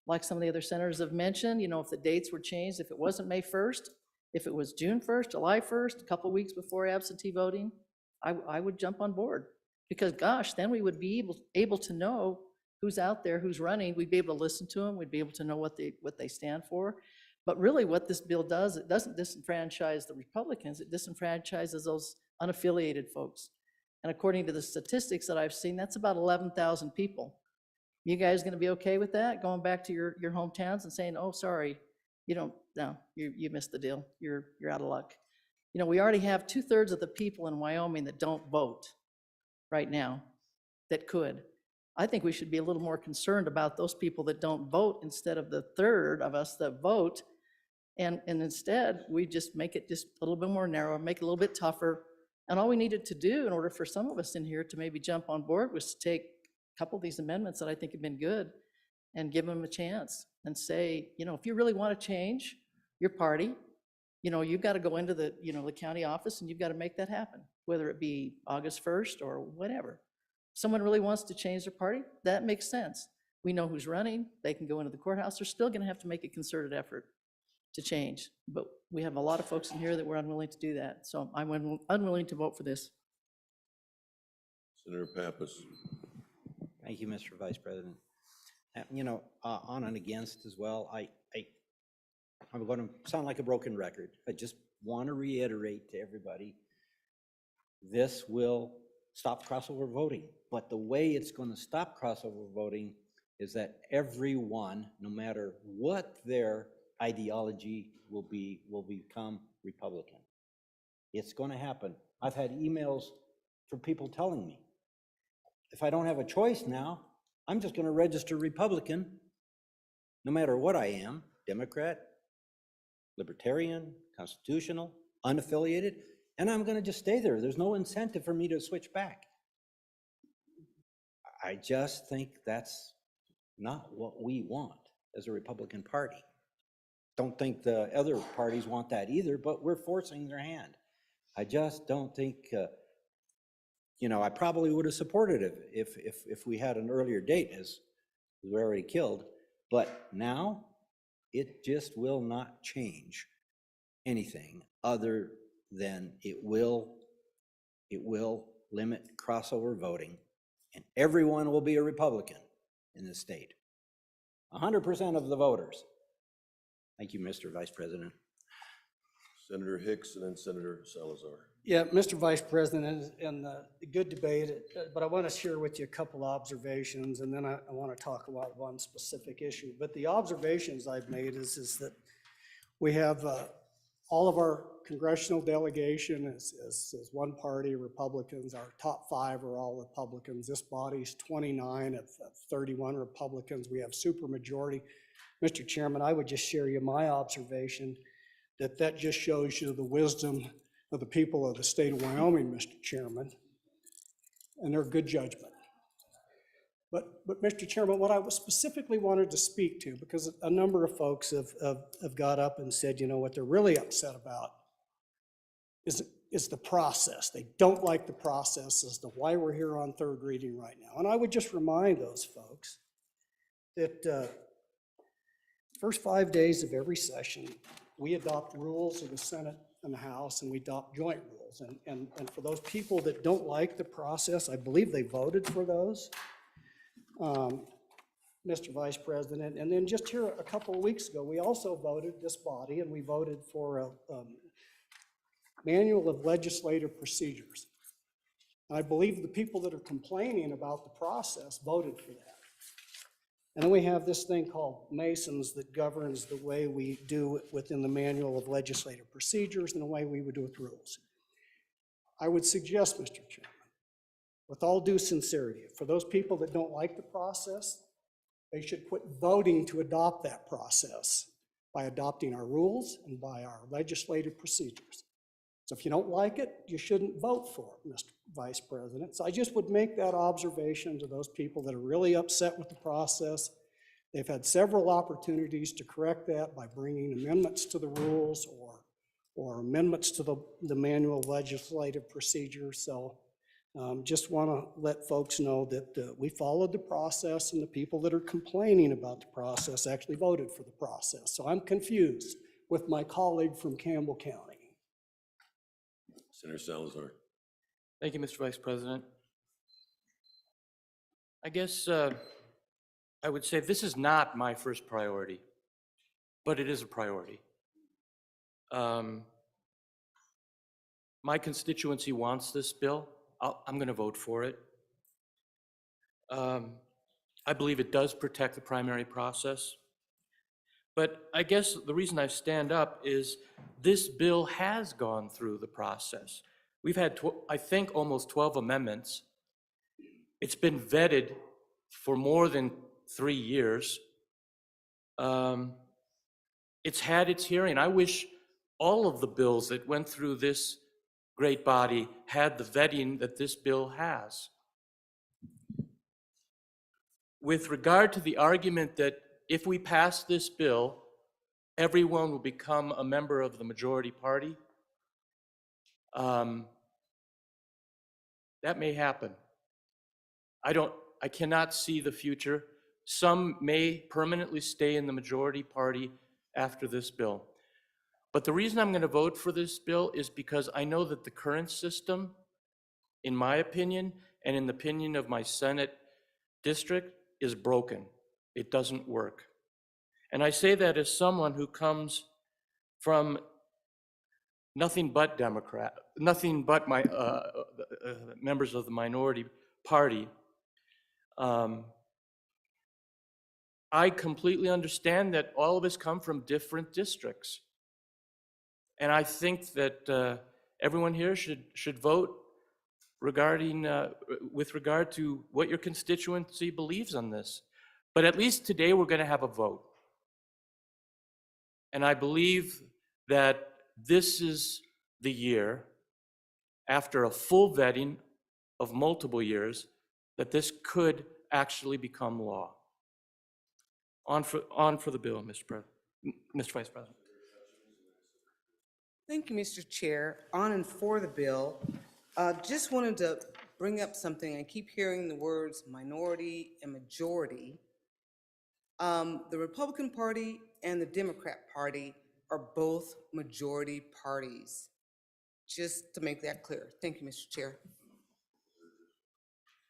S6: Like some of the other senators have mentioned, you know, if the dates were changed, if it wasn't May 1st, if it was June 1st, July 1st, a couple weeks before absentee voting, I would jump on board. Because gosh, then we would be able to know who's out there, who's running. We'd be able to listen to them. We'd be able to know what they stand for. But really what this bill does, it doesn't disenfranchise the Republicans. It disenfranchises those unaffiliated folks. And according to the statistics that I've seen, that's about 11,000 people. You guys gonna be okay with that? Going back to your hometowns and saying, oh, sorry, you missed the deal. You're out of luck. You know, we already have 2/3 of the people in Wyoming that don't vote right now that could. I think we should be a little more concerned about those people that don't vote instead of the 1/3 of us that vote. And instead, we just make it just a little bit more narrow, make it a little bit tougher. And all we needed to do in order for some of us in here to maybe jump on board was to take a couple of these amendments that I think have been good and give them a chance and say, you know, if you really want to change your party, you know, you've got to go into the county office and you've got to make that happen, whether it be August 1st or whatever. Someone really wants to change their party, that makes sense. We know who's running, they can go into the courthouse. They're still going to have to make a concerted effort to change. But we have a lot of folks in here that were unwilling to do that. So I'm unwilling to vote for this.
S7: Senator Pappas.
S12: Thank you, Mr. Vice President. You know, on and against as well, I'm going to sound like a broken record. I just want to reiterate to everybody, this will stop crossover voting. But the way it's going to stop crossover voting is that everyone, no matter what their ideology will become Republican. It's going to happen. I've had emails from people telling me, if I don't have a choice now, I'm just going to register Republican, no matter what I am, Democrat, Libertarian, Constitutional, unaffiliated, and I'm going to just stay there. There's no incentive for me to switch back. I just think that's not what we want as a Republican Party. Don't think the other parties want that either, but we're forcing their hand. I just don't think, you know, I probably would have supported it if we had an earlier date, as we already killed. But now It just will not change anything other than it will limit crossover voting, and everyone will be a Republican in this state. 100% of the voters. Thank you, Mr. Vice President.
S7: Senator Hicks and then Senator Salazar.
S13: Yeah, Mr. Vice President, and good debate, but I want to share with you a couple observations, and then I want to talk about one specific issue. But the observations I've made is that we have all of our congressional delegation is one party, Republicans. Our top 5 are all Republicans. This body's 29 of 31 Republicans. We have supermajority. Mr. Chairman, I would just share you my observation that just shows you the wisdom of the people of the state of Wyoming, Mr. Chairman, and their good judgment. But Mr. Chairman, what I specifically wanted to speak to, because a number of folks have got up and said, you know, what they're really upset about is the process. They don't like the process as to why we're here on third reading right now. And I would just remind those folks that first 5 days of every session, we adopt rules of the Senate and the House, and we adopt joint rules. And for those people that don't like the process, I believe they voted for those, Mr. Vice President. And then just here a couple of weeks ago, we also voted, this body, and we voted for a manual of legislative procedures. I believe the people that are complaining about the process voted for that. And then we have this thing called Masons that governs the way we do it within the manual of legislative procedures and the way we would do with rules. I would suggest, Mr. Chairman, with all due sincerity, for those people that don't like the process, they should quit voting to adopt that process by adopting our rules and by our legislative procedures. So if you don't like it, you shouldn't vote for it, Mr. Vice President. So I just would make that observation to those people that are really upset with the process. They've had several opportunities to correct that by bringing amendments to the rules or amendments to the manual legislative procedures. So just want to let folks know that we followed the process, and the people that are complaining about the process actually voted for the process. So I'm confused with my colleague from Campbell County.
S7: Senator Salazar.
S15: Thank you, Mr. Vice President. I guess I would say this is not my first priority, but it is a priority. My constituency wants this bill. I'm going to vote for it. I believe it does protect the primary process. But I guess the reason I stand up is this bill has gone through the process. We've had, I think, almost 12 amendments. It's been vetted for more than 3 years. It's had its hearing. I wish all of the bills that went through this great body had the vetting that this bill has. With regard to the argument that if we pass this bill, everyone will become a member of the majority party, that may happen. I cannot see the future. Some may permanently stay in the majority party after this bill. But the reason I'm going to vote for this bill is because I know that the current system, in my opinion, and in the opinion of my Senate district, is broken. It doesn't work. And I say that as someone who comes from nothing but my members of the minority party. I completely understand that all of us come from different districts. And I think that everyone here should vote regarding, with regard to what your constituency believes on this. But at least today we're going to have a vote. And I believe that this is the year, after a full vetting of multiple years, that this could actually become law. On for the bill, Mr. Vice President.
S2: Thank you, Mr. Chair. On and for the bill. Just wanted to bring up something. I keep hearing the words minority and majority. The Republican Party and the Democrat Party are both majority parties. Just to make that clear. Thank you, Mr. Chair.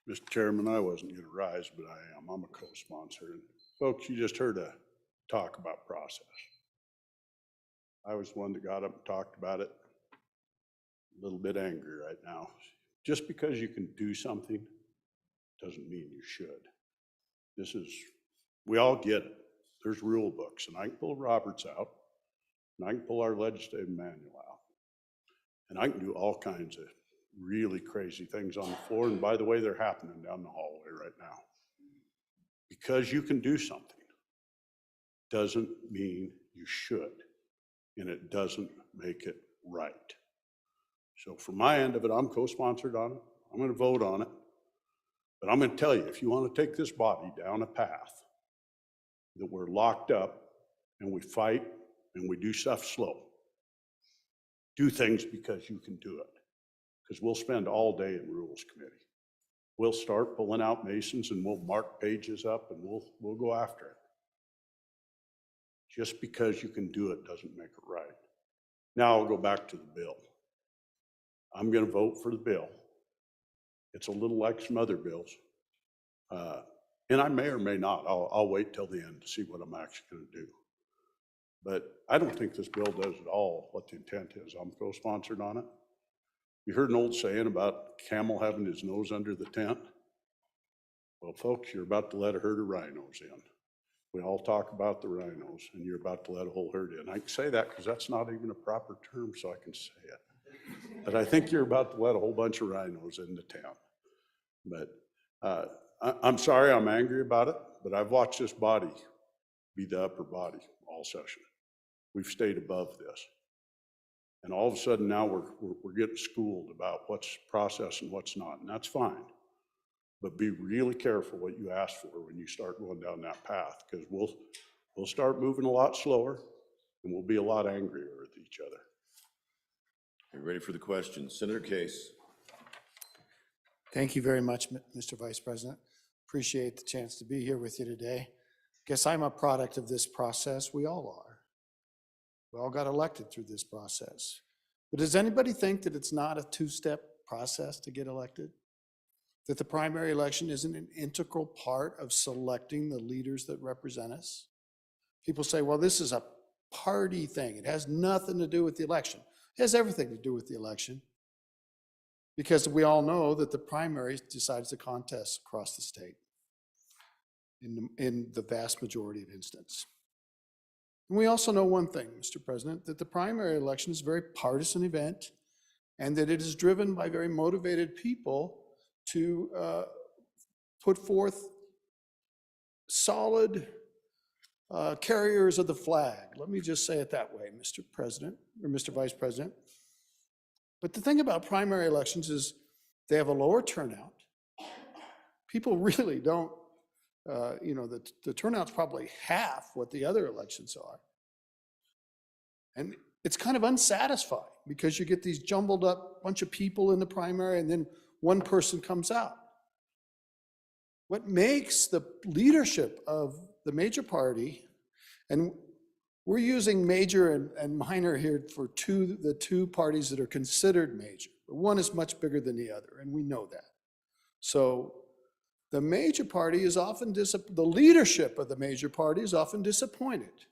S8: Mr. Chairman, I wasn't going to rise, but I am. I'm a co-sponsor. And folks, you just heard a talk about process. I was the one that got up and talked about it. A little bit angry right now. Just because you can do something doesn't mean you should. We all get it. There's rule books, and I can pull Roberts out, and I can pull our legislative manual out, and I can do all kinds of really crazy things on the floor. And by the way, they're happening down the hallway right now. Because you can do something doesn't mean you should, and it doesn't make it right. So from my end of it, I'm co-sponsored on it. I'm going to vote on it. But I'm going to tell you, if you want to take this body down a path that we're locked up and we fight and we do stuff slow, do things because you can do it. Because we'll spend all day in Rules Committee. We'll start pulling out Masons and we'll mark pages up and we'll go after it. Just because you can do it doesn't make it right. Now I'll go back to the bill. I'm going to vote for the bill. It's a little like some other bills. And I may or may not. I'll wait till the end to see what I'm actually going to do. But I don't think this bill does at all what the intent is. I'm co-sponsored on it. You heard an old saying about camel having his nose under the tent. Well, folks, you're about to let a herd of rhinos in. We all talk about the rhinos, and you're about to let a whole herd in. I can say that because that's not even a proper term, so I can say it. But I think you're about to let a whole bunch of rhinos in the town. But I'm sorry I'm angry about it, but I've watched this body be the upper body all session. We've stayed above this. And all of a sudden now we're getting schooled about what's process and what's not, and that's fine. But be really careful what you ask for when you start going down that path, because we'll start moving a lot slower and we'll be a lot angrier with each other.
S7: Are you ready for the question? Senator Case.
S21: Thank you very much, Mr. Vice President. Appreciate the chance to be here with you today. Guess I'm a product of this process. We all are. We all got elected through this process. But does anybody think that it's not a two-step process to get elected? That the primary election isn't an integral part of selecting the leaders that represent us? People say, well, this is a party thing. It has nothing to do with the election. It has everything to do with the election, because we all know that the primary decides the contest across the state in the vast majority of instances. And we also know one thing, Mr. President, that the primary election is a very partisan event, and that it is driven by very motivated people to put forth solid carriers of the flag. Let me just say it that way, Mr. President, or Mr. Vice President. But the thing about primary elections is they have a lower turnout. People really don't, the turnout's probably half what the other elections are. And it's kind of unsatisfying because you get these jumbled up bunch of people in the primary and then one person comes out. What makes the leadership of the major party, and we're using major and minor here for the two parties that are considered major, but one is much bigger than the other, and we know that. So the major party is often, the leadership of the major party is often disappointed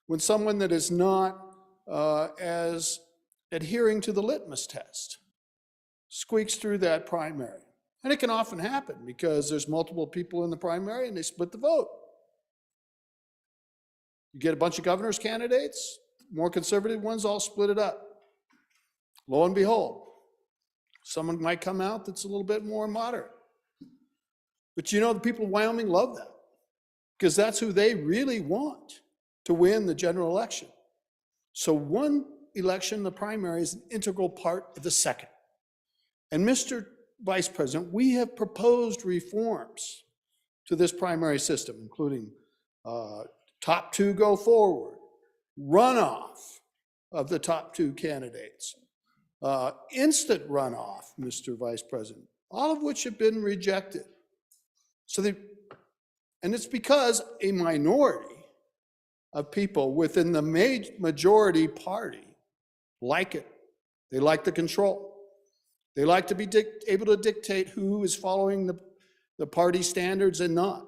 S21: when someone that is not as adhering to the litmus test squeaks through that primary. And it can often happen because there's multiple people in the primary and they split the vote. You get a bunch of governor's candidates, more conservative ones all split it up. Lo and behold, someone might come out that's a little bit more moderate. But you know, the people of Wyoming love that because that's who they really want to win the general election. So one election, the primary, is an integral part of the second. And Mr. Vice President, we have proposed reforms to this primary system, including top two go forward, runoff of the top two candidates, instant runoff, Mr. Vice President, all of which have been rejected. So And it's because a minority of people within the majority party like it. They like the control. They like to be able to dictate who is following the party standards and not.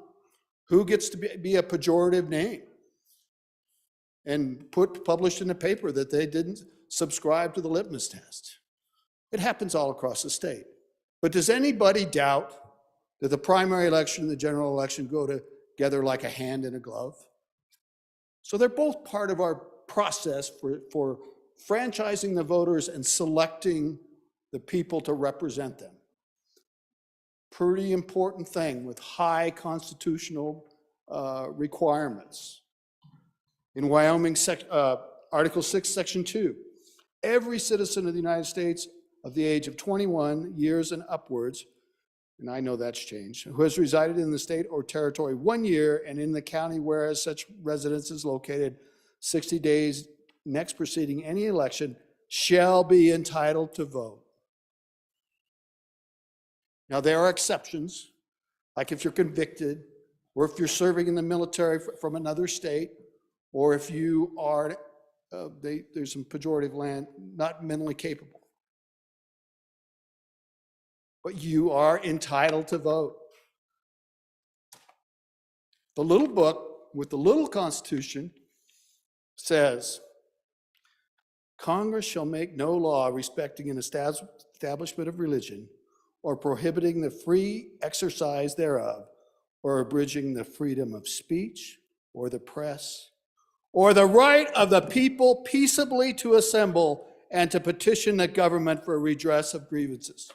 S21: Who gets to be a pejorative name and published in a paper that they didn't subscribe to the litmus test. It happens all across the state. But does anybody doubt that the primary election and the general election go together like a hand in a glove? So they're both part of our process for franchising the voters and selecting the people to represent them. Pretty important thing with high constitutional requirements. In Wyoming, Article 6, Section 2, every citizen of the United States of the age of 21 years and upwards, and I know that's changed, who has resided in the state or territory 1 year and in the county whereas such residence is located 60 days next preceding any election, shall be entitled to vote. Now, there are exceptions, like if you're convicted, or if you're serving in the military from another state, or if you are, there's some pejorative land, not mentally capable. But you are entitled to vote. The little book with the little Constitution says, Congress shall make no law respecting an establishment of religion or prohibiting the free exercise thereof, or abridging the freedom of speech or the press, or the right of the people peaceably to assemble and to petition the government for redress of grievances.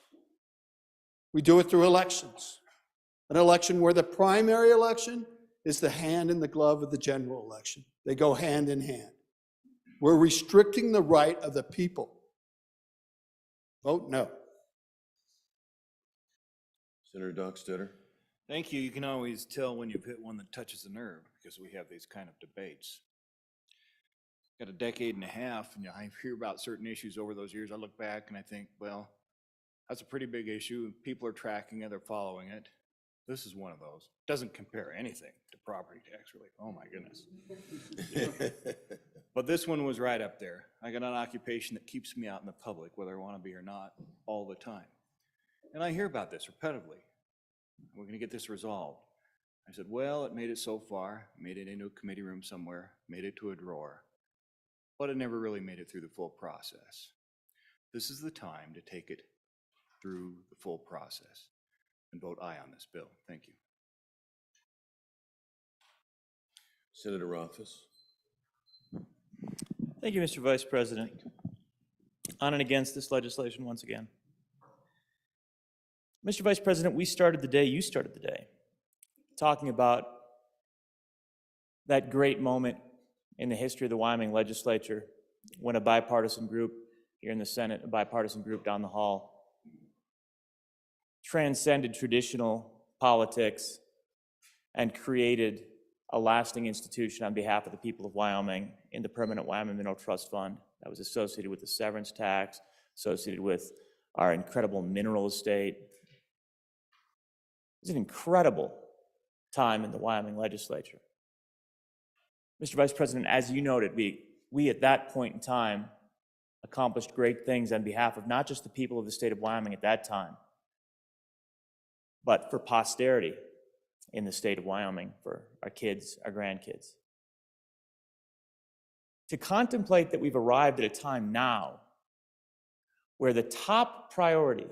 S21: We do it through elections. An election where the primary election is the hand in the glove of the general election. They go hand in hand. We're restricting the right of the people. Vote no.
S7: Senator Dockstader.
S19: Thank you. You can always tell when you've hit one that touches a nerve because we have these kind of debates. Got a decade and a half, and I hear about certain issues over those years. I look back and I think, well, that's a pretty big issue. People are tracking it, they're following it. This is one of those. Doesn't compare anything to property tax relief. Oh my goodness. But this one was right up there. I got an occupation that keeps me out in the public, whether I want to be or not, all the time. And I hear about this repetitively. We're going to get this resolved. I said, well, it made it so far, made it into a committee room somewhere, made it to a drawer, but it never really made it through the full process. This is the time to take it through the full process and vote aye on this bill. Thank you.
S7: Senator Rothfuss.
S20: Thank you, Mr. Vice President. On and against this legislation once again. Mr. Vice President, we started the day, you started the day, talking about that great moment in the history of the Wyoming legislature when a bipartisan group here in the Senate, a bipartisan group down the hall, transcended traditional politics and created a lasting institution on behalf of the people of Wyoming in the Permanent Wyoming Mineral Trust Fund that was associated with the severance tax, associated with our incredible mineral estate. It was an incredible time in the Wyoming legislature. Mr. Vice President, as you noted, we at that point in time accomplished great things on behalf of not just the people of the state of Wyoming at that time, but for posterity in the state of Wyoming, for our kids, our grandkids. To contemplate that we've arrived at a time now where the top priority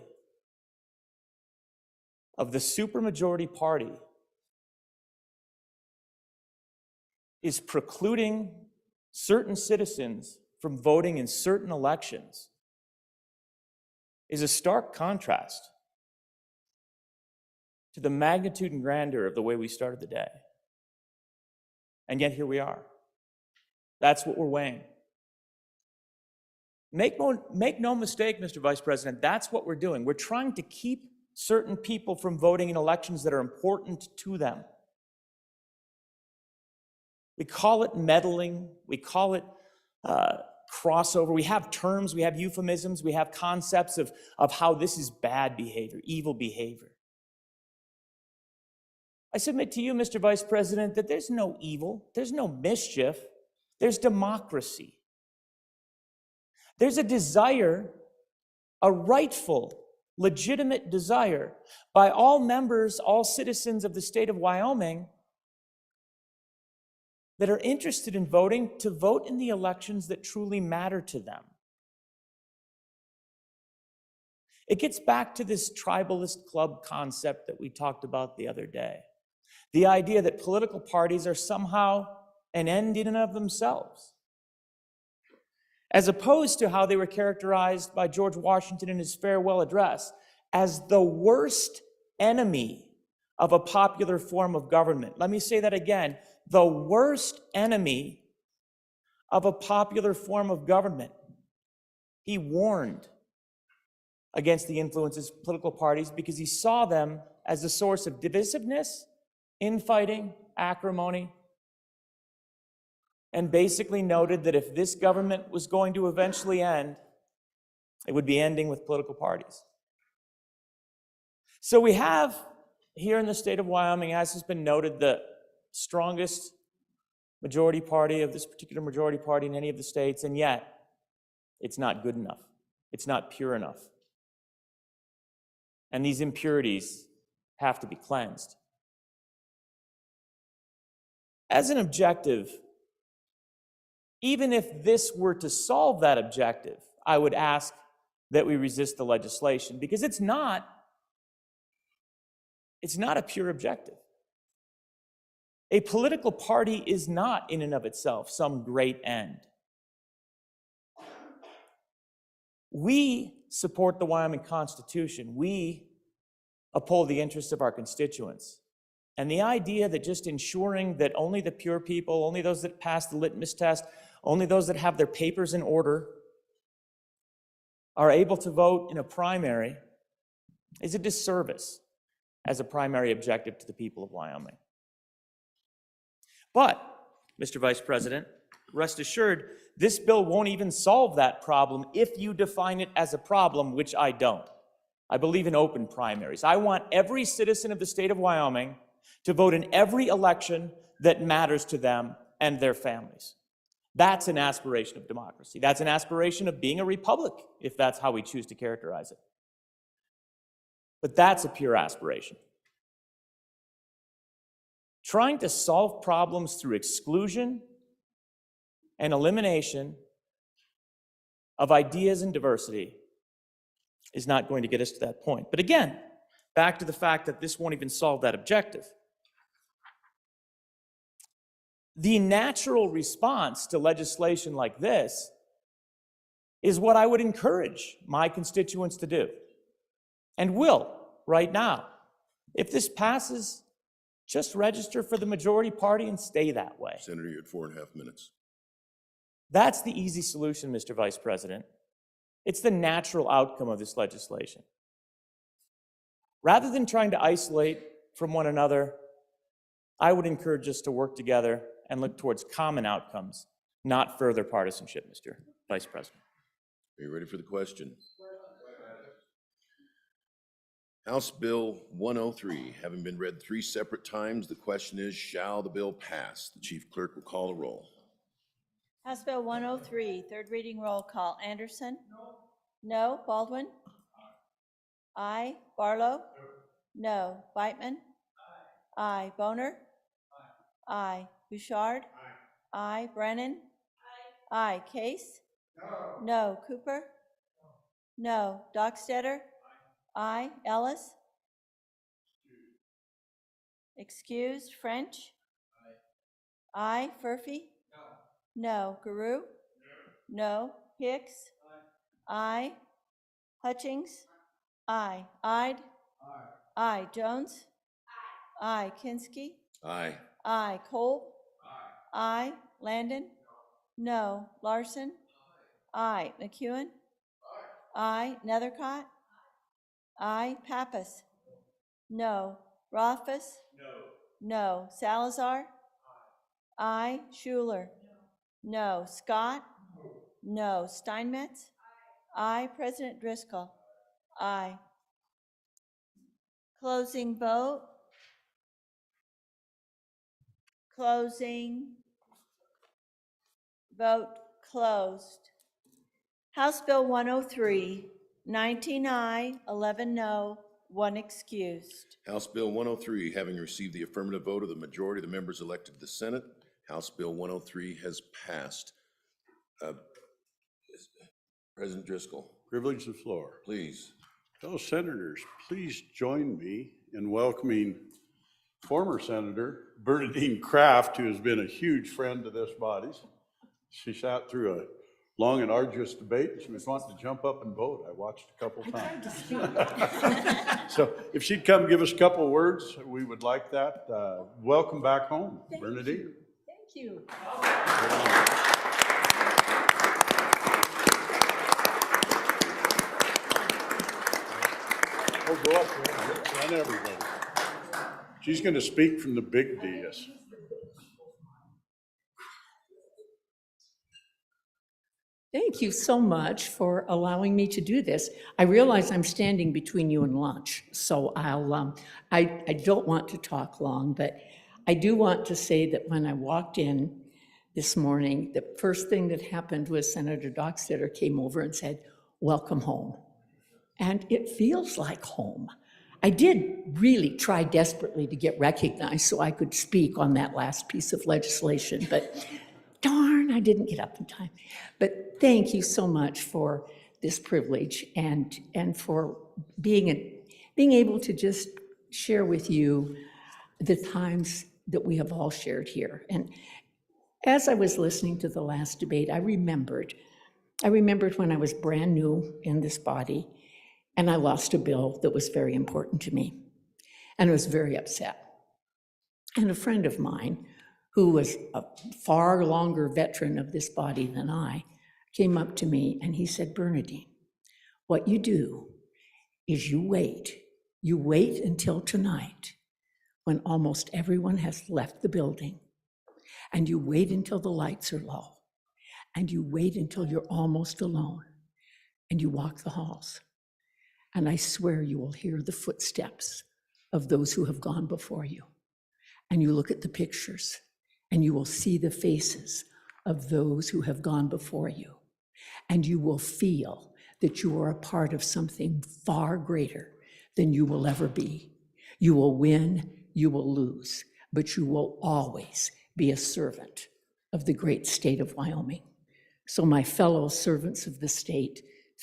S20: of the supermajority party is precluding certain citizens from voting in certain elections is a stark contrast to the magnitude and grandeur of the way we started the day. And yet here we are. That's what we're weighing. Make no mistake, Mr. Vice President, that's what we're doing. We're trying to keep certain people from voting in elections that are important to them. We call it meddling, we call it crossover. We have terms, we have euphemisms, we have concepts of how this is bad behavior, evil behavior. I submit to you, Mr. Vice President, that there's no evil, there's no mischief, there's democracy. There's a desire, a rightful, legitimate desire by all members, all citizens of the state of Wyoming that are interested in voting to vote in the elections that truly matter to them. It gets back to this tribalist club concept that we talked about the other day. The idea that political parties are somehow an end in and of themselves, as opposed to how they were characterized by George Washington in his farewell address as the worst enemy of a popular form of government. Let me say that again. The worst enemy of a popular form of government. He warned against the influences of political parties because he saw them as a source of divisiveness, infighting, acrimony, and basically noted that if this government was going to eventually end, it would be ending with political parties. So we have here in the state of Wyoming, as has been noted, the strongest majority party of this particular majority party in any of the states, and yet it's not good enough. It's not pure enough. And these impurities have to be cleansed. As an objective, even if this were to solve that objective, I would ask that we resist the legislation because it's not a pure objective. A political party is not in and of itself some great end. We support the Wyoming Constitution. We uphold the interests of our constituents. And the idea that just ensuring that only the pure people, only those that pass the litmus test, only those that have their papers in order are able to vote in a primary is a disservice as a primary objective to the people of Wyoming. But, Mr. Vice President, rest assured, this bill won't even solve that problem if you define it as a problem, which I don't. I believe in open primaries. I want every citizen of the state of Wyoming to vote in every election that matters to them and their families. That's an aspiration of democracy. That's an aspiration of being a republic, if that's how we choose to characterize it. But that's a pure aspiration. Trying to solve problems through exclusion and elimination of ideas and diversity is not going to get us to that point. But again, back to the fact that this won't even solve that objective. The natural response to legislation like this is what I would encourage my constituents to do, and will right now. If this passes, just register for the majority party and stay that way.
S7: Senator, you had 4.5 minutes.
S20: That's the easy solution, Mr. Vice President. It's the natural outcome of this legislation. Rather than trying to isolate from one another, I would encourage us to work together and look towards common outcomes, not further partisanship, Mr. Vice President.
S7: Are you ready for the question? House Bill 103, having been read 3 separate times, the question is, shall the bill pass? The chief clerk will call a roll.
S1: House Bill 103, third reading roll call. Anderson? No. Baldwin? Aye. Barlow? No. Beitman? Aye. Boner? Aye. Bouchard? Aye. Brennan? Aye. Case? No. Cooper? No. Dockstetter? Aye. Ellis? Excused. French? Aye. Furphy? No. Guru? No. Hicks? Aye. Hutchings? Aye. Ide? Aye. Jones? Aye. Kinski?
S7: Aye.
S1: Aye. Cole? Aye. Landon? No. Larson? Aye. McEwen? Aye. Nethercott? Aye. Pappas? No. Rothfuss? No. Salazar? Aye. Schuler? No. Scott? No. Steinmetz? Aye. President Driscoll? Aye. Closing vote. Closing. Vote closed. House Bill 103, 19 aye, 11 no, 1 excused.
S7: House Bill 103, having received the affirmative vote of the majority of the members elected to the Senate, House Bill 103 has passed. President Driscoll.
S8: Privilege the floor.
S7: Please.
S8: Fellow senators, please join me in welcoming former Senator Bernadine Kraft, who has been a huge friend to this body. She sat through a long and arduous debate, and she was wanting to jump up and vote. I watched a couple times. So if she'd come give us a couple of words, we would like that. Welcome back home, Bernadine.
S6: Thank you.
S8: Oh, go up there, run everybody. She's going to speak from the big dais.
S11: Thank you so much for allowing me to do this. I realize I'm standing between you and lunch, so I don't want to talk long, but I do want to say that when I walked in this morning, the first thing that happened was Senator Dockstader came over and said, "Welcome home." And it feels like home. I did really try desperately to get recognized so I could speak on that last piece of legislation, but darn, I didn't get up in time. But thank you so much for this privilege and for being able to just share with you the times that we have all shared here. And as I was listening to the last debate, I remembered when I was brand new in this body and I lost a bill that was very important to me, and I was very upset. And a friend of mine, who was a far longer veteran of this body than I, came up to me and he said, "Bernadine, what you do is you wait until tonight when almost everyone has left the building, and you wait until the lights are low, and you wait until you're almost alone, and you walk the halls. And I swear you will hear the footsteps of those who have gone before you. And you look at the pictures, and you will see the faces of those who have gone before you. And you will feel that you are a part of something far greater than you will ever be. You will win, you will lose, but you will always be a servant of the great state of Wyoming. So my fellow servants of the state,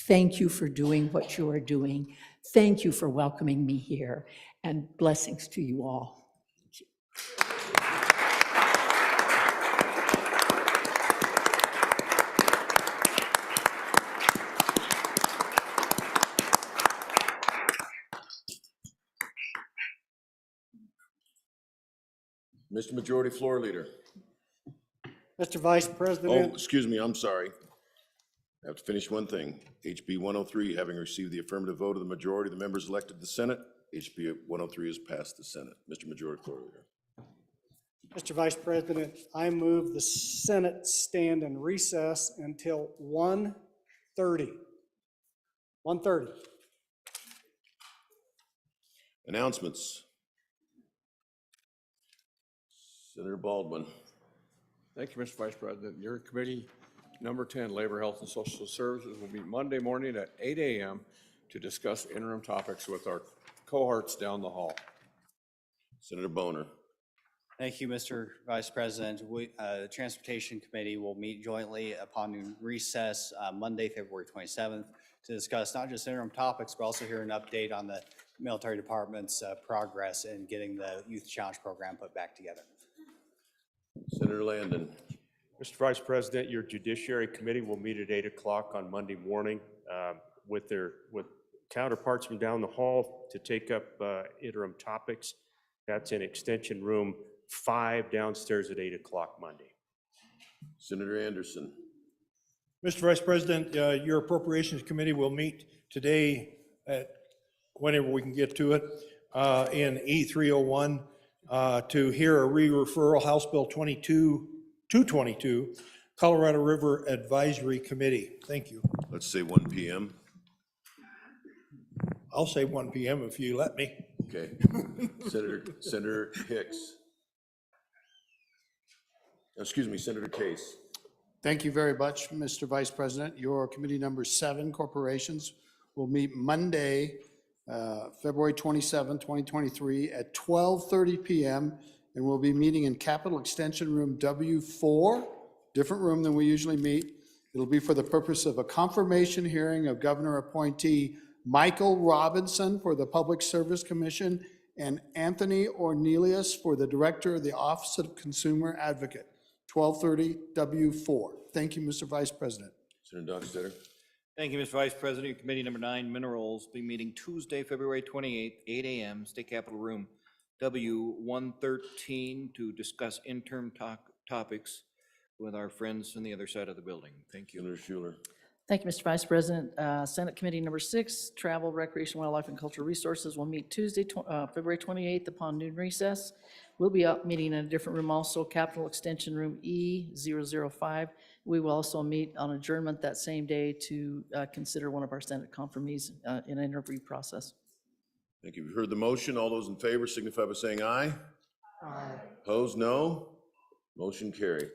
S11: thank you for doing what you are doing. Thank you for welcoming me here, and blessings to you all.
S7: Mr. Majority Floor Leader.
S13: Mr. Vice President.
S7: Oh, excuse me, I'm sorry. I have to finish one thing. HB 103, having received the affirmative vote of the majority of the members elected to the Senate, HB 103 has passed the Senate. Mr. Majority Floor Leader.
S13: Mr. Vice President, I move the Senate stand in recess until 1:30. 1:30.
S7: Announcements. Senator Baldwin.
S14: Thank you, Mr. Vice President. Your committee, number 10, Labor, Health, and Social Services, will meet Monday morning at 8 a.m. to discuss interim topics with our cohorts down the hall.
S7: Senator Boner.
S23: Thank you, Mr. Vice President. The Transportation Committee will meet jointly upon recess Monday, February 27th, to discuss not just interim topics, but also hear an update on the military department's progress in getting the Youth Challenge program put back together.
S7: Senator Landon.
S10: Mr. Vice President, your Judiciary Committee will meet at 8 o'clock on Monday morning with counterparts from down the hall to take up interim topics. That's in Extension Room 5 downstairs at 8 o'clock Monday.
S7: Senator Anderson.
S24: Mr. Vice President, your Appropriations Committee will meet today at whenever we can get to it in E301 to hear a re-referral, House Bill 222, Colorado River Advisory Committee. Thank you.
S7: Let's say 1 p.m.
S24: I'll say 1 p.m. if you let me.
S7: Okay. Senator Hicks. Excuse me, Senator Case.
S21: Thank you very much, Mr. Vice President. Your committee number 7, corporations, will meet Monday, February 27, 2023 at 12:30 PM, and we'll be meeting in Capitol Extension Room W4, different room than we usually meet. It'll be for the purpose of a confirmation hearing of Governor appointee Michael Robinson for the Public Service Commission and Anthony Ornelius for the Director of the Office of Consumer Advocate, 1230 W4. Thank you, Mr. Vice President.
S7: Senator Dockstader.
S19: Thank you, Mr. Vice President. Committee number 9, Minerals, be meeting Tuesday, February 28th, 8 a.m., State Capitol Room W113 to discuss interim topics with our friends on the other side of the building. Thank you.
S7: Senator Schuler.
S6: Thank you, Mr. Vice President. Senate Committee number 6, Travel, Recreation, Wildlife, and Cultural Resources will meet Tuesday, February 28th upon noon recess. We'll be up meeting in a different room also, Capitol Extension Room E005. We will also meet on adjournment that same day to consider one of our Senate confirmees in an interview process.
S7: Thank you. You've heard the motion. All those in favor signify by saying aye.
S21: Aye.
S7: Opposed, no. Motion carried.